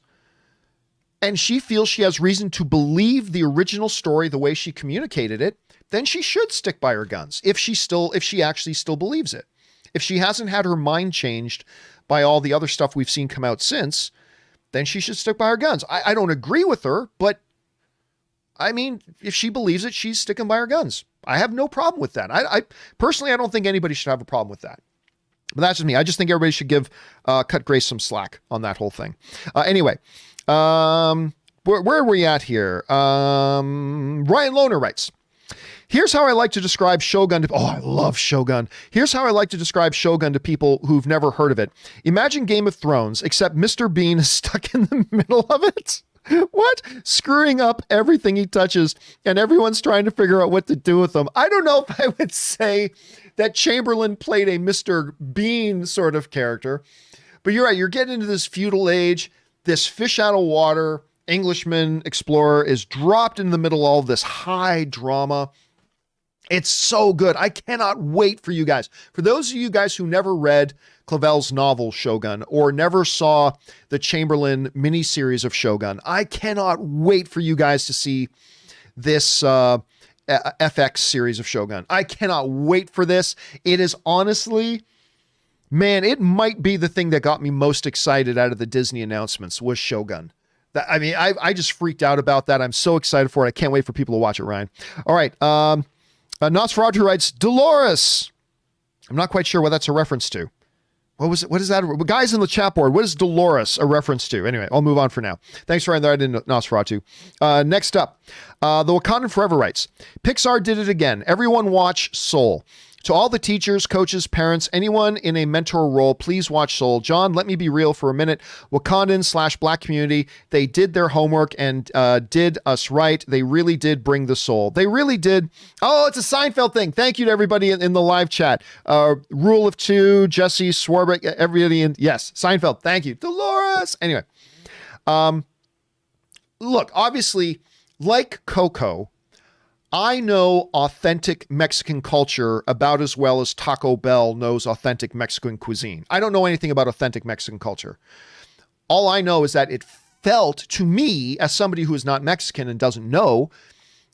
Speaker 1: and she feels she has reason to believe the original story the way she communicated it, then she should stick by her guns if she actually still believes it. If she hasn't had her mind changed by all the other stuff we've seen come out since, then she should stick by her guns. I don't agree with her, but I mean, if she believes it, she's sticking by her guns. I have no problem with that. I personally, I don't think anybody should have a problem with that. But that's just me. I just think everybody should cut Grace some slack on that whole thing. Anyway, where are we at here? Ryan Lohner writes, here's how I like to describe Shogun to... Oh, I love Shogun. Here's how I like to describe Shogun to people who've never heard of it. Imagine Game of Thrones, except Mr. Bean is stuck in the middle of it. What? Screwing up everything he touches, and everyone's trying to figure out what to do with him. I don't know if I would say that Chamberlain played a Mr. Bean sort of character, but you're right. You're getting into this feudal age. This fish out of water Englishman explorer is dropped in the middle of all this high drama. It's so good. I cannot wait for you guys. For those of you guys who never read Clavel's novel Shogun or never saw the Chamberlain miniseries of Shogun, I cannot wait for you guys to see this FX series of Shogun. I cannot wait for this. It is honestly, man, it might be the thing that got me most excited out of the Disney announcements was Shogun. I mean, I just freaked out about that. I'm so excited for it. I can't wait for people to watch it, Ryan. All right. Nosferatu writes, Dolores. I'm not quite sure what that's a reference to. What was it? What is that? Guys in the chat board, what is Dolores a reference to? Anyway, I'll move on for now. Thanks for that in Nosferatu. Next up, the Wakandan Forever writes, Pixar did it again. Everyone watch Soul. To all the teachers, coaches, parents, anyone in a mentor role, please watch Soul. John, let me be real for a minute. Wakandan/Black community, they did their homework and did us right. They really did bring the soul. They really did. Oh, it's a Seinfeld thing. Thank you to everybody in the live chat. Rule of Two, Jesse Swarbrick, everybody in. Yes, Seinfeld. Thank you. Dolores. Anyway, look, obviously, like Coco, I know authentic Mexican culture about as well as Taco Bell knows authentic Mexican cuisine. I don't know anything about authentic Mexican culture. All I know is that it felt to me, as somebody who is not Mexican and doesn't know,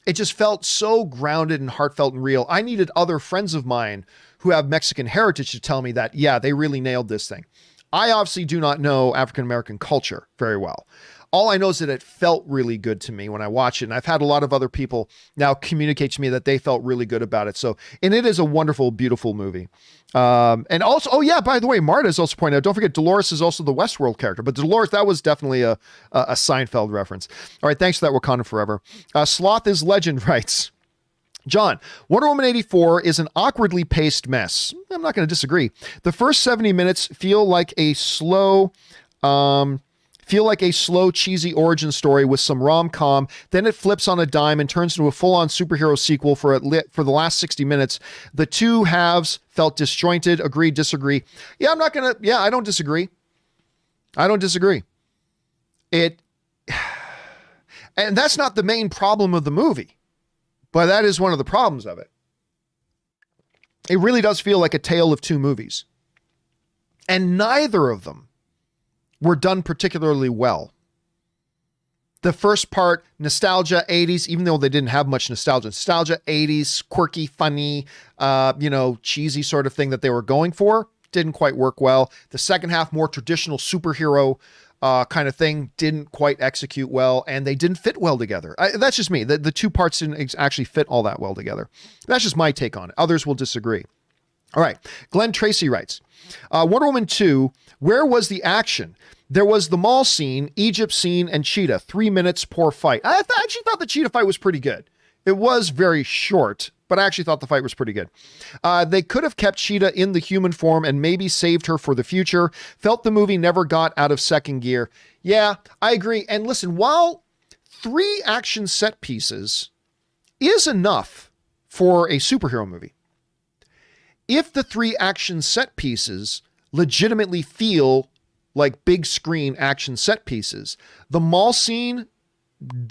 Speaker 1: it just felt so grounded and heartfelt and real. I needed other friends of mine who have Mexican heritage to tell me that, yeah, they really nailed this thing. I obviously do not know African-American culture very well. All I know is that it felt really good to me when I watched it. And I've had a lot of other people now communicate to me that they felt really good about it. So, and it is a wonderful, beautiful movie. And also, oh yeah, by the way, Marta has also pointed out, don't forget Dolores is also the Westworld character, but Dolores, that was definitely a Seinfeld reference. All right. Thanks for that. Wakanda Forever. Sloth is Legend writes, John, Wonder Woman 84 is an awkwardly paced mess. I'm not going to disagree. The first 70 minutes feel like a slow, cheesy origin story with some rom-com. Then it flips on a dime and turns into a full-on superhero sequel for the last 60 minutes. The two halves felt disjointed. Agree, disagree. Yeah, I don't disagree. And that's not the main problem of the movie, but that is one of the problems of it. It really does feel like a tale of two movies. And neither of them were done particularly well. The first part, nostalgia, 80s, even though they didn't have much nostalgia, 80s, quirky, funny, cheesy sort of thing that they were going for, didn't quite work well. The second half, more traditional superhero kind of thing, didn't quite execute well, and they didn't fit well together. That's just me. The two parts didn't actually fit all that well together. That's just my take on it. Others will disagree. All right. Glenn Tracy writes, Wonder Woman 2, where was the action? There was the mall scene, Egypt scene, and Cheetah. 3 minutes, poor fight. I actually thought the Cheetah fight was pretty good. It was very short, but I actually thought the fight was pretty good. They could have kept Cheetah in the human form and maybe saved her for the future. Felt the movie never got out of second gear. Yeah, I agree. And listen, while 3 action set pieces is enough for a superhero movie, if the 3 action set pieces legitimately feel like big screen action set pieces, the mall scene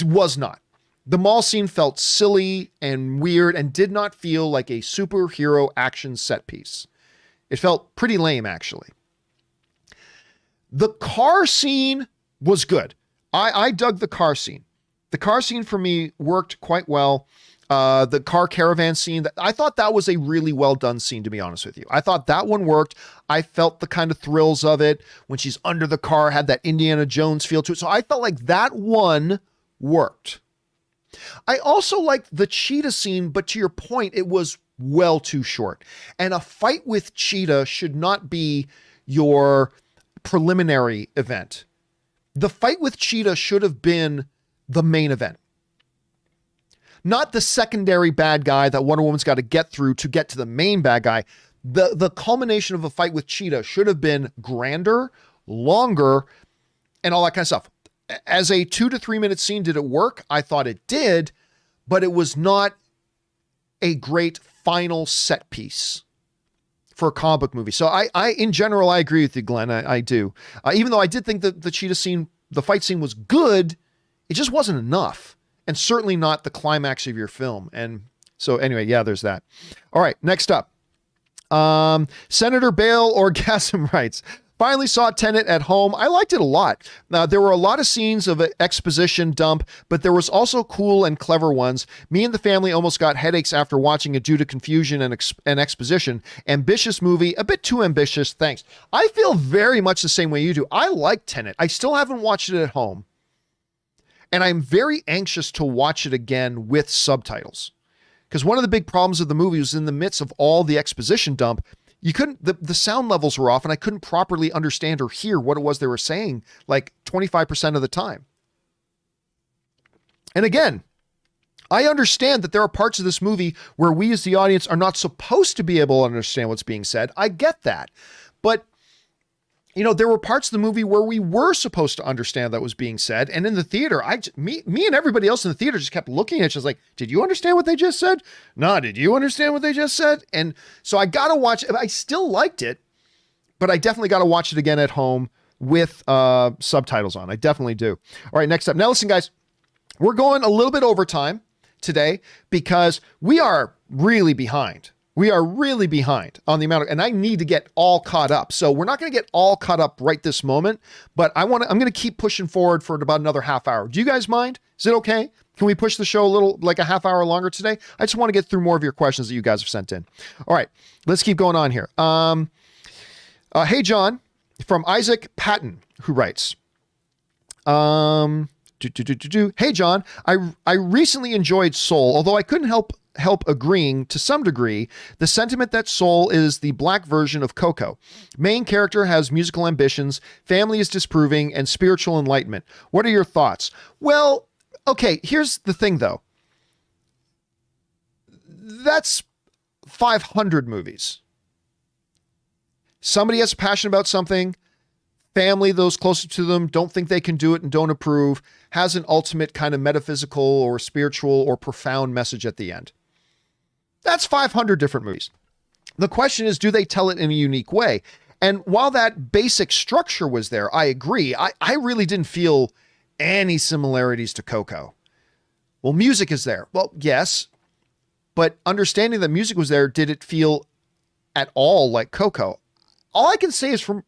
Speaker 1: was not. The mall scene felt silly and weird and did not feel like a superhero action set piece. It felt pretty lame, actually. The car scene was good. I dug the car scene. The car scene for me worked quite well. The car caravan scene, I thought that was a really well done scene, to be honest with you. I thought that one worked. I felt the kind of thrills of it when she's under the car, had that Indiana Jones feel to it. So I felt like that one worked. I also liked the Cheetah scene, but to your point, it was well too short. And a fight with Cheetah should not be your preliminary event. The fight with Cheetah should have been the main event. Not the secondary bad guy that Wonder Woman's got to get through to get to the main bad guy. The culmination of a fight with Cheetah should have been grander, longer, and all that kind of stuff. As a 2 to 3 minute scene, did it work? I thought it did, but it was not a great final set piece for a comic book movie. So I in general, I agree with you, Glenn. I do. Even though I did think that the Cheetah scene, the fight scene was good, it just wasn't enough. And certainly not the climax of your film. And so anyway, yeah, there's that. All right, next up. Senator Bale Orgasm writes, finally saw Tenet at home. I liked it a lot. There were a lot of scenes of an exposition dump, but there was also cool and clever ones. Me and the family almost got headaches after watching it due to confusion and exposition. Ambitious movie, a bit too ambitious, thanks. I feel very much the same way you do. I like Tenet. I still haven't watched it at home. And I'm very anxious to watch it again with subtitles. Because one of the big problems of the movie was in the midst of all the exposition dump, You couldn't, the sound levels were off and I couldn't properly understand or hear what it was they were saying like 25% of the time. And again, I understand that there are parts of this movie where we as the audience are not supposed to be able to understand what's being said. I get that. But, you know, there were parts of the movie where we were supposed to understand that was being said. And in the theater, me and everybody else in the theater just kept looking at each other like, did you understand what they just said? No, did you understand what they just said? And so I got to watch it. I still liked it, but I definitely got to watch it again at home with subtitles on. I definitely do. All right, next up. Now listen, guys, we're going a little bit overtime today because we are really behind. We are really behind on the amount of, and I need to get all caught up. So we're not going to get all caught up right this moment, but I'm going to keep pushing forward for about another half hour. Do you guys mind? Is it okay? Can we push the show a little, like a half hour longer today? I just want to get through more of your questions that you guys have sent in. All right, let's keep going on here. Hey, John, from Isaac Patton, who writes, hey, John, I recently enjoyed Soul, although I couldn't help agreeing to some degree the sentiment that Soul is the black version of Coco. Main character has musical ambitions, family is disproving, and spiritual enlightenment. What are your thoughts? Well, okay, here's the thing though. That's 500 movies. Somebody has a passion about something. Family, those closer to them, don't think they can do it and don't approve, has an ultimate kind of metaphysical or spiritual or profound message at the end. That's 500 different movies. The question is, do they tell it in a unique way? And while that basic structure was there, I agree. I really didn't feel any similarities to Coco. Well, music is there. Well, yes, but understanding that music was there, did it feel at all like Coco? All I can say is for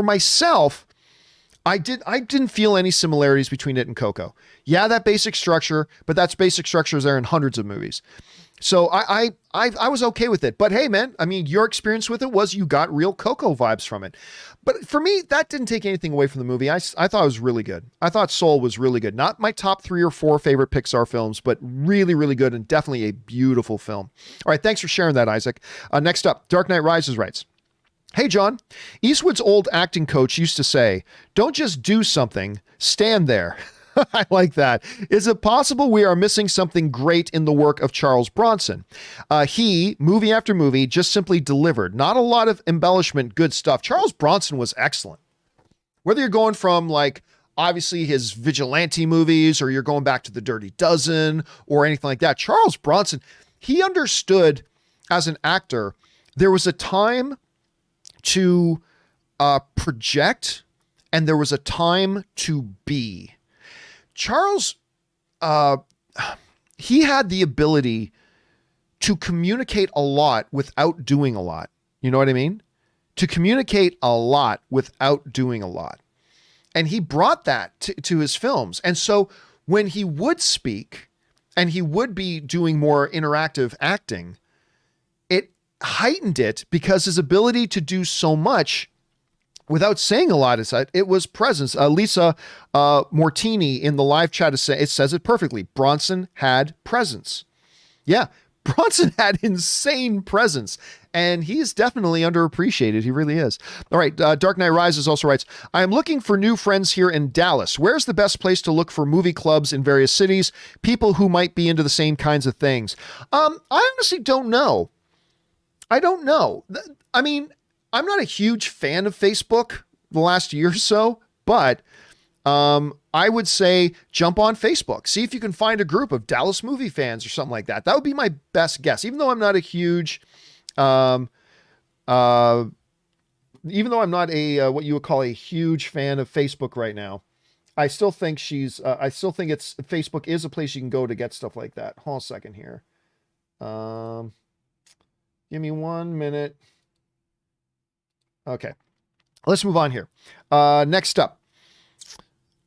Speaker 1: myself, I didn't feel any similarities between it and Coco. Yeah, that basic structure, but that basic structure is there in hundreds of movies. So I was okay with it. But hey, man, I mean, your experience with it was you got real Coco vibes from it. But for me, that didn't take anything away from the movie. I thought it was really good. I thought Soul was really good. Not my top 3 or 4 favorite Pixar films, but really, really good and definitely a beautiful film. All right, thanks for sharing that, Isaac. Next up, Dark Knight Rises writes, hey, John, Eastwood's old acting coach used to say, don't just do something, stand there. I like that. Is it possible we are missing something great in the work of Charles Bronson? He, movie after movie, just simply delivered. Not a lot of embellishment, good stuff. Charles Bronson was excellent. Whether you're going from like, obviously his vigilante movies, or you're going back to the Dirty Dozen or anything like that, Charles Bronson, he understood as an actor, there was a time to project and there was a time to be. Charles, he had the ability to communicate a lot without doing a lot. You know what I mean? To communicate a lot without doing a lot. And he brought that to his films. And so when he would speak and he would be doing more interactive acting, it heightened it because his ability to do so much without saying a lot, it was presence. Lisa Mortini in the live chat, it says it perfectly. Bronson had presence. Yeah, Bronson had insane presence, and he's definitely underappreciated. He really is. All right, Dark Knight Rises also writes, I am looking for new friends here in Dallas. Where's the best place to look for movie clubs in various cities? People who might be into the same kinds of things. I honestly don't know. I don't know. I mean, I'm not a huge fan of Facebook the last year or so, but I would say jump on Facebook. See if you can find a group of Dallas movie fans or something like that. That would be my best guess. Even though I'm not a huge, even though I'm not a what you would call a huge fan of Facebook right now, I still think Facebook is a place you can go to get stuff like that. Hold on a second here. Give me 1 minute. Okay, let's move on here. Next up,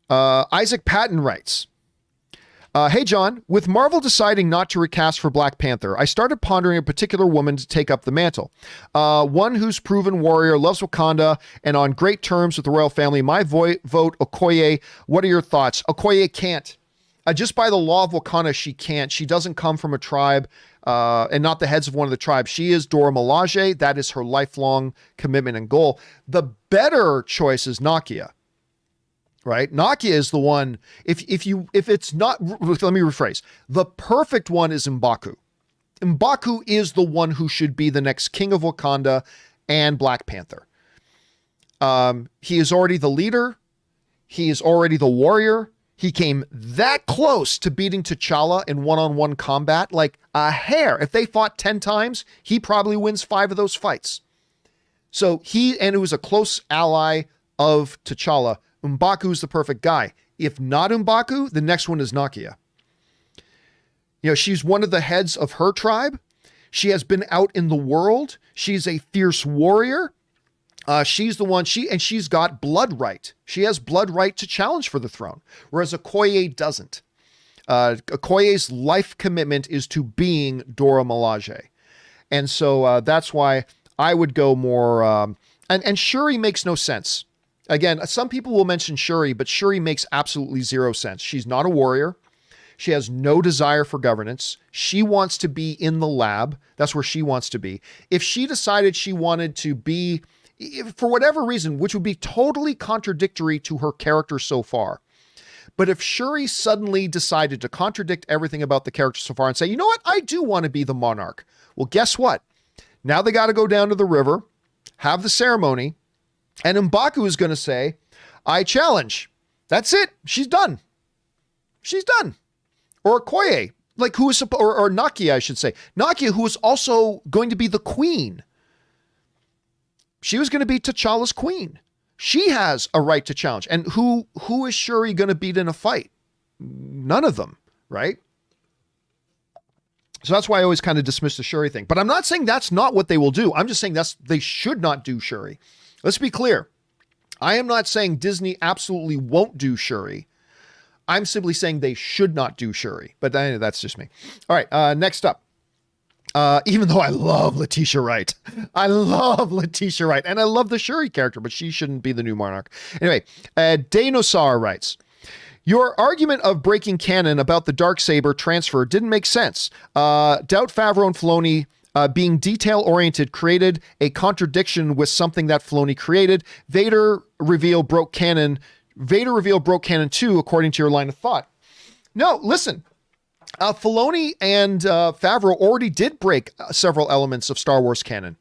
Speaker 1: Isaac Patton writes, hey, John, with Marvel deciding not to recast for Black Panther, I started pondering a particular woman to take up the mantle. One who's proven warrior, loves Wakanda, and on great terms with the royal family. My vote, Okoye. What are your thoughts? Okoye can't. Just by the law of Wakanda, she can't. She doesn't come from a tribe and not the heads of one of the tribes. She is Dora Milaje. That is her lifelong commitment and goal. The better choice is Nakia, right? Nakia is the one, if it's not, let me rephrase. The perfect one is M'Baku. M'Baku is the one who should be the next king of Wakanda and Black Panther. He is already the leader. He is already the warrior. He came that close to beating T'Challa in one-on-one combat, like a hair. If they fought 10 times, he probably wins 5 of those fights. So and it was a close ally of T'Challa. M'Baku is the perfect guy. If not M'Baku, the next one is Nakia. You know, she's one of the heads of her tribe. She has been out in the world. She's a fierce warrior. She's the one, she's got blood right. She has blood right to challenge for the throne, whereas Okoye doesn't. Okoye's life commitment is to being Dora Milaje. And so that's why I would go more, and Shuri makes no sense. Again, some people will mention Shuri, but Shuri makes absolutely zero sense. She's not a warrior. She has no desire for governance. She wants to be in the lab. That's where she wants to be. If she decided she wanted to be, for whatever reason, which would be totally contradictory to her character so far. But if Shuri suddenly decided to contradict everything about the character so far and say, you know what, I do want to be the monarch. Well, guess what? Now they got to go down to the river, have the ceremony, and M'Baku is going to say, I challenge. That's it. She's done. She's done. Or Okoye, like who is, or Nakia, I should say. Nakia, who is also going to be the queen. She was going to be T'Challa's queen. She has a right to challenge. And who is Shuri going to beat in a fight? None of them, right? So that's why I always kind of dismiss the Shuri thing. But I'm not saying that's not what they will do. I'm just saying they should not do Shuri. Let's be clear. I am not saying Disney absolutely won't do Shuri. I'm simply saying they should not do Shuri. But that's just me. All right, next up. Even though I love Letitia Wright. I love Letitia Wright. And I love the Shuri character, but she shouldn't be the new monarch. Anyway, Dainosar writes, your argument of breaking canon about the Darksaber transfer didn't make sense. Doubt Favreau and Filoni being detail-oriented created a contradiction with something that Filoni created. Vader reveal broke canon too, according to your line of thought. No, listen. Filoni and Favreau already did break several elements of Star Wars canon.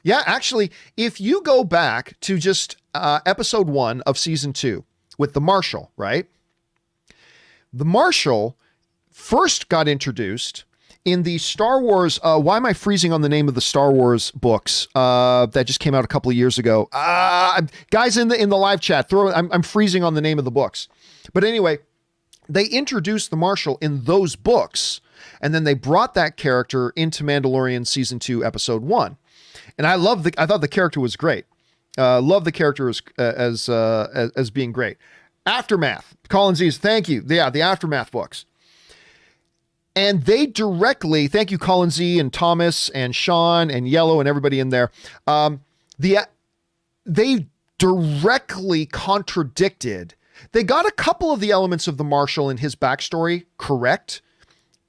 Speaker 1: Yeah, actually, if you go back to just episode 1 of season 2 with the Marshal, right? The Marshal first got introduced in the Star Wars, why am I freezing on the name of the Star Wars books that just came out a couple of years ago? Guys in the live chat, I'm freezing on the name of the books. But anyway, they introduced the Marshal in those books, and then they brought that character into Mandalorian season 2, episode 1. And I thought the character was great. Love the character as being great. Aftermath, Colin Z's, thank you. Yeah, the Aftermath books. And they directly, thank you, Colin Z and Thomas and Sean and Yellow and everybody in there. They directly contradicted. They got a couple of the elements of the Marshal and his backstory correct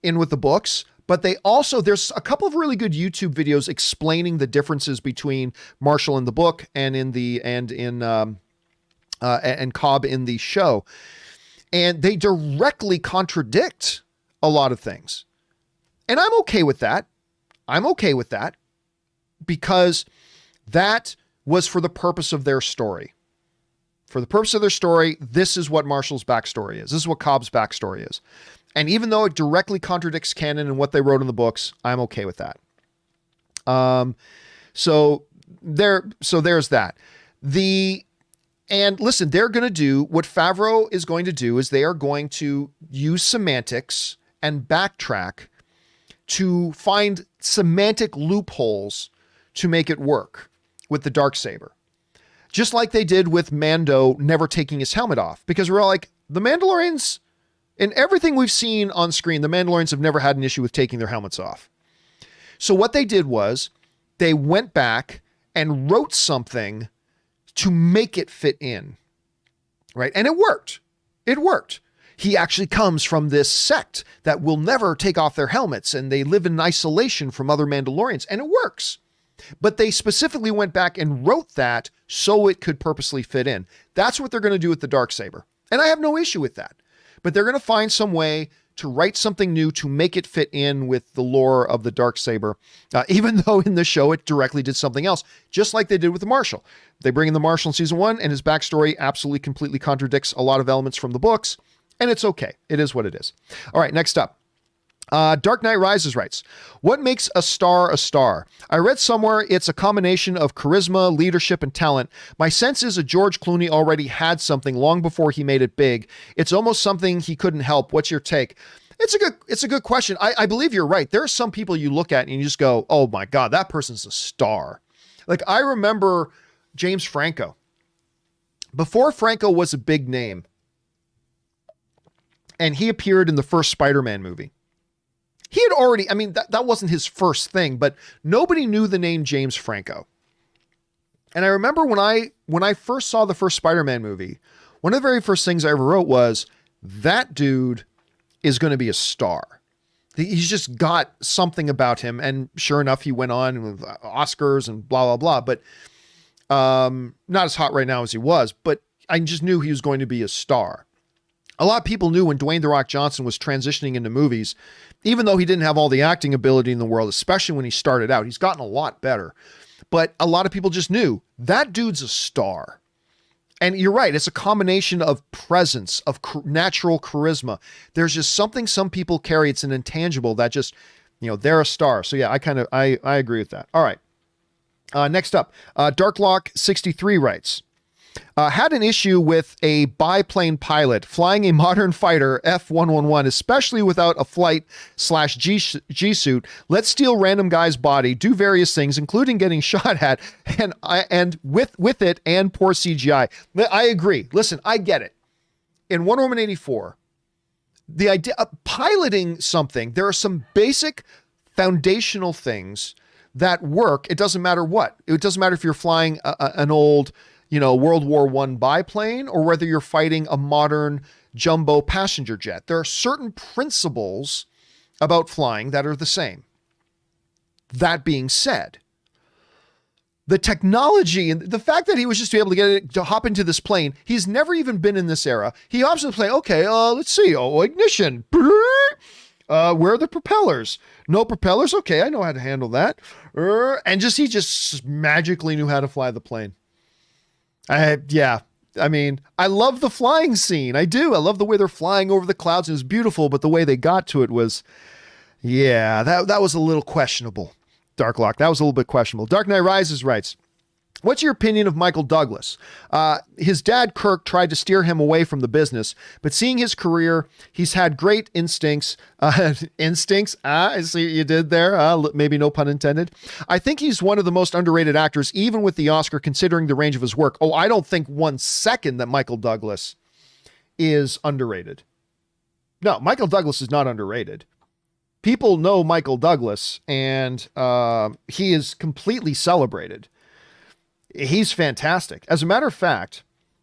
Speaker 1: in with the books, but there's a couple of really good YouTube videos explaining the differences between Marshal in the book and Cobb in the show. And they directly contradict a lot of things. And I'm okay with that. I'm okay with that because that was for the purpose of their story. For the purpose of their story, this is what Marshal's backstory is. This is what Cobb's backstory is. And even though it directly contradicts canon and what they wrote in the books, I'm okay with that. So there's that. And listen, they're going to do what Favreau is going to do is they are going to use semantics and backtrack to find semantic loopholes to make it work with the Darksaber. Just like they did with Mando never taking his helmet off. Because we're all like, the Mandalorians, in everything we've seen on screen, the Mandalorians have never had an issue with taking their helmets off. So what they did was they went back and wrote something to make it fit in. Right? And it worked. It worked. he actually comes from this sect that will never take off their helmets, and they live in isolation from other Mandalorians, and it works. But they specifically went back and wrote that so it could purposely fit in. That's what they're going to do with the Darksaber. And I have no issue with that. But they're going to find some way to write something new to make it fit in with the lore of the Darksaber, even though in the show it directly did something else, just like they did with the Marshal. They bring in the Marshal in season 1, and his backstory absolutely completely contradicts a lot of elements from the books, and it's okay. It is what it is. All right, next up. Dark Knight Rises writes, what makes a star a star? I read somewhere it's a combination of charisma, leadership, and talent. My sense is a George Clooney already had something long before he made it big. It's almost something he couldn't help. What's your take? It's a good question. I believe you're right. There are some people you look at and you just go, oh my God, that person's a star. Like, I remember James Franco. Before Franco was a big name, and he appeared in the first Spider-Man movie. He had already, I mean, that wasn't his first thing, but nobody knew the name James Franco. And I remember when I first saw the first Spider-Man movie, one of the very first things I ever wrote was, that dude is going to be a star. He's just got something about him. And sure enough, he went on with Oscars and blah, blah, blah. But not as hot right now as he was, but I just knew he was going to be a star. A lot of people knew when Dwayne "The Rock" Johnson was transitioning into movies, even though he didn't have all the acting ability in the world, especially when he started out. He's gotten a lot better. But a lot of people just knew that dude's a star. And you're right. It's a combination of presence, of natural charisma. There's just something some people carry. It's an intangible that just, they're a star. So yeah, I agree with that. All right. Next up, Darklock63 writes, had an issue with a biplane pilot flying a modern fighter F-111, especially without a flight/G suit. Let's steal random guy's body, do various things, including getting shot at, and with it and poor CGI. I agree. Listen, I get it. In Wonder Woman 84, the idea of piloting something, there are some basic foundational things that work. It doesn't matter what. It doesn't matter if you're flying an old World War I biplane, or whether you're fighting a modern jumbo passenger jet. There are certain principles about flying that are the same. That being said, the technology and the fact that he was just able to get it to hop into this plane, he's never even been in this era. He hops in the plane. Okay, let's see. Oh, ignition. Where are the propellers? No propellers. Okay, I know how to handle that. And he just magically knew how to fly the plane. I love the flying scene. I do. I love the way they're flying over the clouds. It was beautiful, but the way they got to it was, that was a little questionable. Darklock, that was a little bit questionable. Dark Knight Rises writes, what's your opinion of Michael Douglas? His dad, Kirk, tried to steer him away from the business, but seeing his career, he's had great instincts. Instincts? I see what you did there. Maybe no pun intended. I think he's one of the most underrated actors, even with the Oscar, considering the range of his work. Oh, I don't think 1 second that Michael Douglas is underrated. No, Michael Douglas is not underrated. People know Michael Douglas, and he is completely celebrated. He's fantastic. As a matter of fact,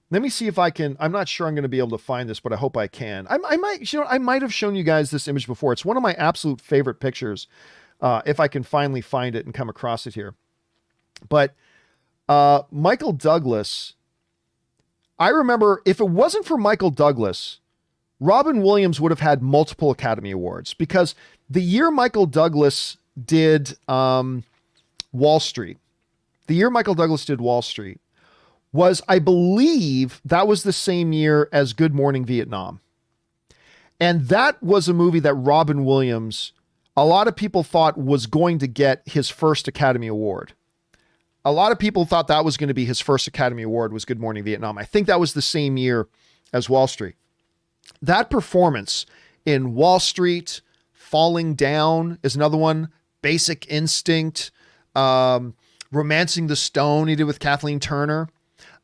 Speaker 1: let me see if I can. I'm not sure I'm going to be able to find this, but I hope I can. I might have shown you guys this image before. It's one of my absolute favorite pictures. If I can finally find it and come across it here. But Michael Douglas, I remember if it wasn't for Michael Douglas, Robin Williams would have had multiple Academy Awards, because the year Michael Douglas did Wall Street, was, I believe, that was the same year as Good Morning Vietnam. And that was a movie that Robin Williams, a lot of people thought was going to get his first Academy Award. A lot of people thought that was going to be his first Academy Award, was Good Morning Vietnam. I think that was the same year as Wall Street. That performance in Wall Street, Falling Down is another one, Basic Instinct, Romancing the Stone he did with Kathleen Turner.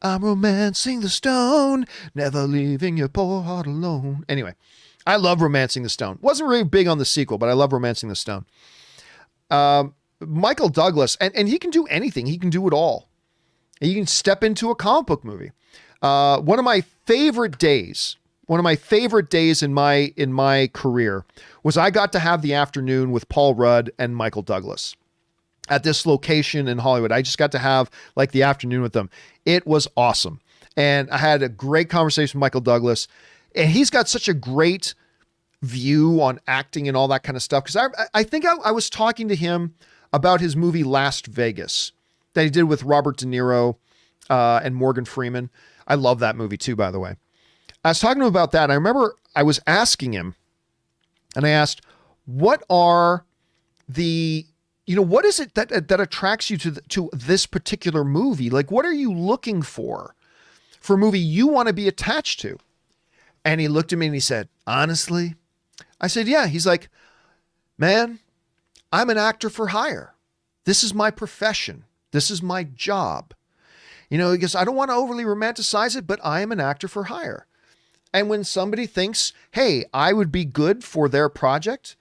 Speaker 1: I'm romancing the stone, never leaving your poor heart alone. Anyway, I love Romancing the Stone. Wasn't really big on the sequel, but I love Romancing the Stone. Michael Douglas, and he can do anything. He can do it all. He can step into a comic book movie. One of my favorite days, one of my favorite days in my career was I got to have the afternoon with Paul Rudd and Michael Douglas at this location in Hollywood. I just got to have like the afternoon with them. It was awesome. And I had a great conversation with Michael Douglas, and he's got such a great view on acting and all that kind of stuff. Cause I think I was talking to him about his movie Last Vegas that he did with Robert De Niro and Morgan Freeman. I love that movie too, by the way. I was talking to him about that. And I remember I was asking him, and I asked, what are the, what is it that attracts you to this particular movie? Like, what are you looking for a movie you want to be attached to? And he looked at me and he said, honestly, I said, yeah. He's like, man, I'm an actor for hire. This is my profession. This is my job. He goes, I don't want to overly romanticize it, but I am an actor for hire. And when somebody thinks, hey, I would be good for their project,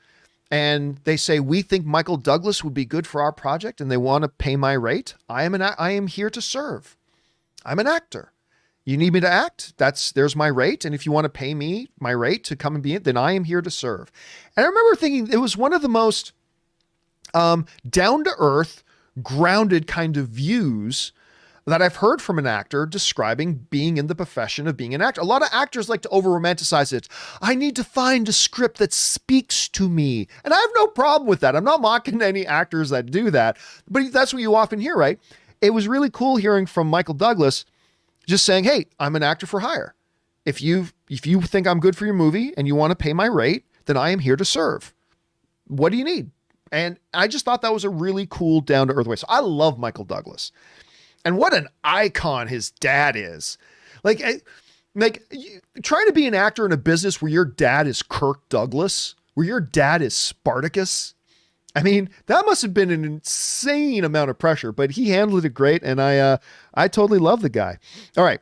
Speaker 1: and they say, we think Michael Douglas would be good for our project, and they want to pay my rate, I am here to serve. I'm an actor. You need me to act? There's my rate. And if you want to pay me my rate to come and be it, then I am here to serve. And I remember thinking it was one of the most down to earth, grounded kind of views that I've heard from an actor describing being in the profession of being an actor. A lot of actors like to over romanticize it. I need to find a script that speaks to me. And I have no problem with that. I'm not mocking any actors that do that, but that's what you often hear, right? It was really cool hearing from Michael Douglas just saying, hey, I'm an actor for hire. If you think I'm good for your movie and you want to pay my rate, then I am here to serve. What do you need? And I just thought that was a really cool down to earth way. So I love Michael Douglas. And what an icon his dad is. Like trying to be an actor in a business where your dad is Kirk Douglas, where your dad is Spartacus. I mean, that must have been an insane amount of pressure, but he handled it great. And I totally love the guy. All right,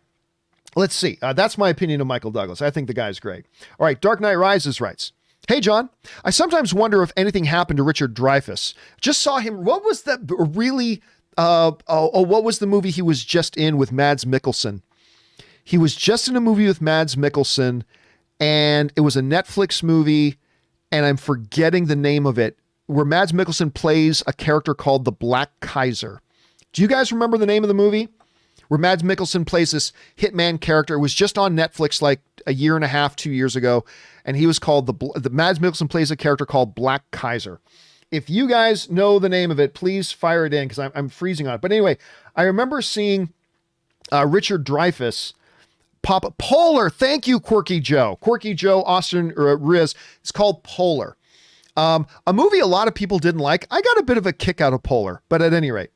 Speaker 1: let's see. That's my opinion of Michael Douglas. I think the guy's great. All right. Dark Knight Rises writes, hey, John, I sometimes wonder if anything happened to Richard Dreyfuss. Just saw him. What was that really? What was the movie he was just in with Mads Mikkelsen? He was just in a movie with Mads Mikkelsen, and it was a Netflix movie, and I'm forgetting the name of it, where Mads Mikkelsen plays a character called the Black Kaiser. Do you guys remember the name of the movie? Where Mads Mikkelsen plays this hitman character. It was just on Netflix like a year and a half, 2 years ago, and he was called the Mads Mikkelsen plays a character called Black Kaiser. If you guys know the name of it, please fire it in because I'm freezing on it. But anyway, I remember seeing Richard Dreyfuss pop up. Polar. Thank you, Quirky Joe. Quirky Joe, Austin Riz. It's called Polar. A movie a lot of people didn't like. I got a bit of a kick out of Polar, but at any rate.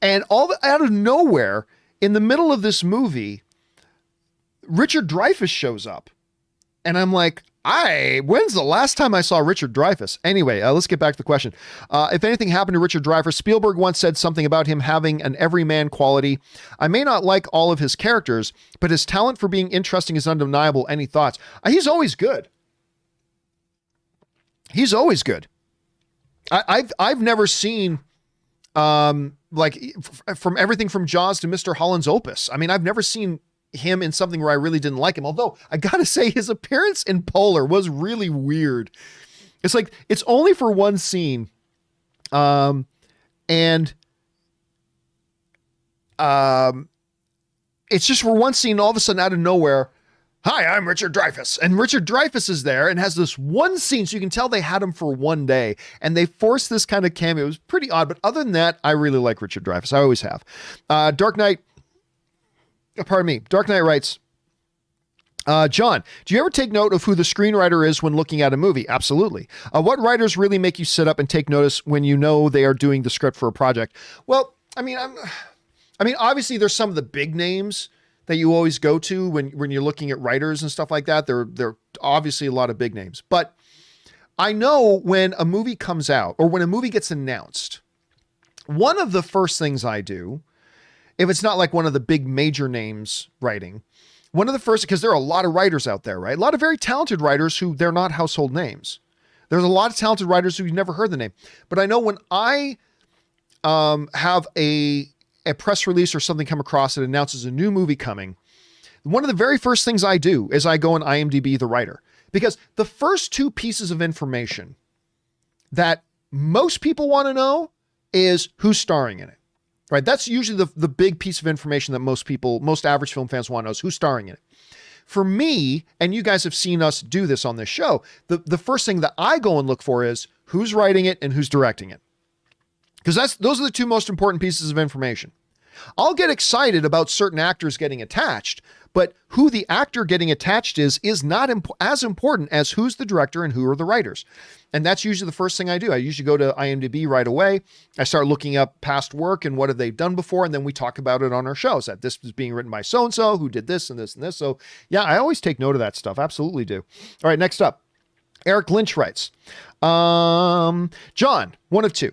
Speaker 1: And out of nowhere, in the middle of this movie, Richard Dreyfuss shows up. And I'm like, when's the last time I saw Richard Dreyfuss? Anyway, let's get back to the question. If anything happened to Richard Dreyfuss, Spielberg once said something about him having an everyman quality. I may not like all of his characters, but his talent for being interesting is undeniable. Any thoughts? He's always good. He's always good. I've never seen, from everything from Jaws to Mr. Holland's Opus. I mean, I've never seen him in something where I really didn't like him. Although I gotta say his appearance in Polar was really weird. It's like, it's only for one scene. And it's just for one scene, all of a sudden out of nowhere, hi, I'm Richard Dreyfuss. And Richard Dreyfuss is there and has this one scene. So you can tell they had him for one day and they forced this kind of cameo. It was pretty odd. But other than that, I really like Richard Dreyfuss. I always have. Dark Knight writes, John, do you ever take note of who the screenwriter is when looking at a movie? Absolutely. What writers really make you sit up and take notice when you know they are doing the script for a project? Well, I mean, obviously there's some of the big names that you always go to when you're looking at writers and stuff like that. There are obviously a lot of big names, but I know when a movie comes out or when a movie gets announced, one of the first things I do, if it's not like one of the big major names writing, one of the first, because there are a lot of writers out there, right? A lot of very talented writers who they're not household names. There's a lot of talented writers who you've never heard the name. But I know when I have a press release or something come across that announces a new movie coming, one of the very first things I do is I go and IMDb the writer, because the first two pieces of information that most people want to know is who's starring in it, right? That's usually the big piece of information that most average film fans want to know is who's starring in it. For me, and you guys have seen us do this on this show, the first thing that I go and look for is who's writing it and who's directing it. Because those are the two most important pieces of information. I'll get excited about certain actors getting attached, but who the actor getting attached is not as important as who's the director and who are the writers. And that's usually the first thing I do. I usually go to IMDb right away. I start looking up past work and what have they done before, and then we talk about it on our shows, that this was being written by so-and-so, who did this and this and this. So yeah, I always take note of that stuff. Absolutely do. All right, next up. Eric Lynch writes, John, one of two.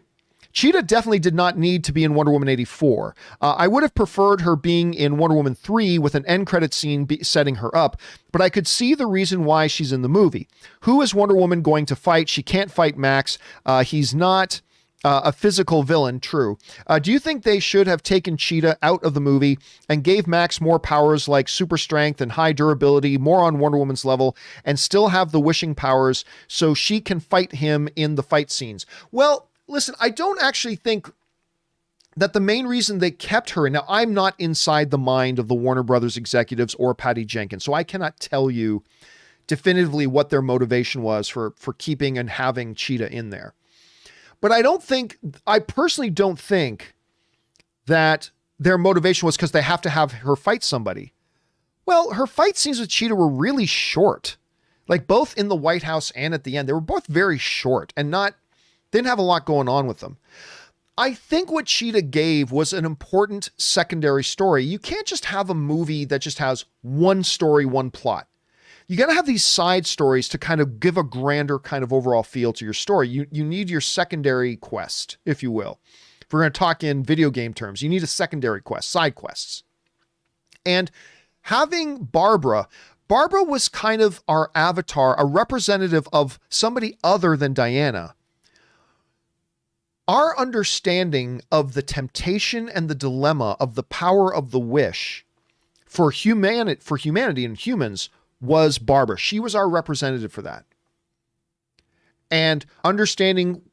Speaker 1: Cheetah definitely did not need to be in Wonder Woman 84. I would have preferred her being in Wonder Woman 3 with an end credit scene setting her up, but I could see the reason why she's in the movie. Who is Wonder Woman going to fight? She can't fight Max. He's not a physical villain, true. Do you think they should have taken Cheetah out of the movie and gave Max more powers like super strength and high durability, more on Wonder Woman's level, and still have the wishing powers so she can fight him in the fight scenes? Well, listen, I don't actually think that the main reason they kept her, and now I'm not inside the mind of the Warner Brothers executives or Patty Jenkins, so I cannot tell you definitively what their motivation was for keeping and having Cheetah in there. But I personally don't think that their motivation was because they have to have her fight somebody. Well, her fight scenes with Cheetah were really short. Like both in the White House and at the end, they were both very short and didn't have a lot going on with them. I think what Cheetah gave was an important secondary story. You can't just have a movie that just has one story, one plot. You got to have these side stories to kind of give a grander kind of overall feel to your story. You need your secondary quest, if you will. If we're going to talk in video game terms, you need a secondary quest, side quests. And having Barbara was kind of our avatar, a representative of somebody other than Diana. Our understanding of the temptation and the dilemma of the power of the wish for humanity and humans was Barbara. She was our representative for that. And understanding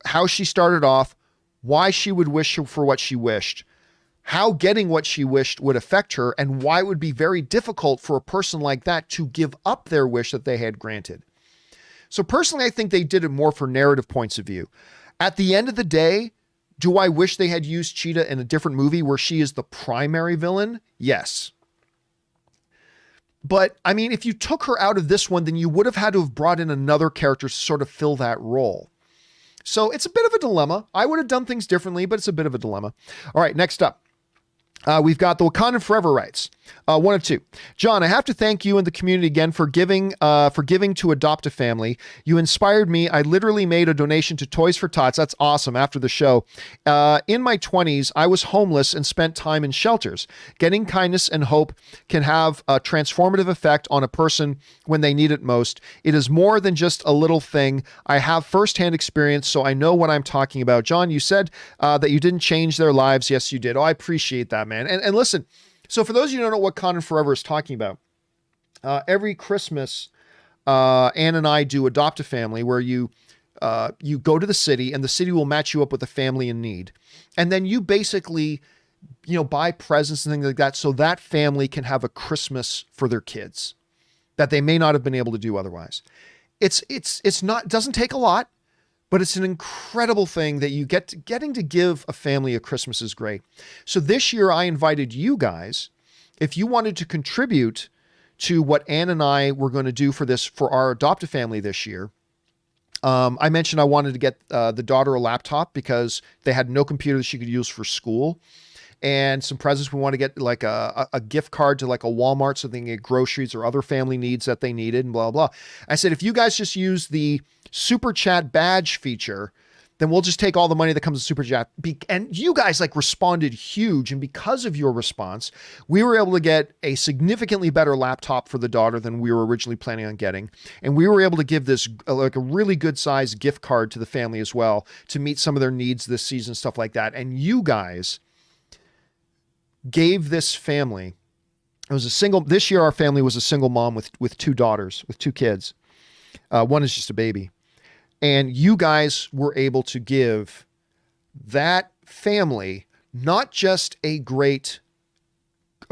Speaker 1: how she started off, why she would wish for what she wished, how getting what she wished would affect her, and why it would be very difficult for a person like that to give up their wish that they had granted. So personally, I think they did it more for narrative points of view. At the end of the day, do I wish they had used Cheetah in a different movie where she is the primary villain? Yes. But I mean, if you took her out of this one, then you would have had to have brought in another character to sort of fill that role. So it's a bit of a dilemma. I would have done things differently, but it's a bit of a dilemma. All right, next up. We've got the Wakandan Forever writes, one of two. John, I have to thank you and the community again for giving to Adopt a Family. You inspired me. I literally made a donation to Toys for Tots. That's awesome. After the show, in my 20s, I was homeless and spent time in shelters. Getting kindness and hope can have a transformative effect on a person when they need it most. It is more than just a little thing. I have firsthand experience, so I know what I'm talking about. John, you said that you didn't change their lives. Yes, you did. Oh, I appreciate that, man. And listen, so for those of you who don't know what Wakandan Forever is talking about, every Christmas, Ann and I do Adopt a Family, where you go to the city and the city will match you up with a family in need. And then you basically, buy presents and things like that so that family can have a Christmas for their kids that they may not have been able to do otherwise. It doesn't take a lot, but it's an incredible thing that getting to give a family a Christmas is great. So this year I invited you guys, if you wanted to contribute to what Ann and I were going to do for our Adopt a Family this year. I mentioned I wanted to get the daughter a laptop because they had no computer that she could use for school. And some presents. We want to get like a gift card to like a Walmart so they can get groceries or other family needs that they needed and blah, blah. I said, if you guys just use the Super Chat badge feature, then we'll just take all the money that comes with Super Chat. And you guys responded huge. And because of your response, we were able to get a significantly better laptop for the daughter than we were originally planning on getting. And we were able to give this a really good sized gift card to the family as well to meet some of their needs this season, stuff like that. And you guys gave this family It was a single, this year our family was a single mom with two daughters, with two kids. One is just a baby. And you guys were able to give that family not just a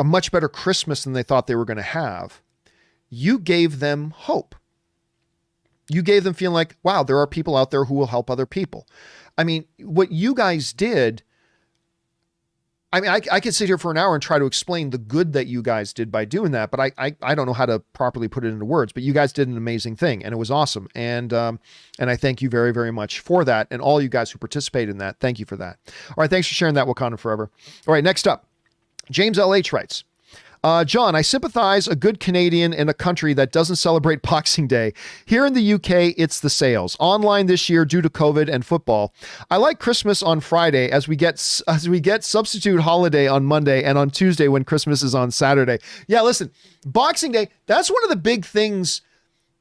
Speaker 1: much better Christmas than they thought they were going to have. You gave them hope. You gave them feeling like, wow, there are people out there who will help other people. I mean, what you guys did, I mean, I could sit here for an hour and try to explain the good that you guys did by doing that, but I don't know how to properly put it into words, but you guys did an amazing thing and it was awesome. And I thank you very, very much for that. And all you guys who participated in that, thank you for that. All right. Thanks for sharing that, Wakanda Forever. All right. Next up, James LH writes, John, I sympathize a good Canadian in a country that doesn't celebrate Boxing Day. Here in the UK, it's the sales. Online this year due to COVID and football. I like Christmas on Friday as we get substitute holiday on Monday and on Tuesday when Christmas is on Saturday. Yeah, listen, Boxing Day, that's one of the big things.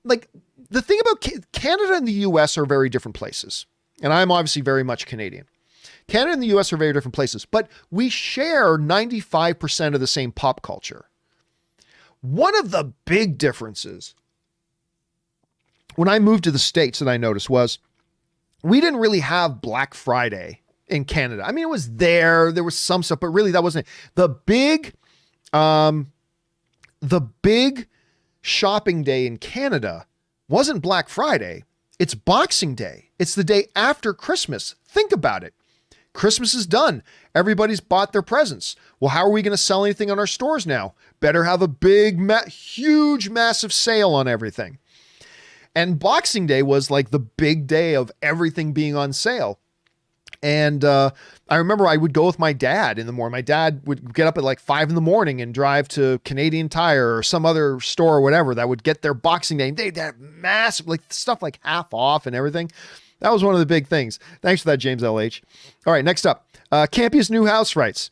Speaker 1: Like, the thing about Canada and the US are very different places. And I'm obviously very much Canadian. Canada and the US are very different places, but we share 95% of the same pop culture. One of the big differences when I moved to the States that I noticed was we didn't really have Black Friday in Canada. I mean, it was there was some stuff, but really that wasn't it. The big shopping day in Canada wasn't Black Friday. It's Boxing Day. It's the day after Christmas. Think about it. Christmas is done. Everybody's bought their presents. Well, how are we going to sell anything on our stores now? Better have a big, huge, massive sale on everything. And Boxing Day was like the big day of everything being on sale. And I remember I would go with my dad in the morning. My dad would get up at like 5 a.m. and drive to Canadian Tire or some other store or whatever that would get their Boxing Day. And they'd have massive, like stuff like half off and everything. That was one of the big things. Thanks for that, James LH. All right, next up. Campea's New House writes,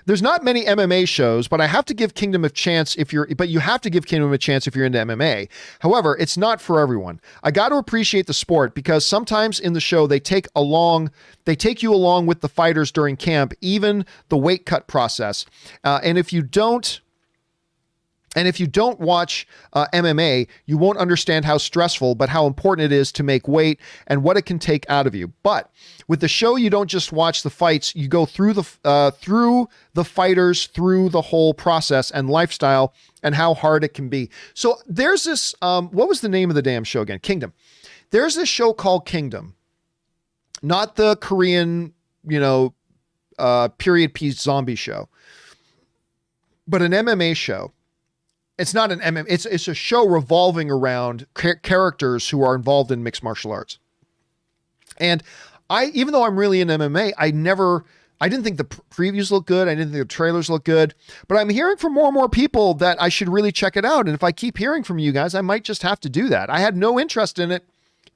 Speaker 1: there's not many MMA shows, but you have to give Kingdom a chance if you're into MMA. However, it's not for everyone. I got to appreciate the sport because sometimes in the show they take you along with the fighters during camp, even the weight cut process. And if you don't watch MMA, you won't understand how stressful, but how important it is to make weight and what it can take out of you. But with the show, you don't just watch the fights, you go through the fighters, through the whole process and lifestyle and how hard it can be. So there's this, what was the name of the damn show again? Kingdom. There's this show called Kingdom, not the Korean, period piece zombie show, but an MMA show. It's not an MMA. It's a show revolving around characters who are involved in mixed martial arts. And even though I'm really in MMA, I didn't think the previews looked good. I didn't think the trailers looked good, but I'm hearing from more and more people that I should really check it out. And if I keep hearing from you guys, I might just have to do that. I had no interest in it,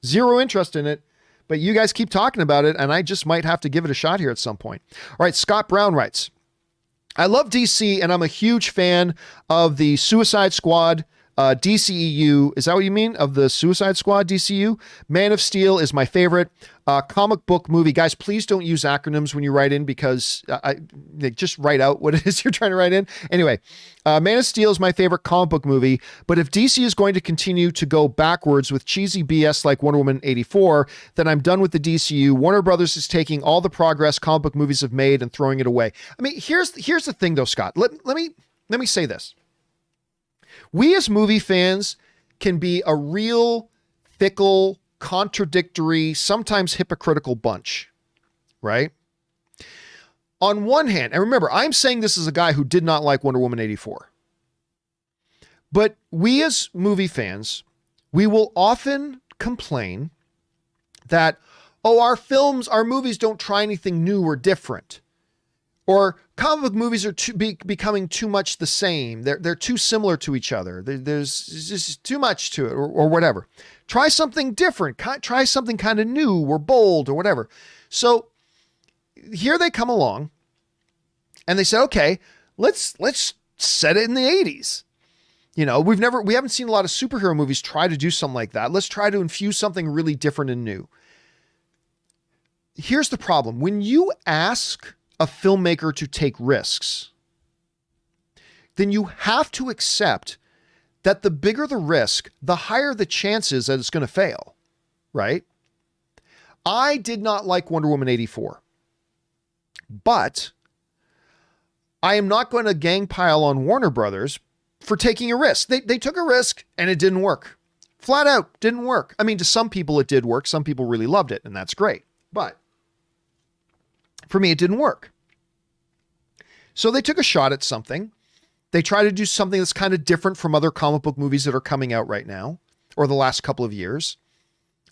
Speaker 1: zero interest in it, but you guys keep talking about it and I just might have to give it a shot here at some point. All right. Scott Brown writes, I love DC and I'm a huge fan of the Suicide Squad, DCEU. Is that what you mean? Of the Suicide Squad, DCU? Man of Steel is my favorite comic book movie. Guys, please don't use acronyms when you write in because just write out what it is you're trying to write in. Anyway, Man of Steel is my favorite comic book movie, but if DC is going to continue to go backwards with cheesy BS like Wonder Woman 84, then I'm done with the DCU. Warner Brothers is taking all the progress comic book movies have made and throwing it away. I mean, here's the thing though, Scott. Let me say this. We as movie fans can be a real fickle, contradictory, sometimes hypocritical bunch, right? On one hand, and remember, I'm saying this as a guy who did not like Wonder Woman 84. But we as movie fans, we will often complain that, our movies don't try anything new or different. Or comic book movies are becoming too much the same. They're too similar to each other. There's just too much to it or whatever. Try something different. Try something kind of new or bold or whatever. So here they come along and they said, okay, let's set it in the 80s. We haven't seen a lot of superhero movies try to do something like that. Let's try to infuse something really different and new. Here's the problem. When you ask a filmmaker to take risks, then you have to accept that the bigger the risk, the higher the chances that it's going to fail, right? I did not like Wonder Woman 84, but I am not going to gang pile on Warner Brothers for taking a risk. They took a risk and it didn't work. Flat out didn't work. I mean, to some people it did work. Some people really loved it, and that's great. But for me, it didn't work. So they took a shot at something. They try to do something that's kind of different from other comic book movies that are coming out right now or the last couple of years.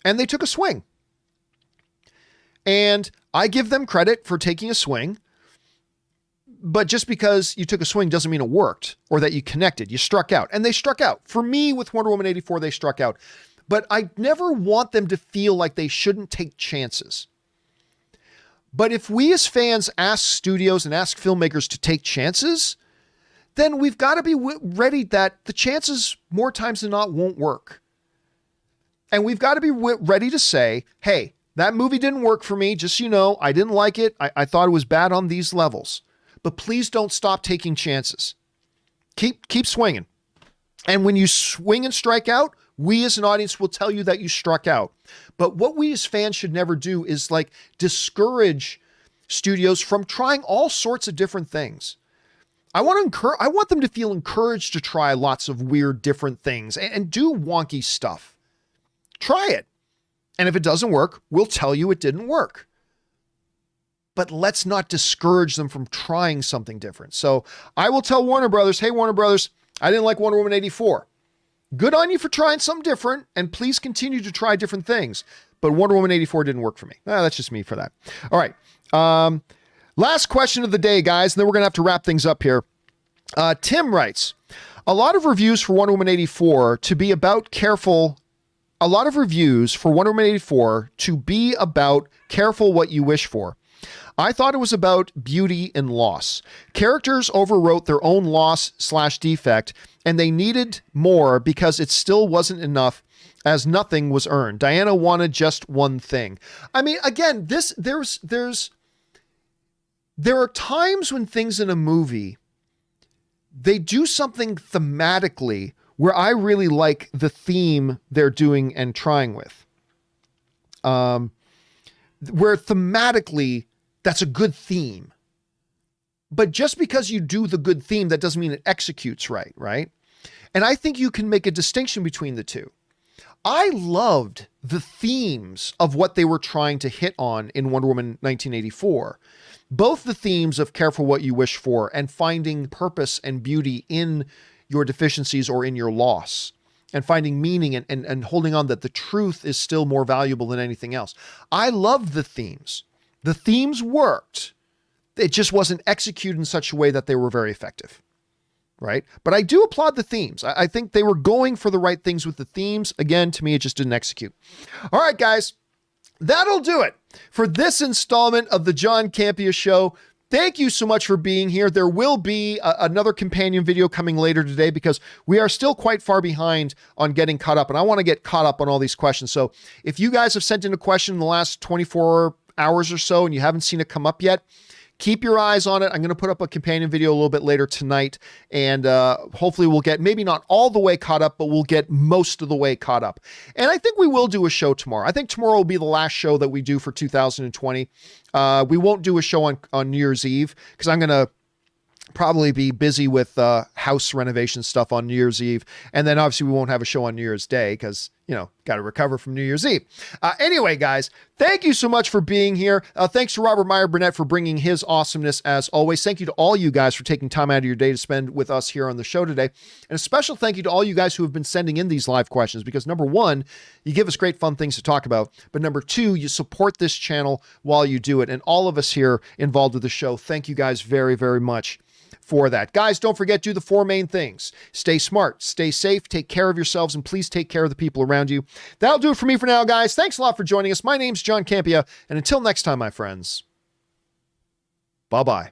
Speaker 1: And they took a swing. And I give them credit for taking a swing. But just because you took a swing doesn't mean it worked or that you connected. You struck out. And they struck out. For me, with Wonder Woman 84, they struck out. But I never want them to feel like they shouldn't take chances. But if we as fans ask studios and ask filmmakers to take chances, then we've got to be ready that the chances more times than not won't work. And we've got to be ready to say, hey, that movie didn't work for me. Just so you know, I didn't like it. I thought it was bad on these levels. But please don't stop taking chances. Keep swinging. And when you swing and strike out, we as an audience will tell you that you struck out. But what we as fans should never do is like discourage studios from trying all sorts of different things. I want them to feel encouraged to try lots of weird different things and do wonky stuff. Try it. And if it doesn't work, we'll tell you it didn't work. But let's not discourage them from trying something different. So I will tell Warner Brothers, hey, Warner Brothers, I didn't like Wonder Woman 84. Good on you for trying something different, and please continue to try different things. But Wonder Woman 84 didn't work for me. That's just me for that. All right. Last question of the day, guys, and then we're going to have to wrap things up here. Tim writes, a lot of reviews for Wonder Woman 84 to be about careful what you wish for. I thought it was about beauty and loss. Characters overwrote their own loss/defect, and they needed more because it still wasn't enough, as nothing was earned. Diana wanted just one thing. I mean, again, there are times when things in a movie, they do something thematically where I really like the theme they're doing and trying with. Where thematically, that's a good theme. But just because you do the good theme, that doesn't mean it executes right? And I think you can make a distinction between the two. I loved the themes of what they were trying to hit on in Wonder Woman 1984. Both the themes of careful what you wish for and finding purpose and beauty in your deficiencies or in your loss, and finding meaning and holding on that the truth is still more valuable than anything else. I loved the themes. The themes worked. It just wasn't executed in such a way that they were very effective, right? But I do applaud the themes. I think they were going for the right things with the themes. Again, to me, it just didn't execute. All right, guys, that'll do it for this installment of the John Campea Show. Thank you so much for being here. There will be another companion video coming later today because we are still quite far behind on getting caught up, and I want to get caught up on all these questions. So if you guys have sent in a question in the last 24 hours or so and you haven't seen it come up yet, keep your eyes on it. I'm going to put up a companion video a little bit later tonight, and hopefully we'll get maybe not all the way caught up, but we'll get most of the way caught up. And I think we will do a show tomorrow. I think tomorrow will be the last show that we do for 2020. We won't do a show on New Year's Eve because I'm going to probably be busy with house renovation stuff on New Year's Eve. And then obviously we won't have a show on New Year's Day because, got to recover from New Year's Eve. Anyway, guys, thank you so much for being here. Thanks to Robert Meyer Burnett for bringing his awesomeness as always. Thank you to all you guys for taking time out of your day to spend with us here on the show today. And a special thank you to all you guys who have been sending in these live questions because number one, you give us great fun things to talk about. But number two, you support this channel while you do it. And all of us here involved with the show, thank you guys very, very much for that. Guys, don't forget, do the four main things. Stay smart, stay safe, take care of yourselves, and please take care of the people around you. That'll do it for me for now, guys. Thanks a lot for joining us. My name's John Campea, and until next time, my friends, bye-bye.